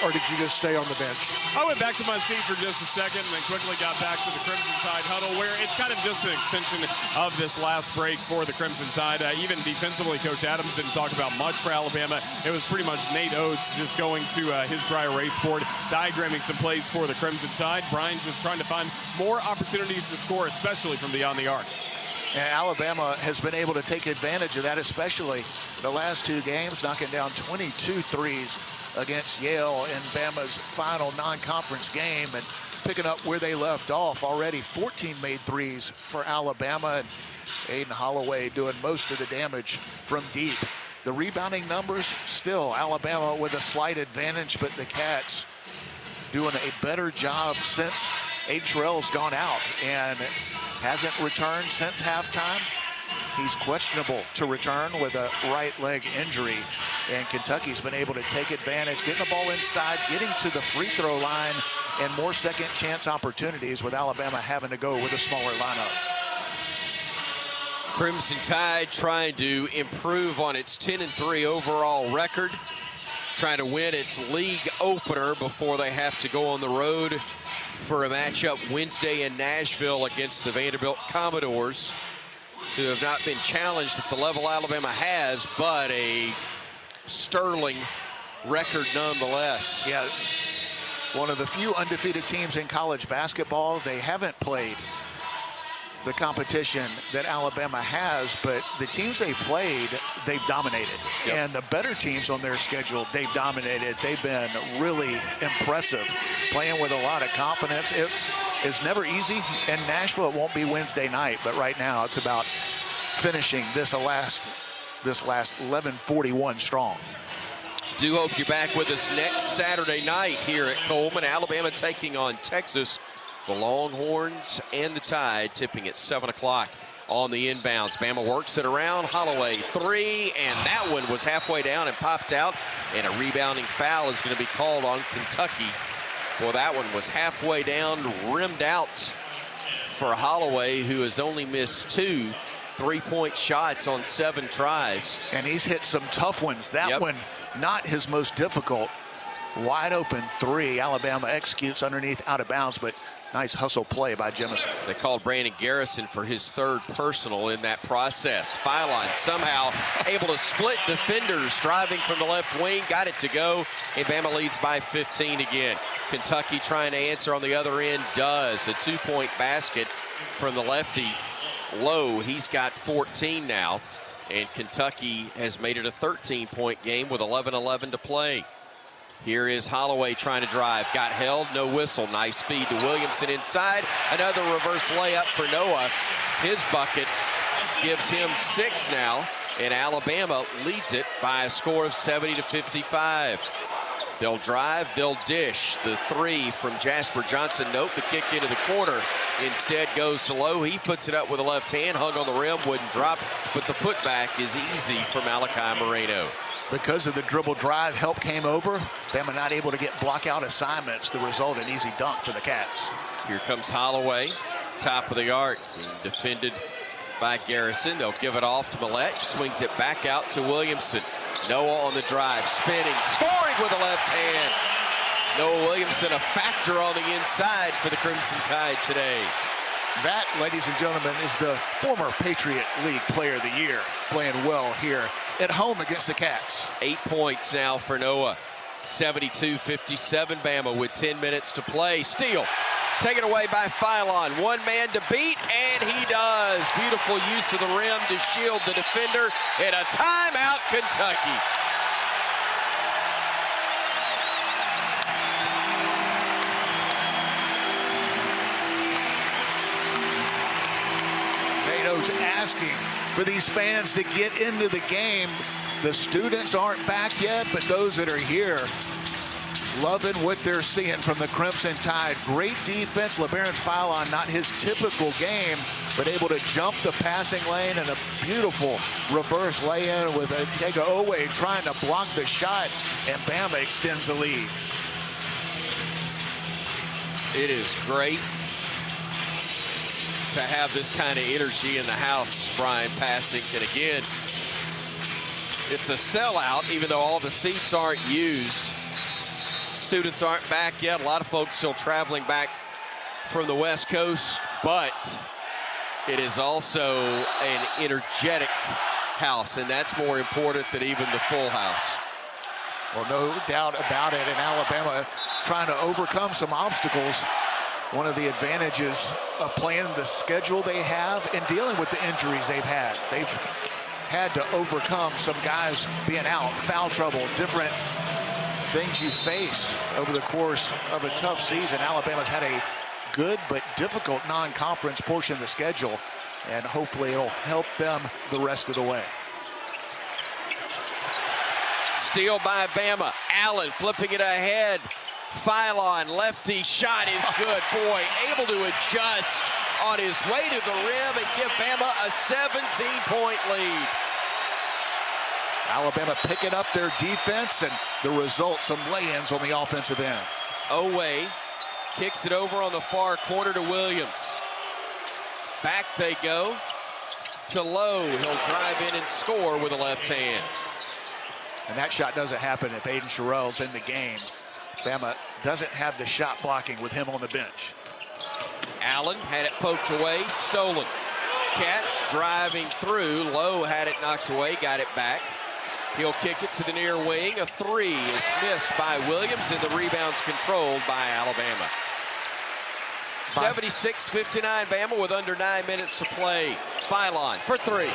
or did you just stay on the bench? I went back to my seat for just a second and then quickly got back to the Crimson Tide huddle, where it's kind of just an extension of this last break for the Crimson Tide. Even defensively, Coach Adams didn't talk about much for Alabama. It was pretty much Nate Oates just going to his dry erase board, diagramming some plays for the Crimson Tide. Bryan just trying to find more opportunities to score, especially from beyond the arc. And Alabama has been able to take advantage of that, especially the last 2 games, knocking down 22 threes against Yale in Bama's final non-conference game, and picking up where they left off. Already 14 made threes for Alabama, and Aiden Holloway doing most of the damage from deep. The rebounding numbers, still Alabama with a slight advantage, but the Cats doing a better job since Aiden Terrell's gone out and hasn't returned since halftime. He's questionable to return with a right leg injury, and Kentucky's been able to take advantage, getting the ball inside, getting to the free throw line, and more second chance opportunities, with Alabama having to go with a smaller lineup. Crimson Tide trying to improve on its 10-3 overall record, trying to win its league opener before they have to go on the road for a matchup Wednesday in Nashville against the Vanderbilt Commodores, who have not been challenged at the level Alabama has, but a sterling record nonetheless. Yeah, one of the few undefeated teams in college basketball. They haven't played the competition that Alabama has, but the teams they played, they've dominated. Yep. And the better teams on their schedule, they've dominated. They've been really impressive, playing with a lot of confidence. It's never easy in Nashville. It won't be Wednesday night, but right now it's about finishing this last 11:41 strong. Do hope you're back with us next Saturday night here at Coleman. Alabama taking on Texas. The Longhorns and the Tide tipping at 7 o'clock on the inbounds. Bama works it around. Holloway 3, and that one was halfway down and popped out, and a rebounding foul is going to be called on Kentucky. Well, that one was halfway down, rimmed out for Holloway, who has only missed 2 3-point shots on 7 tries. And he's hit some tough ones. That one, not his most difficult. Wide open 3. Alabama executes underneath, out of bounds, but nice hustle play by Jemison. They called Brandon Garrison for his 3rd personal in that process. Phylon somehow able to split defenders, driving from the left wing, got it to go, and Bama leads by 15 again. Kentucky trying to answer on the other end, does. A 2-point basket from the lefty, Lowe. He's got 14 now, and Kentucky has made it a 13-point game with 11:11 to play. Here is Holloway trying to drive. Got held, no whistle. Nice feed to Williamson inside. Another reverse layup for Noah. His bucket gives him 6 now, and Alabama leads it by a score of 70-55. They'll drive, they'll dish. The three from Jasper Johnson. Nope, the kick into the corner instead goes to Lowe. He puts it up with a left hand, hung on the rim, wouldn't drop, but the putback is easy for Malachi Moreno. Because of the dribble drive, help came over. Bama not able to get block out assignments. The result, an easy dunk for the Cats. Here comes Holloway, top of the arc, defended by Garrison. They'll give it off to Millette, swings it back out to Williamson. Noah on the drive, spinning, scoring with the left hand. Noah Williamson, a factor on the inside for the Crimson Tide today. That, ladies and gentlemen, is the former Patriot League Player of the Year, playing well here at home against the Cats. 8 points now for Noah. 72-57 Bama with 10 minutes to play. Steal, taken away by Phylon. One man to beat, and he does. Beautiful use of the rim to shield the defender, and a timeout, Kentucky. Nato's asking for these fans to get into the game. The students aren't back yet, but those that are here loving what they're seeing from the Crimson Tide. Great defense. LeBaron Phylon, not his typical game, but able to jump the passing lane, and a beautiful reverse lay-in with Tega Owe trying to block the shot, and Bama extends the lead. It is great to have this kind of energy in the house, Bryan Passink. And again, it's a sellout, even though all the seats aren't used. Students aren't back yet. A lot of folks still traveling back from the West Coast, but it is also an energetic house, and that's more important than even the full house. Well, no doubt about it. And Alabama trying to overcome some obstacles. One of the advantages of playing the schedule they have and dealing with the injuries they've had. They've had to overcome some guys being out, foul trouble, different things you face over the course of a tough season. Alabama's had a good but difficult non-conference portion of the schedule, and hopefully it'll help them the rest of the way. Steal by Bama. Allen flipping it ahead. Phylon, lefty shot is good. Boy, able to adjust on his way to the rim and give Bama a 17-point lead. Alabama picking up their defense, and the result, some lay-ins on the offensive end. Owe kicks it over on the far corner to Williams. Back they go to Lowe. He'll drive in and score with a left hand. And that shot doesn't happen if Aiden Sherrell's in the game. Bama doesn't have the shot blocking with him on the bench. Allen had it poked away, stolen. Cats driving through. Lowe had it knocked away, got it back. He'll kick it to the near wing. A three is missed by Williams, and the rebound's controlled by Alabama. 76-59 Bama with under 9 minutes to play. Phylon for three.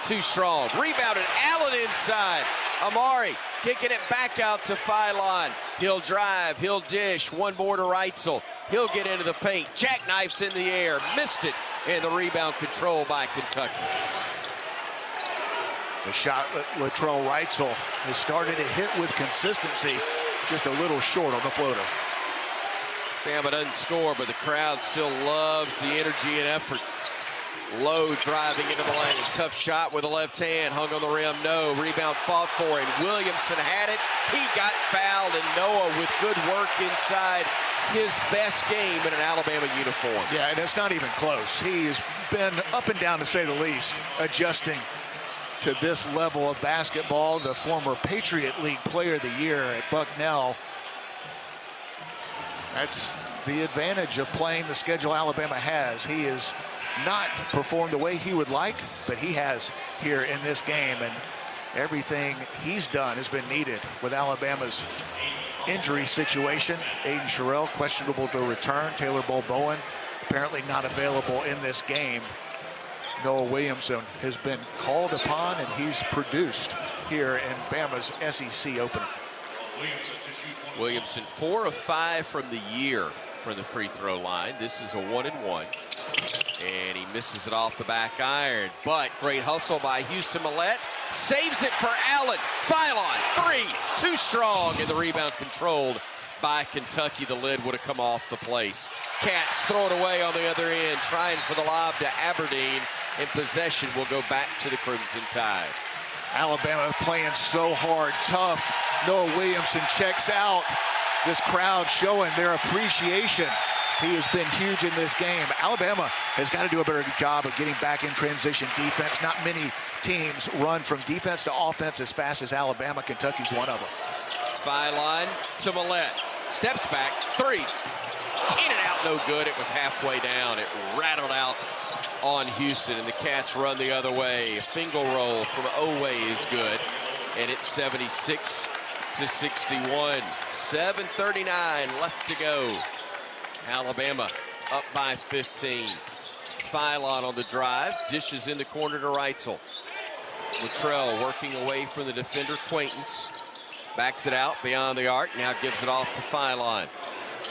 Too strong. Rebounded. Allen inside. Amari kicking it back out to Phylon. He'll drive. He'll dish. One more to Reitzel. He'll get into the paint. Jackknifes in the air. Missed it. And the rebound controlled by Kentucky. The shot that Latrell Reitzel has started to hit with consistency. Just a little short on the floater. Bama doesn't score, but the crowd still loves the energy and effort. Lowe driving into the lane. Tough shot with the left hand. Hung on the rim. No. Rebound fought for him. Williamson had it. He got fouled, and Noah with good work inside. His best game in an Alabama uniform. Yeah, and it's not even close. He's been up and down, to say the least, adjusting to this level of basketball. The former Patriot League Player of the Year at Bucknell. That's the advantage of playing the schedule Alabama has. He has not performed the way he would like, but he has here in this game, and everything he's done has been needed with Alabama's injury situation. Aiden Sherrell questionable to return. Taylor Bowen apparently not available in this game. Noah Williamson has been called upon, and he's produced here in Bama's SEC opener. Williamson 4 of 5 from the year from the free throw line. This is a 1-and-1. And he misses it off the back iron. But great hustle by Houston Millette. Saves it for Allen. Phylon, 3, too strong, and the rebound controlled by Kentucky. The lid would have come off the place. Cats throw it away on the other end, trying for the lob to Aberdeen, and possession will go back to the Crimson Tide. Alabama playing so hard, tough. Noah Williamson checks out. This crowd showing their appreciation. He has been huge in this game. Alabama has got to do a better job of getting back in transition defense. Not many teams run from defense to offense as fast as Alabama. Kentucky's one of them. Phylon to Millette. Steps back, 3. In and out, no good. It was halfway down. It rattled out on Houston, and the Cats run the other way. A finger roll from Oway is good, and it's 76 to 61. 7:39 left to go. Alabama up by 15. Phylon on the drive, dishes in the corner to Reitzel. Luttrell working away from the defender, Quaintance. Backs it out beyond the arc, now gives it off to Phylon.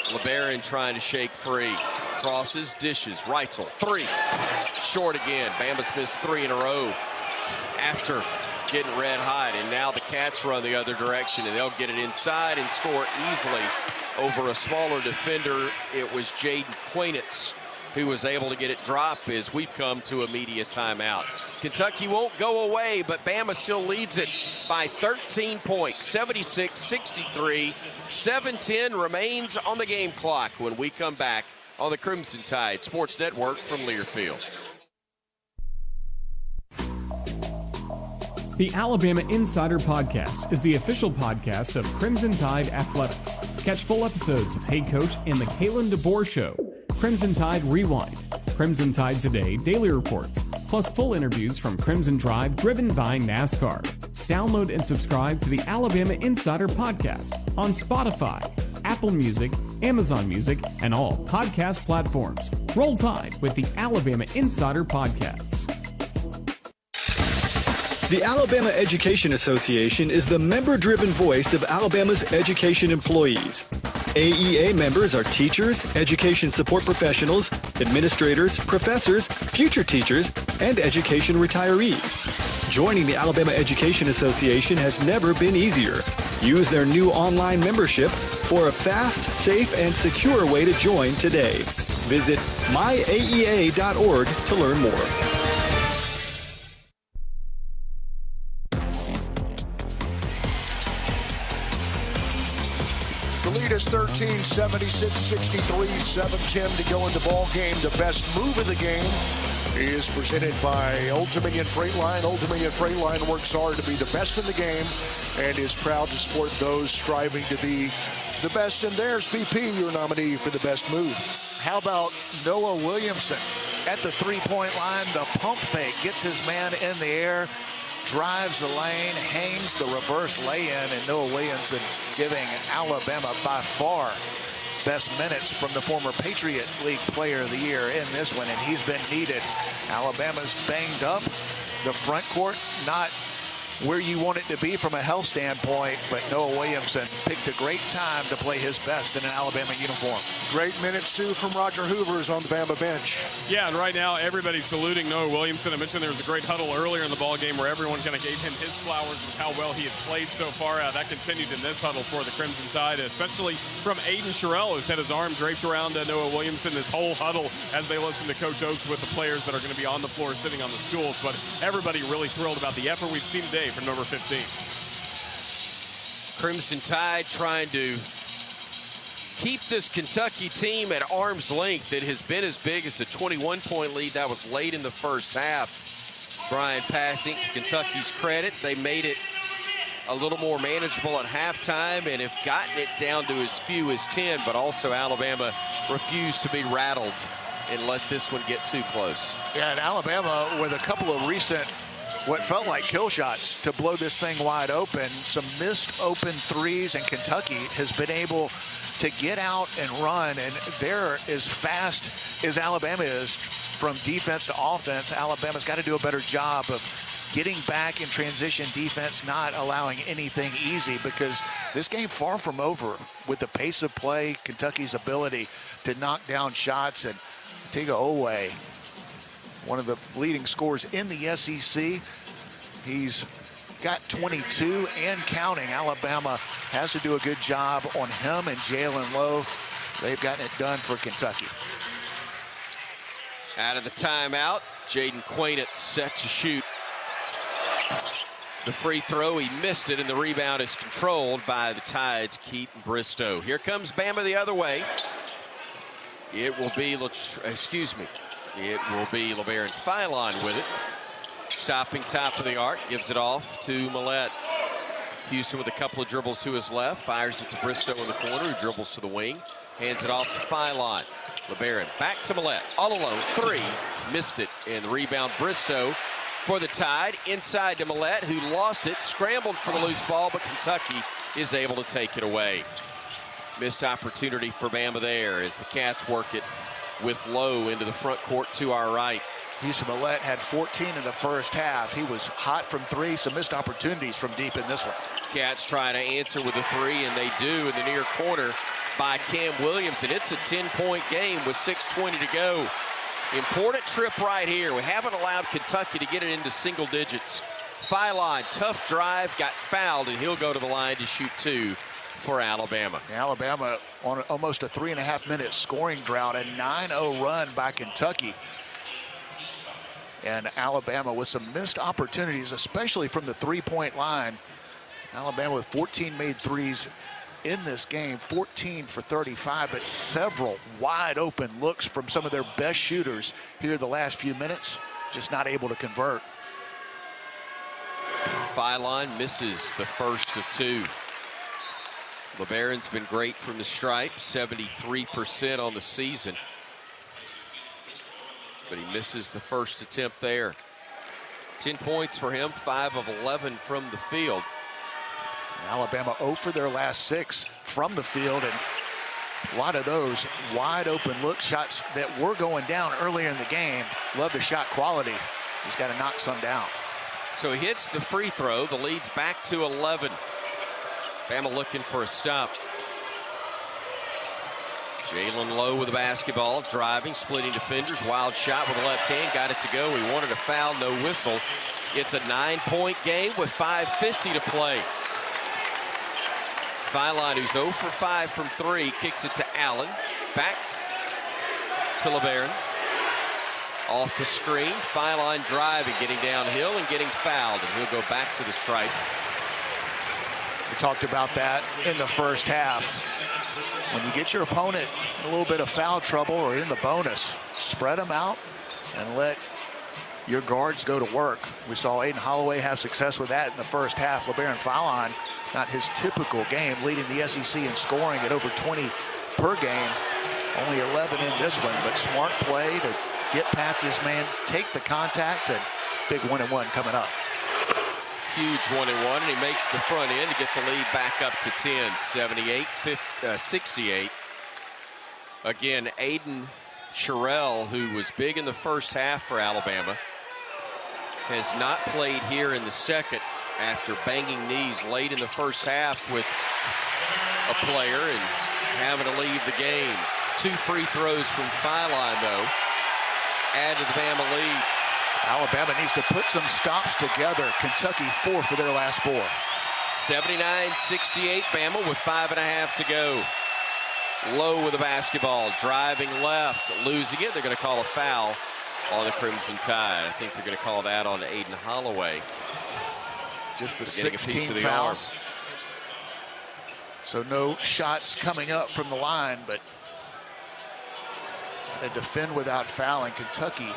LeBaron trying to shake free. Crosses, dishes, Reitzel, 3. Short again. Bama's missed 3 in a row after getting red hot, and now the Cats run the other direction, and they'll get it inside and score easily over a smaller defender. It was Jaden Quaintance who was able to get it drop as we've come to a media timeout. Kentucky won't go away, but Bama still leads it by 13 points, 76-63. 7:10 remains on the game clock when we come back on the Crimson Tide Sports Network from Learfield. The Alabama Insider Podcast is the official podcast of Crimson Tide Athletics. Catch full episodes of Hey Coach and the Kalen DeBoer Show, Crimson Tide Rewind, Crimson Tide Today Daily Reports, plus full interviews from Crimson Drive driven by NASCAR. Download and subscribe to the Alabama Insider Podcast on Spotify, Apple Music, Amazon Music, and all podcast platforms. Roll Tide with the Alabama Insider Podcast. The Alabama Education Association is the member-driven voice of Alabama's education employees. AEA members are teachers, education support professionals, administrators, professors, future teachers, and education retirees. Joining the Alabama Education Association has never been easier. Use their new online membership for a fast, safe, and secure way to join today. Visit myaea.org to learn more. Lead is 13, 76-63, 7:10 to go in the ball game. The best move of the game is presented by Old Dominion Freight Line. Old Dominion Freight Line works hard to be the best in the game and is proud to support those striving to be the best in theirs. BP, your nominee for the best move. How about Noah Williamson at the three-point line? The pump fake gets his man in the air, drives the lane, hangs the reverse lay-in, and Noah Williamson giving Alabama by far best minutes from the former Patriot League Player of the Year in this one, and he's been needed. Alabama's banged up. The front court not where you want it to be from a health standpoint, but Noah Williamson picked a great time to play his best in an Alabama uniform. Great minutes, too, from Roger Hoover's on the Bama bench. Yeah, and right now everybody's saluting Noah Williamson. I mentioned there was a great huddle earlier in the ballgame where everyone kind of gave him his flowers with how well he had played so far. That continued in this huddle for the Crimson Tide, especially from Aiden Sherrill, who's had his arm draped around Noah Williamson this whole huddle as they listen to Coach Oates with the players that are going to be on the floor sitting on the stools. But everybody really thrilled about the effort we've seen today from number 15. Crimson Tide trying to keep this Kentucky team at arm's length. It has been as big as a 21-point lead. That was late in the first half. Bryan Passink, to Kentucky's credit, they made it a little more manageable at halftime and have gotten it down to as few as 10, but also Alabama refused to be rattled and let this one get too close. Yeah, and Alabama with a couple of recent what felt like kill shots to blow this thing wide open. Some missed open threes, and Kentucky has been able to get out and run, and they're as fast as Alabama is from defense to offense. Alabama's got to do a better job of getting back in transition defense, not allowing anything easy, because this game far from over with the pace of play, Kentucky's ability to knock down shots, and Tiga Oway one of the leading scorers in the SEC. He's got 22 and counting. Alabama has to do a good job on him and Jalen Lowe. They've gotten it done for Kentucky. Out of the timeout, Jaden Quainett set to shoot the free throw. He missed it, and the rebound is controlled by the Tide's Keaton Bristow. Here comes Bama the other way. It will be, it will be LeBaron Philon with it. Stopping top of the arc, gives it off to Millette. Houston with a couple of dribbles to his left, fires it to Bristow in the corner, who dribbles to the wing, hands it off to Philon. LeBaron back to Millette, all alone, three, missed it, and the rebound Bristow for the Tide, inside to Millette, who lost it, scrambled for the loose ball, but Kentucky is able to take it away. Missed opportunity for Bama there as the Cats work it with Lowe into the front court to our right. Houston Millette had 14 in the first half. He was hot from three, some missed opportunities from deep in this one. Cats try to answer with a three, and they do in the near corner by Cam Williams, and it's a 10-point game with 6:20 to go. Important trip right here. We haven't allowed Kentucky to get it into single digits. Philon, tough drive, got fouled, and he'll go to the line to shoot two for Alabama. Alabama on almost a 3.5-minute scoring drought, a 9-0 run by Kentucky. And Alabama with some missed opportunities, especially from the three-point line. Alabama with 14 made threes in this game, 14 for 35, but several wide open looks from some of their best shooters here the last few minutes, just not able to convert. Philon misses the first of two. LeBaron's been great from the stripe, 73% on the season. But he misses the first attempt there. 10 points for him, 5 of 11 from the field. Alabama 0 for their last 6 from the field, and a lot of those wide open look shots that were going down earlier in the game. Love the shot quality. He's got to knock some down. So he hits the free throw. The lead's back to 11. Bama looking for a stop. Jalen Lowe with the basketball, driving, splitting defenders, wild shot with the left hand, got it to go. He wanted a foul, no whistle. It's a 9-point game with 5:50 to play. Philon, who's 0 for 5 from 3, kicks it to Allen. Back to LeBaron. Off the screen, Philon driving, getting downhill and getting fouled, and he'll go back to the stripe. We talked about that in the first half. When you get your opponent in a little bit of foul trouble or in the bonus, spread them out and let your guards go to work. We saw Aiden Holloway have success with that in the first half. LeBaron Philon, not his typical game, leading the SEC in scoring at over 20 per game. Only 11 in this one, but smart play to get past this man, take the contact, and big 1-and-1 coming up. Huge 1-and-1, and he makes the front end to get the lead back up to 10, 78-68. Again, Aiden Sherrill, who was big in the first half for Alabama, has not played here in the second after banging knees late in the first half with a player and having to leave the game. 2 free throws from Philon, though, add to the Bama lead. Alabama needs to put some stops together. Kentucky 4 for their last 4. 79-68, Bama with 5.5 to go. Lowe with the basketball, driving left, losing it. They're going to call a foul on the Crimson Tide. I think they're going to call that on Aiden Holloway. Just the 16th foul. Arm. So no shots coming up from the line, but they defend without fouling. Kentucky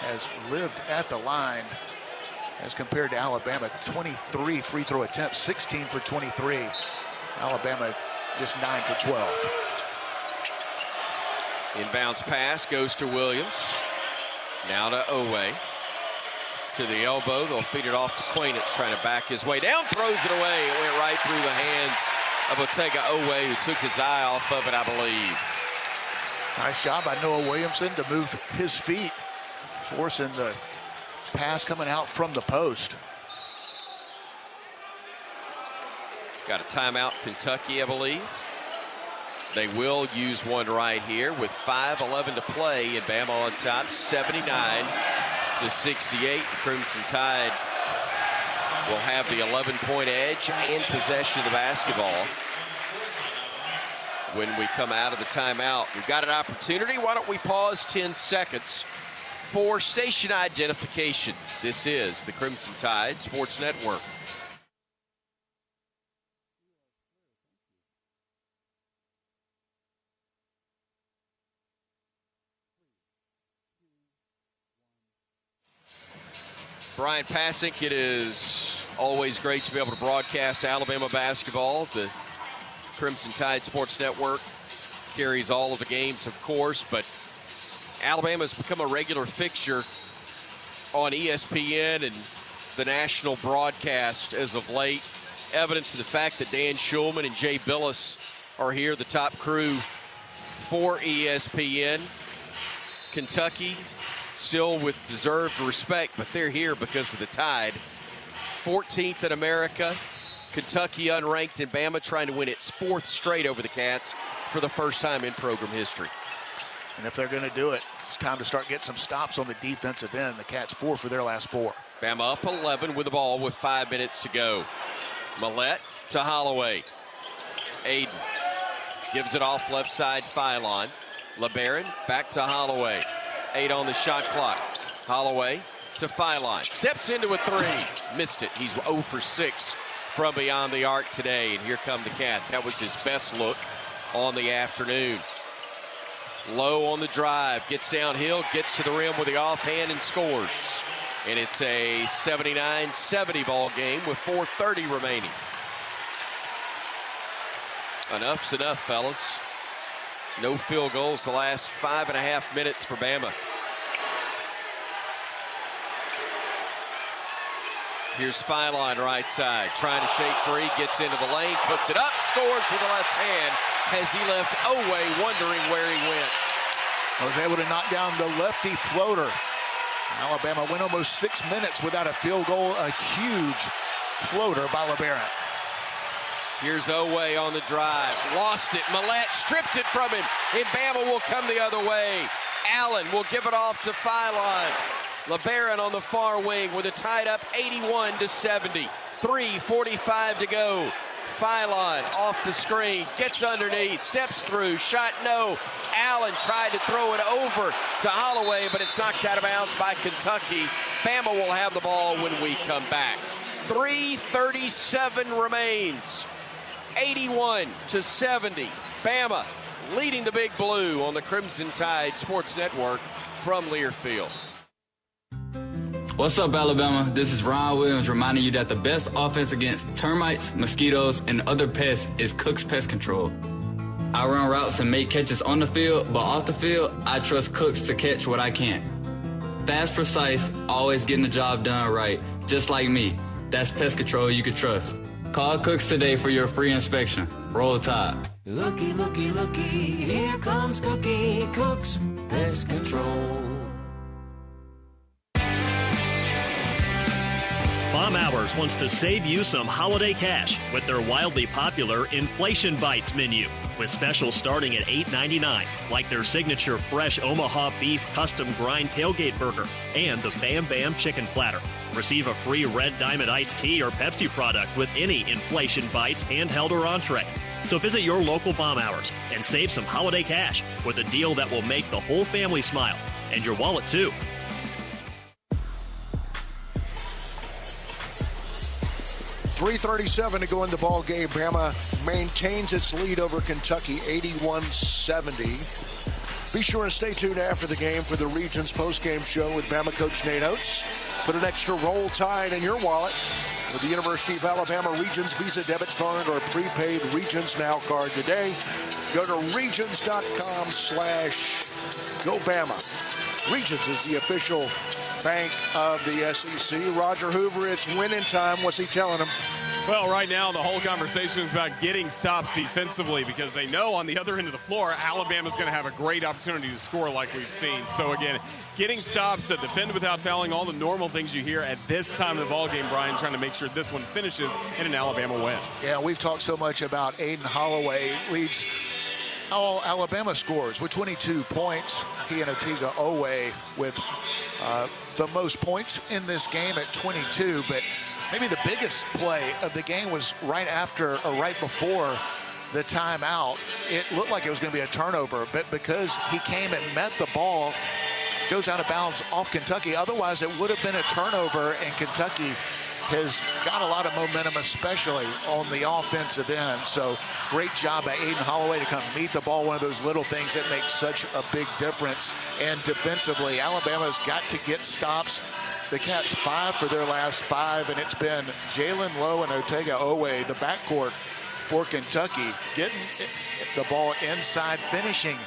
has lived at the line as compared to Alabama. 23 free throw attempts, 16 for 23. Alabama just 9 for 12. Inbounds pass goes to Williams. Now to Owe. To the elbow, they'll feed it off to Quainett, trying to back his way down, throws it away. It went right through the hands of Otega Owe, who took his eye off of it, I believe. Nice job by Noah Williamson to move his feet, forcing the pass coming out from the post. Got a timeout, Kentucky, I believe. They will use one right here with 5:11 to play, and Bama on top, 79-68. The Crimson Tide will have the 11-point edge and possession of the basketball. When we come out of the timeout, we've got an opportunity. Why don't we pause 10 seconds for station identification? This is the Crimson Tide Sports Network. Bryan Passink, it is always great to be able to broadcast Alabama basketball. The Crimson Tide Sports Network carries all of the games, of course, but Alabama's become a regular fixture on ESPN and the national broadcast as of late. Evidence of the fact that Dan Schulman and Jay Billis are here, the top crew for ESPN. Kentucky still with deserved respect, but they're here because of the Tide. 14th in America. Kentucky unranked, and Bama trying to win its 4th straight over the Cats for the first time in program history. And if they're going to do it, it's time to start getting some stops on the defensive end. The Cats 4 for their last 4. Bama up 11 with the ball with 5 minutes to go. Millette to Holloway. Aiden gives it off left side, Phylon. LeBaron back to Holloway. 8 on the shot clock. Holloway to Phylon. Steps into a 3. Missed it. He's 0 for 6 from beyond the arc today. And here come the Cats. That was his best look on the afternoon. Low on the drive. Gets downhill. Gets to the rim with the offhand and scores. And it's a 79-70 ball game with 4:30 remaining. Enough's enough, fellas. No field goals the last 5.5 minutes for Bama. Here's Phylon right side, trying to shake free, gets into the lane, puts it up, scores with the left hand as he left Oway wondering where he went. Was able to knock down the lefty floater. Alabama went almost 6 minutes without a field goal, a huge floater by LeBaron. Here's Oway on the drive. Lost it. Millette stripped it from him. And Bama will come the other way. Allen will give it off to Phylon. LeBaron on the far wing with a tied up 81-70. 3:45 to go. Phylon off the screen. Gets underneath. Steps through. Shot no. Allen tried to throw it over to Holloway, but it's knocked out of bounds by Kentucky. Bama will have the ball when we come back. 3:37 remains. 81-70. Bama leading the Big Blue on the Crimson Tide Sports Network from Learfield. What's up, Alabama? This is Ryan Williams reminding you that the best offense against termites, mosquitoes, and other pests is Cook's Pest Control. I run routes and make catches on the field, but off the field, I trust Cooks to catch what I can't. Fast, precise, always getting the job done right, just like me. That's pest control you can trust. Call Cooks today for your free inspection. Roll Tide. Looky, looky, looky, here comes Cookie, Cook's Pest Control. Bomb Hours wants to save you some holiday cash with their wildly popular Inflation Bites menu, with specials starting at $8.99, like their signature fresh Omaha beef custom grind tailgate burger and the Bam Bam chicken platter. Receive a free Red Diamond iced tea or Pepsi product with any Inflation Bites handheld or entree. So visit your local Bomb Hours and save some holiday cash with a deal that will make the whole family smile, and your wallet too. 3:37 to go in the ball game. Bama maintains its lead over Kentucky, 81-70. Be sure and stay tuned after the game for the Regions post-game show with Bama coach Nate Oates. Put an extra Roll Tide in your wallet with the University of Alabama Regions Visa debit card or prepaid Regions Now card today. Go to regions.com/GoBama. Regions is the official bank of the SEC. Roger Hoover, it's winning time. What's he telling them? Well, right now, the whole conversation is about getting stops defensively because they know on the other end of the floor, Alabama's going to have a great opportunity to score like we've seen. So, again, getting stops to defend without fouling, all the normal things you hear at this time of the ballgame, Bryan, trying to make sure this one finishes in an Alabama win. Yeah, we've talked so much about Aiden Holloway. Leads how Alabama scores with 22 points. He and Antigua Owe with the most points in this game at 22. But maybe the biggest play of the game was right after or right before the timeout. It looked like it was going to be a turnover, but because he came and met the ball, goes out of bounds off Kentucky. Otherwise, it would have been a turnover, and Kentucky has got a lot of momentum, especially on the offensive end. So great job by Aiden Holloway to come meet the ball. One of those little things that makes such a big difference. And defensively, Alabama's got to get stops. The Cats 5 for their last 5, and it's been Jalen Lowe and Otega Owe, the backcourt for Kentucky, getting the ball inside, finishing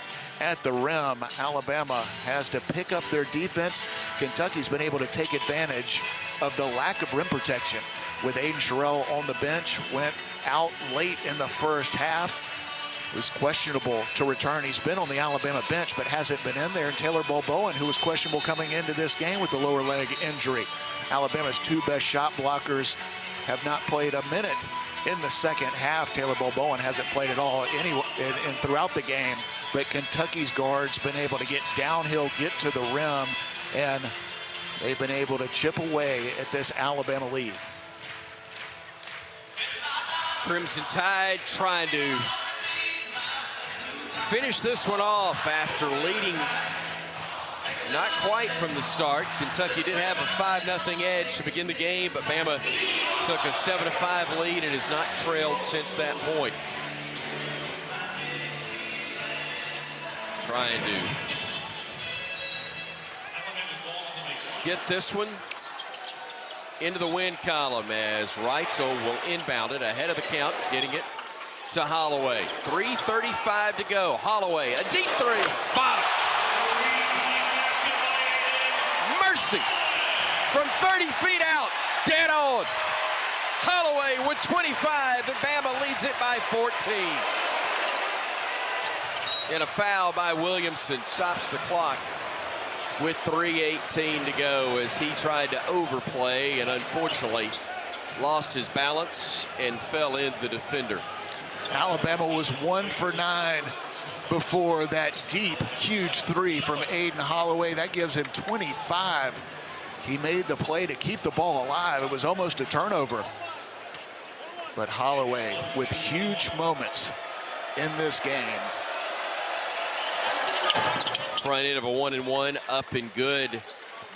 at the rim. Alabama has to pick up their defense. Kentucky's been able to take advantage of the lack of rim protection with Aiden Sherrill on the bench. Went out late in the first half. Was questionable to return. He's been on the Alabama bench, but hasn't been in there. And Taylor Bowen, who was questionable coming into this game with the lower leg injury. Alabama's 2 best shot blockers have not played a minute in the second half. Taylor Bowen hasn't played at all throughout the game. But Kentucky's guards been able to get downhill, get to the rim, and they've been able to chip away at this Alabama lead. Crimson Tide trying to finish this one off after leading not quite from the start. Kentucky did have a 5-0 edge to begin the game, but Bama took a 7-5 lead and has not trailed since that point. Trying to get this one into the win column as Reitzel will inbound it ahead of the count, getting it to Holloway. 3:35 to go. Holloway, a deep 3, bottom. Mercy from 30 feet out, dead on. Holloway with 25, and Bama leads it by 14. And a foul by Williamson stops the clock with 3:18 to go as he tried to overplay and unfortunately lost his balance and fell into the defender. Alabama was 1 for 9 before that deep, huge 3 from Aiden Holloway. That gives him 25. He made the play to keep the ball alive. It was almost a turnover. But Holloway with huge moments in this game. Front end of a 1-and-1, up and good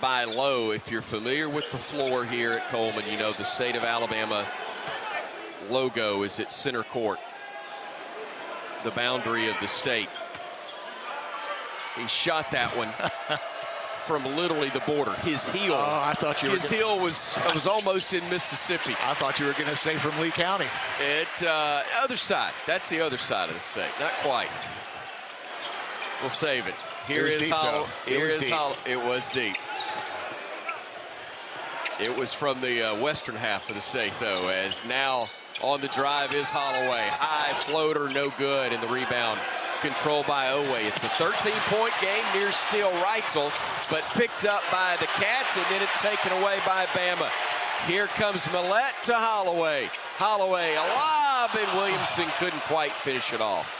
by Lowe. If you're familiar with the floor here at Coleman, you know the state of Alabama logo is at center court, the boundary of the state. He shot that one from literally the border. His heel. Oh, I thought you were. His heel was almost in Mississippi. I thought you were going to say from Lee County. Other side. That's the other side of the state. Not quite. We'll save it. Here is Hollow. Here is Hollow. It was deep. It was from the western half of the state, though, as now on the drive is Holloway. High floater, no good, and the rebound controlled by Owe. It's a 13-point game near steal Reitzel, but picked up by the Cats, and then it's taken away by Bama. Here comes Millette to Holloway. Holloway, a lob, and Williamson couldn't quite finish it off.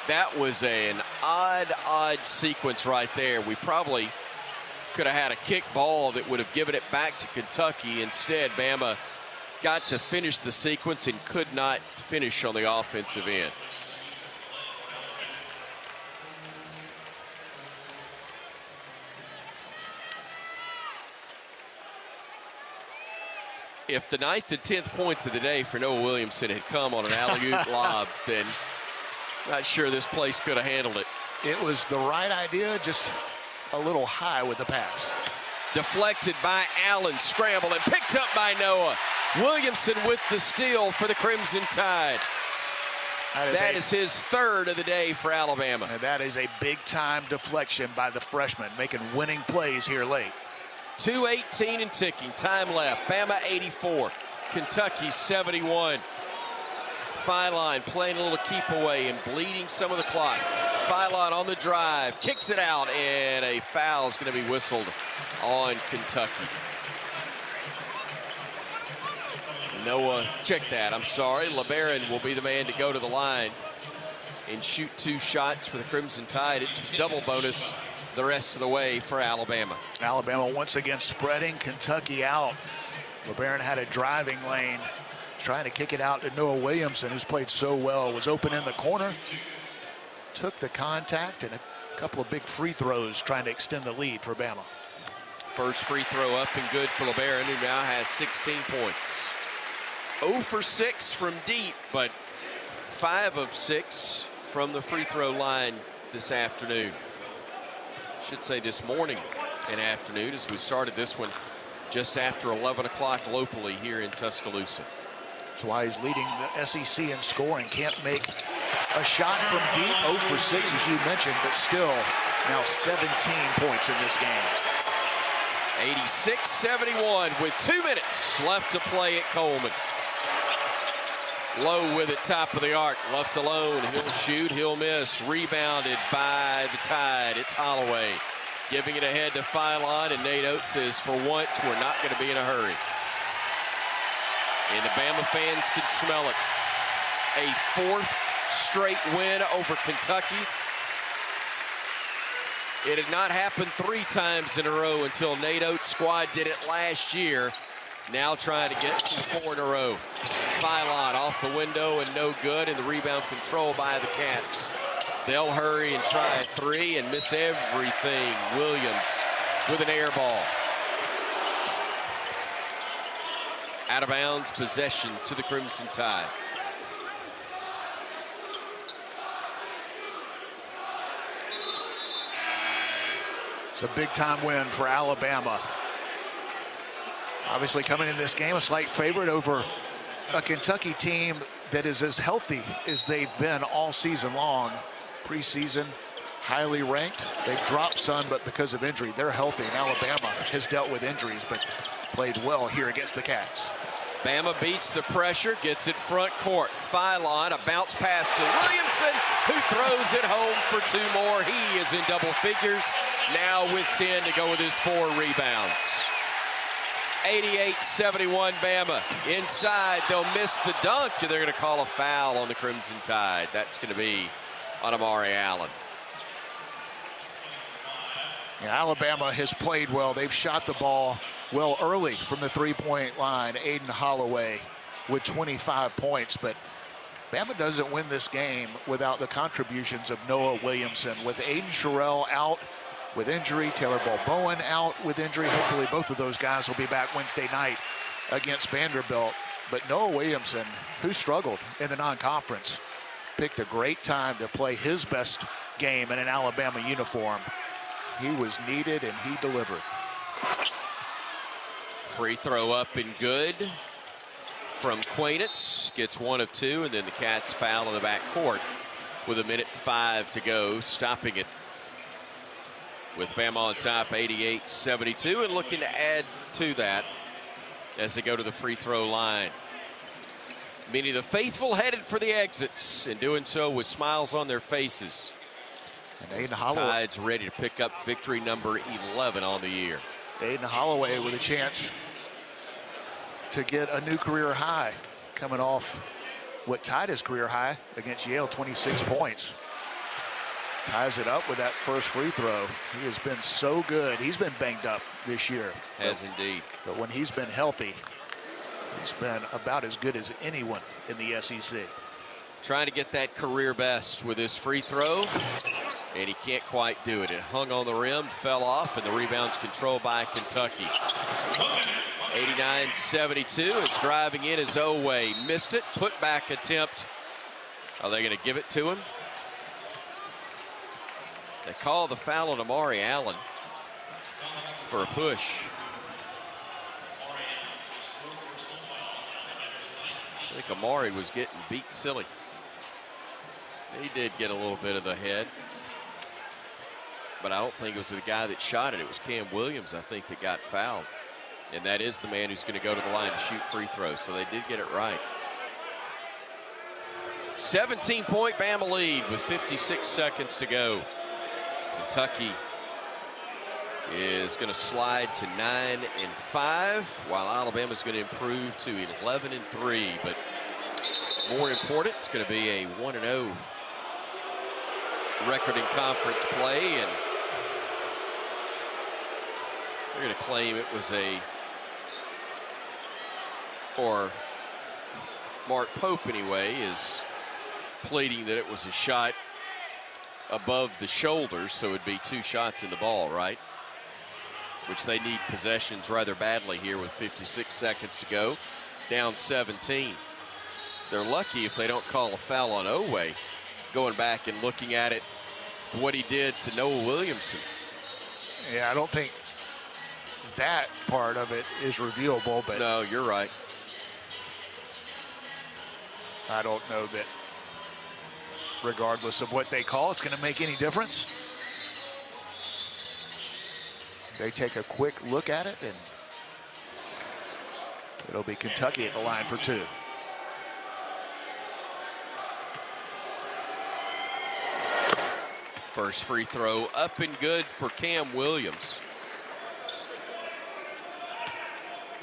That was an odd sequence right there. We probably could have had a kick ball that would have given it back to Kentucky. Instead, Bama got to finish the sequence and could not finish on the offensive end. If the 9th and 10th points of the day for Noah Williamson had come on an alley-oop lob, then not sure this place could have handled it. It was the right idea, just a little high with the pass. Deflected by Allen, scrambled and picked up by Noah. Williamson with the steal for the Crimson Tide. That is his 3rd of the day for Alabama. And that is a big-time deflection by the freshman, making winning plays here late. 2:18 and ticking, time left. Bama 84, Kentucky 71. Phylon playing a little keep away and bleeding some of the clock. Phylon on the drive, kicks it out, and a foul is going to be whistled on Kentucky. Noah, check that, I'm sorry. LeBaron will be the man to go to the line and shoot 2 shots for the Crimson Tide. It's double bonus the rest of the way for Alabama. Alabama once again spreading Kentucky out. LeBaron had a driving lane, trying to kick it out to Noah Williamson, who's played so well. Was open in the corner, took the contact, and a couple of big free throws trying to extend the lead for Bama. First free throw up and good for LeBaron, who now has 16 points. 0 for 6 from deep, but 5 of 6 from the free throw line this afternoon. Should say this morning and afternoon, as we started this one just after 11 o'clock locally here in Tuscaloosa. That's why he's leading the SEC in scoring. Can't make a shot from deep. 0 for 6, as you mentioned, but still now 17 points in this game. 86-71 with 2 minutes left to play at Coleman. Low with it, top of the arc, left alone. He'll shoot, he'll miss. Rebounded by the Tide. It's Holloway giving it ahead to Philon, and Nate Oates says, for once, we're not going to be in a hurry. And the Bama fans can smell it. A 4th straight win over Kentucky. It had not happened 3 times in a row until Nate Oates' squad did it last year. Now trying to get to 4 in a row. Philon off the window and no good, and the rebound control by the Cats. They'll hurry and try a 3 and miss everything. Williams with an air ball. Out of bounds possession to the Crimson Tide. It's a big time win for Alabama. Obviously coming in this game a slight favorite over a Kentucky team that is as healthy as they've been all season long. Preseason, highly ranked. They've dropped some, but because of injury, they're healthy. And Alabama has dealt with injuries, but played well here against the Cats. Bama beats the pressure, gets it front court. Philon, a bounce pass to Williamson, who throws it home for 2 more. He is in double figures, now with 10 to go with his 4 rebounds. 88-71 Bama. Inside, they'll miss the dunk, and they're going to call a foul on the Crimson Tide. That's going to be on Amari Allen. And Alabama has played well. They've shot the ball well early from the 3-point line. Aiden Holloway with 25 points, but Bama doesn't win this game without the contributions of Noah Williamson. With Aiden Sherrill out with injury, Taylor Balboa out with injury. Hopefully both of those guys will be back Wednesday night against Vanderbilt. But Noah Williamson, who struggled in the non-conference, picked a great time to play his best game in an Alabama uniform. He was needed and he delivered. Free throw up and good from Quainitz. Gets 1 of 2, and then the Cats foul in the backcourt with 1:05 to go, stopping it with Bama on top, 88-72, and looking to add to that as they go to the free throw line. Many of the faithful headed for the exits, and doing so with smiles on their faces. And Aiden the Holloway. Tide's ready to pick up victory number 11 on the year. Aiden Holloway with a chance to get a new career high, coming off what tied his career high against Yale, 26 points. Ties it up with that first free throw. He has been so good. He's been banged up this year. Has indeed. But when he's been healthy, he's been about as good as anyone in the SEC. Trying to get that career best with his free throw, and he can't quite do it. It hung on the rim, fell off, and the rebound's controlled by Kentucky. 89-72 is driving in his own way. Missed it, put back attempt. Are they going to give it to him? They call the foul on Amari Allen for a push. I think Amari was getting beat silly. He did get a little bit of the head, but I don't think it was the guy that shot it. It was Cam Williams, I think, that got fouled. And that is the man who's going to go to the line to shoot free throws, so they did get it right. 17-point Bama lead with 56 seconds to go. Kentucky is going to slide to 9-5, while Alabama's going to improve to 11-3. But more important, it's going to be a 1-0 record in conference play, and they're going to claim it was or Mark Pope anyway is pleading that it was a shot above the shoulders, so it'd be 2 shots in the ball, right? Which they need possessions rather badly here with 56 seconds to go, down 17. They're lucky if they don't call a foul on Oweh, going back and looking at it, what he did to Noah Williamson. Yeah, I don't think that part of it is reviewable, but no, you're right. I don't know that regardless of what they call, it's going to make any difference. They take a quick look at it, and it'll be Kentucky at the line for 2. First free throw up and good for Cam Williams.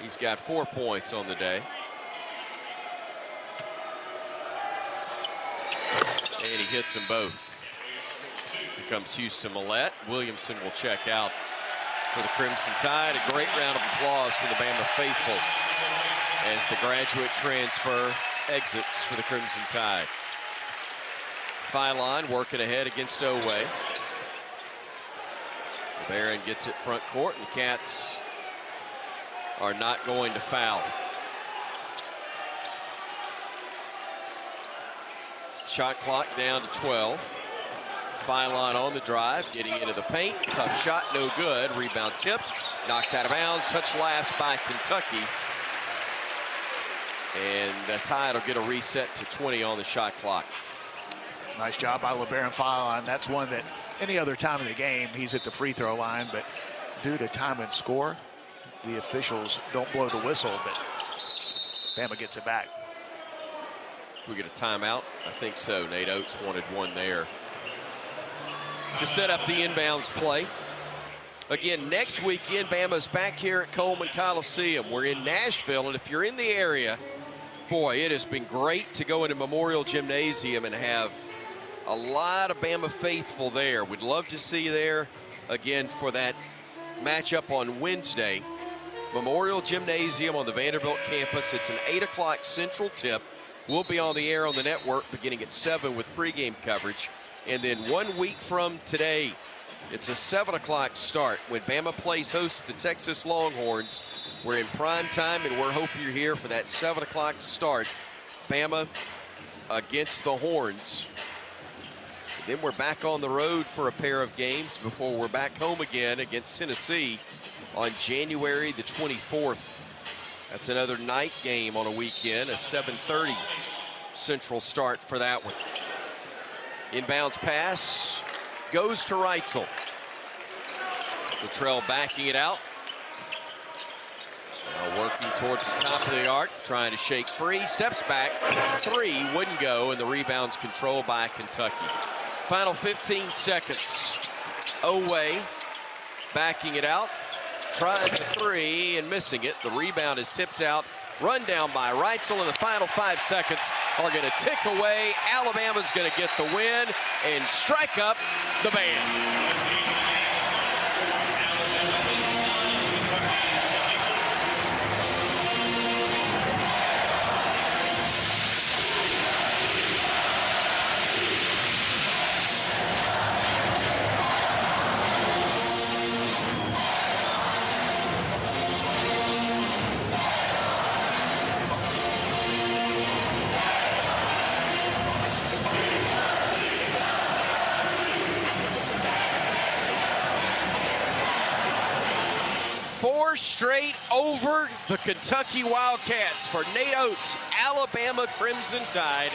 He's got 4 points on the day. And he hits them both. Here comes Houston Millette. Williamson will check out for the Crimson Tide. A great round of applause for the Bama faithful as the graduate transfer exits for the Crimson Tide. Phylon working ahead against Oweh. Barron gets it front court, and the Cats are not going to foul. Shot clock down to 12. Phylon on the drive, getting into the paint. Tough shot, no good. Rebound tipped, knocked out of bounds. Touch last by Kentucky. And the Tide will get a reset to 20 on the shot clock. Nice job by LeBaron Phylon. That's one that any other time in the game, he's at the free throw line, but due to time and score, the officials don't blow the whistle, but Bama gets it back. We get a timeout? I think so. Nate Oates wanted one there to set up the inbounds play. Again, next weekend, Bama's back here at Coleman Coliseum. We're in Nashville, and if you're in the area, boy, it has been great to go into Memorial Gymnasium and have a lot of Bama faithful there. We'd love to see you there again for that matchup on Wednesday. Memorial Gymnasium on the Vanderbilt campus. It's an 8 o'clock Central tip. We'll be on the air on the network beginning at 7 with pregame coverage. And then 1 week from today, it's a 7 o'clock start when Bama plays host to the Texas Longhorns. We're in prime time, and we're hoping you're here for that 7 o'clock start. Bama against the Horns. Then we're back on the road for a pair of games before we're back home again against Tennessee on January the 24th. That's another night game on a weekend, a 7:30 Central start for that one. Inbounds pass goes to Reitzel. Luttrell backing it out. Now working towards the top of the arc, trying to shake free, steps back, 3, wouldn't go, and the rebound's controlled by Kentucky. Final 15 seconds. Oweh backing it out, tries a 3 and missing it. The rebound is tipped out, run down by Reitzel, and the final 5 seconds are going to tick away. Alabama's going to get the win and strike up the band. Straight over the Kentucky Wildcats for Nate Oates, Alabama Crimson Tide.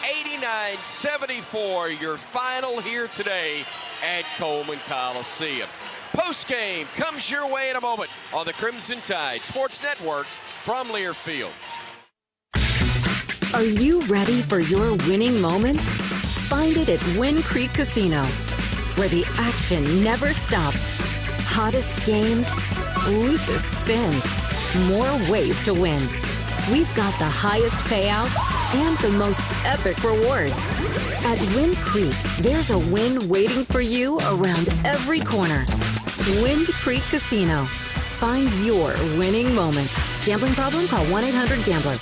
89-74, your final here today at Coleman Coliseum. Postgame comes your way in a moment on the Crimson Tide Sports Network from Learfield. Are you ready for your winning moment? Find it at Wind Creek Casino, where the action never stops. Hottest games, loosest spins, more ways to win. We've got the highest payouts and the most epic rewards. At Wind Creek, there's a win waiting for you around every corner. Wind Creek Casino. Find your winning moment. Gambling problem? Call 1-800-GAMBLER.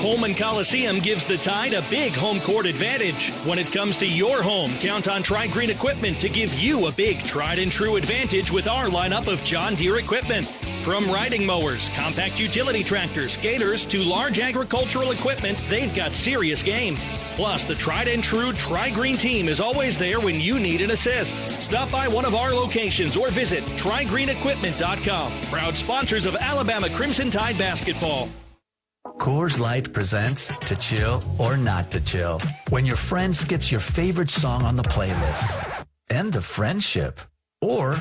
Coleman Coliseum gives the Tide a big home court advantage. When it comes to your home, count on Tri-Green Equipment to give you a big tried and true advantage with our lineup of John Deere equipment. From riding mowers, compact utility tractors, gators, to large agricultural equipment, they've got serious game. Plus, the tried and true Tri-Green team is always there when you need an assist. Stop by one of our locations or visit TriGreenEquipment.com. Proud sponsors of Alabama Crimson Tide basketball. Coors Light presents To Chill or Not to Chill. When your friend skips your favorite song on the playlist. End of friendship. Or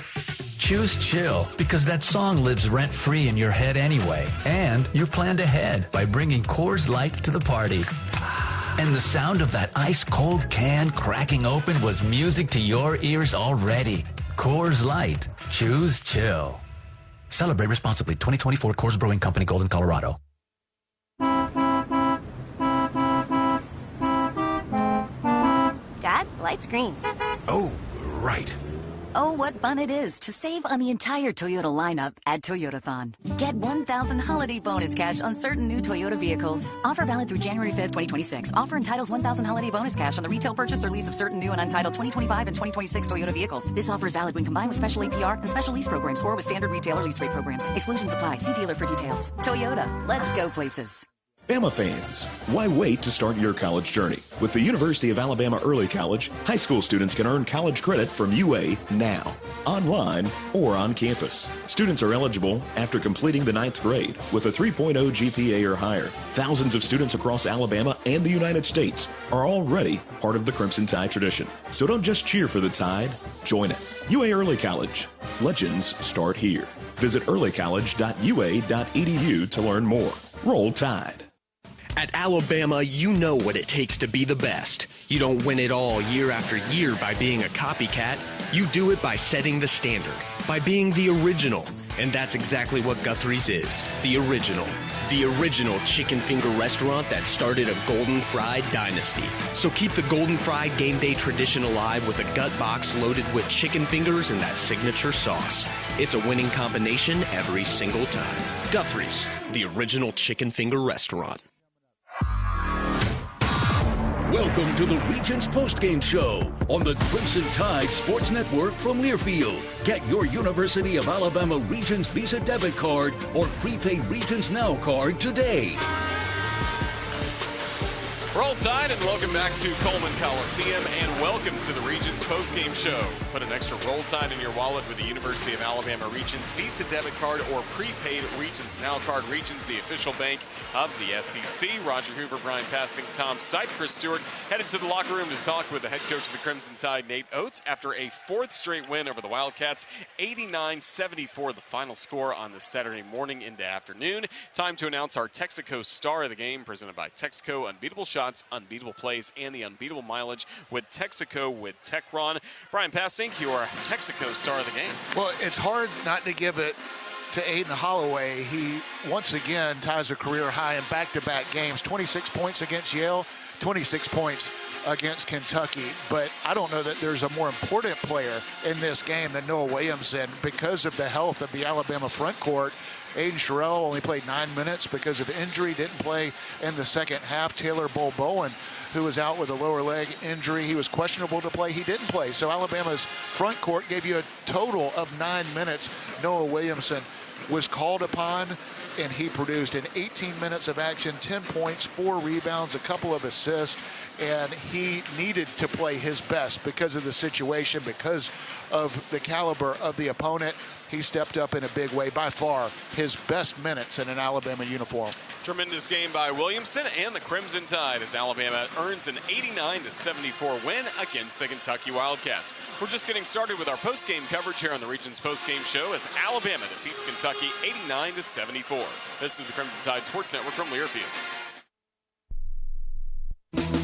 choose chill because that song lives rent-free in your head anyway. And you're planned ahead by bringing Coors Light to the party. And the sound of that ice-cold can cracking open was music to your ears already. Coors Light. Choose chill. Celebrate responsibly. 2024 Coors Brewing Company, Golden, Colorado. Dad, light's green. Oh, right. Oh, what fun it is to save on the entire Toyota lineup at Toyotathon. Get 1,000 holiday bonus cash on certain new Toyota vehicles. Offer valid through January 5th, 2026. Offer entitles 1,000 holiday bonus cash on the retail purchase or lease of certain new and untitled 2025 and 2026 Toyota vehicles. This offer is valid when combined with special APR and special lease programs or with standard retailer lease rate programs. Exclusions apply. See dealer for details. Toyota. Let's go places. Bama fans, why wait to start your college journey? With the University of Alabama Early College, high school students can earn college credit from UA now, online or on campus. Students are eligible after completing the 9th grade with a 3.0 GPA or higher. Thousands of students across Alabama and the United States are already part of the Crimson Tide tradition. So don't just cheer for the Tide, join it. UA Early College. Legends start here. Visit earlycollege.ua.edu to learn more. Roll Tide. At Alabama, you know what it takes to be the best. You don't win it all year after year by being a copycat. You do it by setting the standard, by being the original. And that's exactly what Guthrie's is, the original. The original chicken finger restaurant that started a Golden Fried dynasty. So keep the Golden Fried game day tradition alive with a gut box loaded with chicken fingers and that signature sauce. It's a winning combination every single time. Guthrie's, the original chicken finger restaurant. Welcome to the Regions Postgame Show on the Crimson Tide Sports Network from Learfield. Get your University of Alabama Regions Visa debit card or prepaid Regions Now card today. Roll Tide and welcome back to Coleman Coliseum and welcome to the Regions postgame show. Put an extra Roll Tide in your wallet with the University of Alabama Regions Visa debit card or prepaid Regions Now card. Regions, the official bank of the SEC. Roger Hoover, Bryan Passink, Tom Stipe, Chris Stewart headed to the locker room to talk with the head coach of the Crimson Tide, Nate Oates, after a 4th straight win over the Wildcats. 89-74 the final score on this Saturday morning into afternoon. Time to announce our Texaco star of the game, presented by Texaco. Unbeatable shots, unbeatable plays, and the unbeatable mileage with Texaco with Techron. Bryan Passink, your Texaco star of the game. Well, it's hard not to give it to Aiden Holloway. He once again ties a career high in back-to-back games. 26 points against Yale, 26 points against Kentucky. But I don't know that there's a more important player in this game than Noah Williamson because of the health of the Alabama front court. Aiden Sherrill only played 9 minutes because of injury, didn't play in the second half. Taylor Bowen, who was out with a lower leg injury, he was questionable to play. He didn't play. So Alabama's front court gave you a total of 9 minutes. Noah Williamson was called upon, and he produced in 18 minutes of action, 10 points, 4 rebounds, a couple of assists, and he needed to play his best because of the situation, because of the caliber of the opponent. He stepped up in a big way, by far his best minutes in an Alabama uniform. Tremendous game by Williamson and the Crimson Tide as Alabama earns an 89-74 win against the Kentucky Wildcats. We're just getting started with our post-game coverage here on the Regions Post-Game Show as Alabama defeats Kentucky 89-74. This is the Crimson Tide Sports Network from Learfield.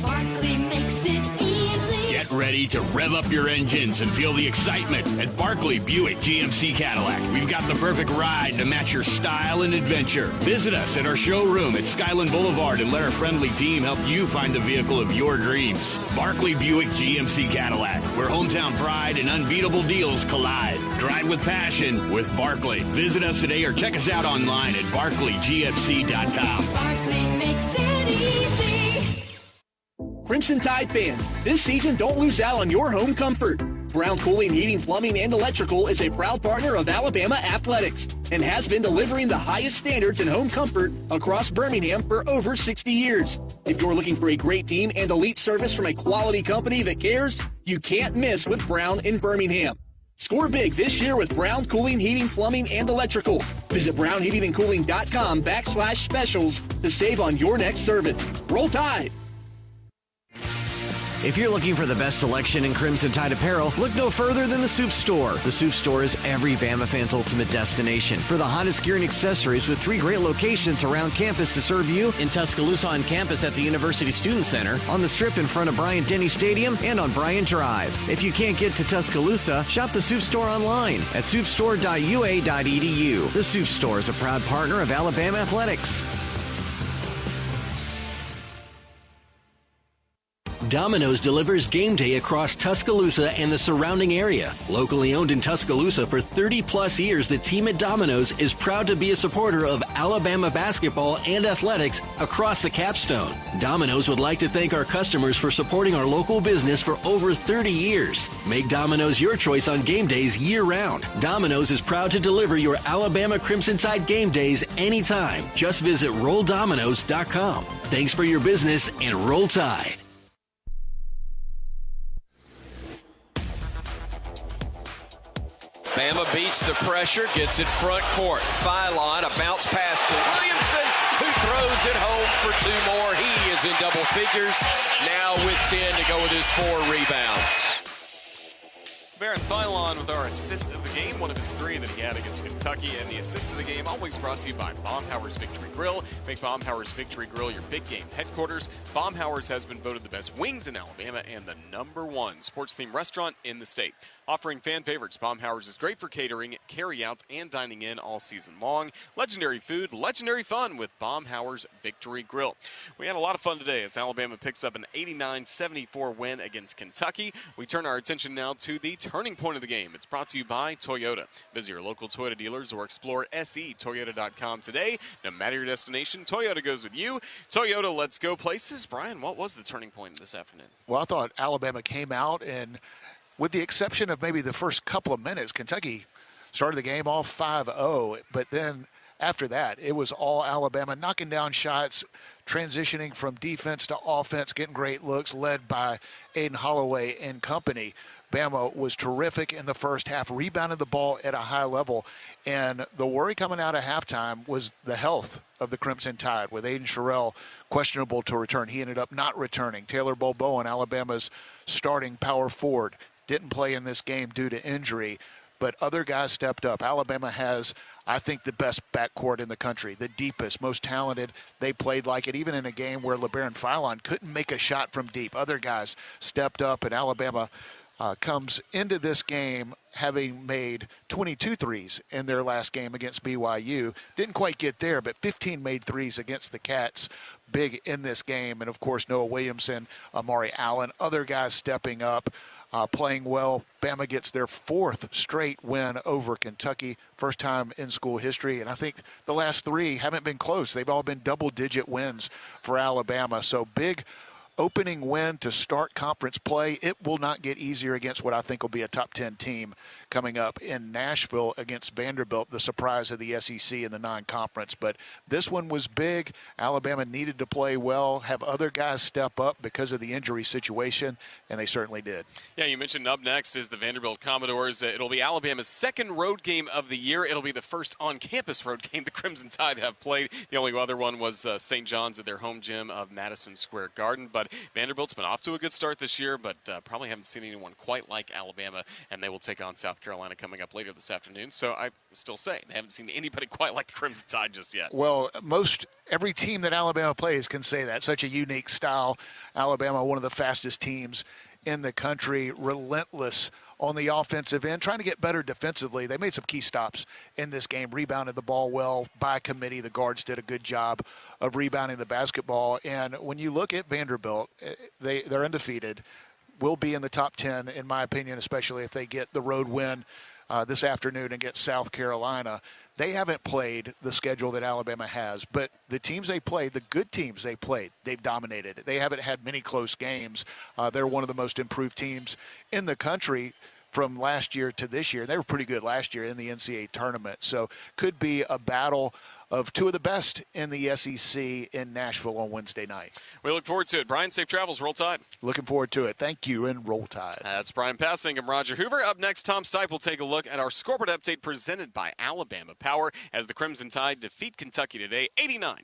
Barkley makes it easy. Get ready to rev up your engines and feel the excitement at Barkley Buick GMC Cadillac. We've got the perfect ride to match your style and adventure. Visit us at our showroom at Skyland Boulevard and let our friendly team help you find the vehicle of your dreams. Barkley Buick GMC Cadillac, where hometown pride and unbeatable deals collide. Drive with passion with Barkley. Visit us today or check us out online at barclaygmc.com. Barkley makes it easy. Crimson Tide fans, this season don't lose out on your home comfort. Brown Cooling, Heating, Plumbing, and Electrical is a proud partner of Alabama Athletics and has been delivering the highest standards in home comfort across Birmingham for over 60 years. If you're looking for a great team and elite service from a quality company that cares, you can't miss with Brown in Birmingham. Score big this year with Brown Cooling, Heating, Plumbing, and Electrical. Visit brownheatingandcooling.com/specials to save on your next service. Roll Tide! If you're looking for the best selection in Crimson Tide apparel, look no further than the Soup Store. The Soup Store is every Bama fan's ultimate destination for the hottest gear and accessories, with 3 great locations around campus to serve you: in Tuscaloosa on campus at the University Student Center, on the Strip in front of Bryant-Denny Stadium, and on Bryan Drive. If you can't get to Tuscaloosa, shop the Soup Store online at soupstore.ua.edu. The Soup Store is a proud partner of Alabama Athletics. Domino's delivers game day across Tuscaloosa and the surrounding area. Locally owned in Tuscaloosa for 30-plus years, the team at Domino's is proud to be a supporter of Alabama basketball and athletics across the capstone. Domino's would like to thank our customers for supporting our local business for over 30 years. Make Domino's your choice on game days year-round. Domino's is proud to deliver your Alabama Crimson Tide game days anytime. Just visit RollDomino's.com. Thanks for your business, and Roll Tide. Bama beats the pressure, gets it front court. Phylon, a bounce pass to Williamson, who throws it home for 2 more. He is in double figures, now with 10 to go with his 4 rebounds. Baron Phylon with our assist of the game, one of his 3 that he had against Kentucky. And the assist of the game always brought to you by Baumhower's Victory Grill. Make Baumhower's Victory Grill your big game headquarters. Baumhower's has been voted the best wings in Alabama and the #1 sports-themed restaurant in the state. Offering fan favorites, Baumhower's is great for catering, carry-outs, and dining in all season long. Legendary food, legendary fun with Baumhower's Victory Grill. We had a lot of fun today as Alabama picks up an 89-74 win against Kentucky. We turn our attention now to the turning point of the game. It's brought to you by Toyota. Visit your local Toyota dealers or explore SEToyota.com today. No matter your destination, Toyota goes with you. Toyota, let's go places. Brian, what was the turning point this afternoon? Well, I thought Alabama came out, and with the exception of maybe the first couple of minutes, Kentucky started the game off 5-0, but then after that, it was all Alabama knocking down shots, transitioning from defense to offense, getting great looks, led by Aiden Holloway and company. Bama was terrific in the first half, rebounded the ball at a high level, and the worry coming out of halftime was the health of the Crimson Tide, with Aiden Sherrill questionable to return. He ended up not returning. Taylor Boboan, Alabama's starting power forward, didn't play in this game due to injury, but other guys stepped up. Alabama has, I think, the best backcourt in the country, the deepest, most talented. They played like it, even in a game where LeBaron Phylon couldn't make a shot from deep. Other guys stepped up, and Alabama comes into this game having made 22 threes in their last game against BYU. Didn't quite get there, but 15 made threes against the Cats. Big in this game. And, of course, Noah Williamson, Amari Allen, other guys stepping up, playing well. Bama gets their 4th straight win over Kentucky, first time in school history. And I think the last 3 haven't been close. They've all been double-digit wins for Alabama. So big opening win to start conference play. It will not get easier against what I think will be a top 10 team coming up in Nashville against Vanderbilt, the surprise of the SEC in the non-conference. But this one was big. Alabama needed to play well, have other guys step up because of the injury situation, and they certainly did. Yeah, you mentioned up next is the Vanderbilt Commodores. It'll be Alabama's 2nd road game of the year. It'll be the first on-campus road game the Crimson Tide have played. The only other one was St. John's at their home gym of Madison Square Garden. But Vanderbilt's been off to a good start this year, but probably haven't seen anyone quite like Alabama, and they will take on South Carolina coming up later this afternoon. So I still say they haven't seen anybody quite like the Crimson Tide just yet. Well, every team that Alabama plays can say that. Such a unique style. Alabama, one of the fastest teams in the country, relentless on the offensive end, trying to get better defensively. They made some key stops in this game, rebounded the ball well by committee. The guards did a good job of rebounding the basketball. And when you look at Vanderbilt, they're undefeated, will be in the top 10, in my opinion, especially if they get the road win this afternoon against South Carolina. They haven't played the schedule that Alabama has, but the teams they played, the good teams they played, they've dominated. They haven't had many close games. They're one of the most improved teams in the country from last year to this year. They were pretty good last year in the NCAA tournament. So could be a battle of two of the best in the SEC in Nashville on Wednesday night. We look forward to it. Brian, safe travels. Roll Tide. Looking forward to it. Thank you, and Roll Tide. That's Brian Passink. I'm Roger Hoover. Up next, Tom Stipe will take a look at our scoreboard update presented by Alabama Power as the Crimson Tide defeat Kentucky today, 89.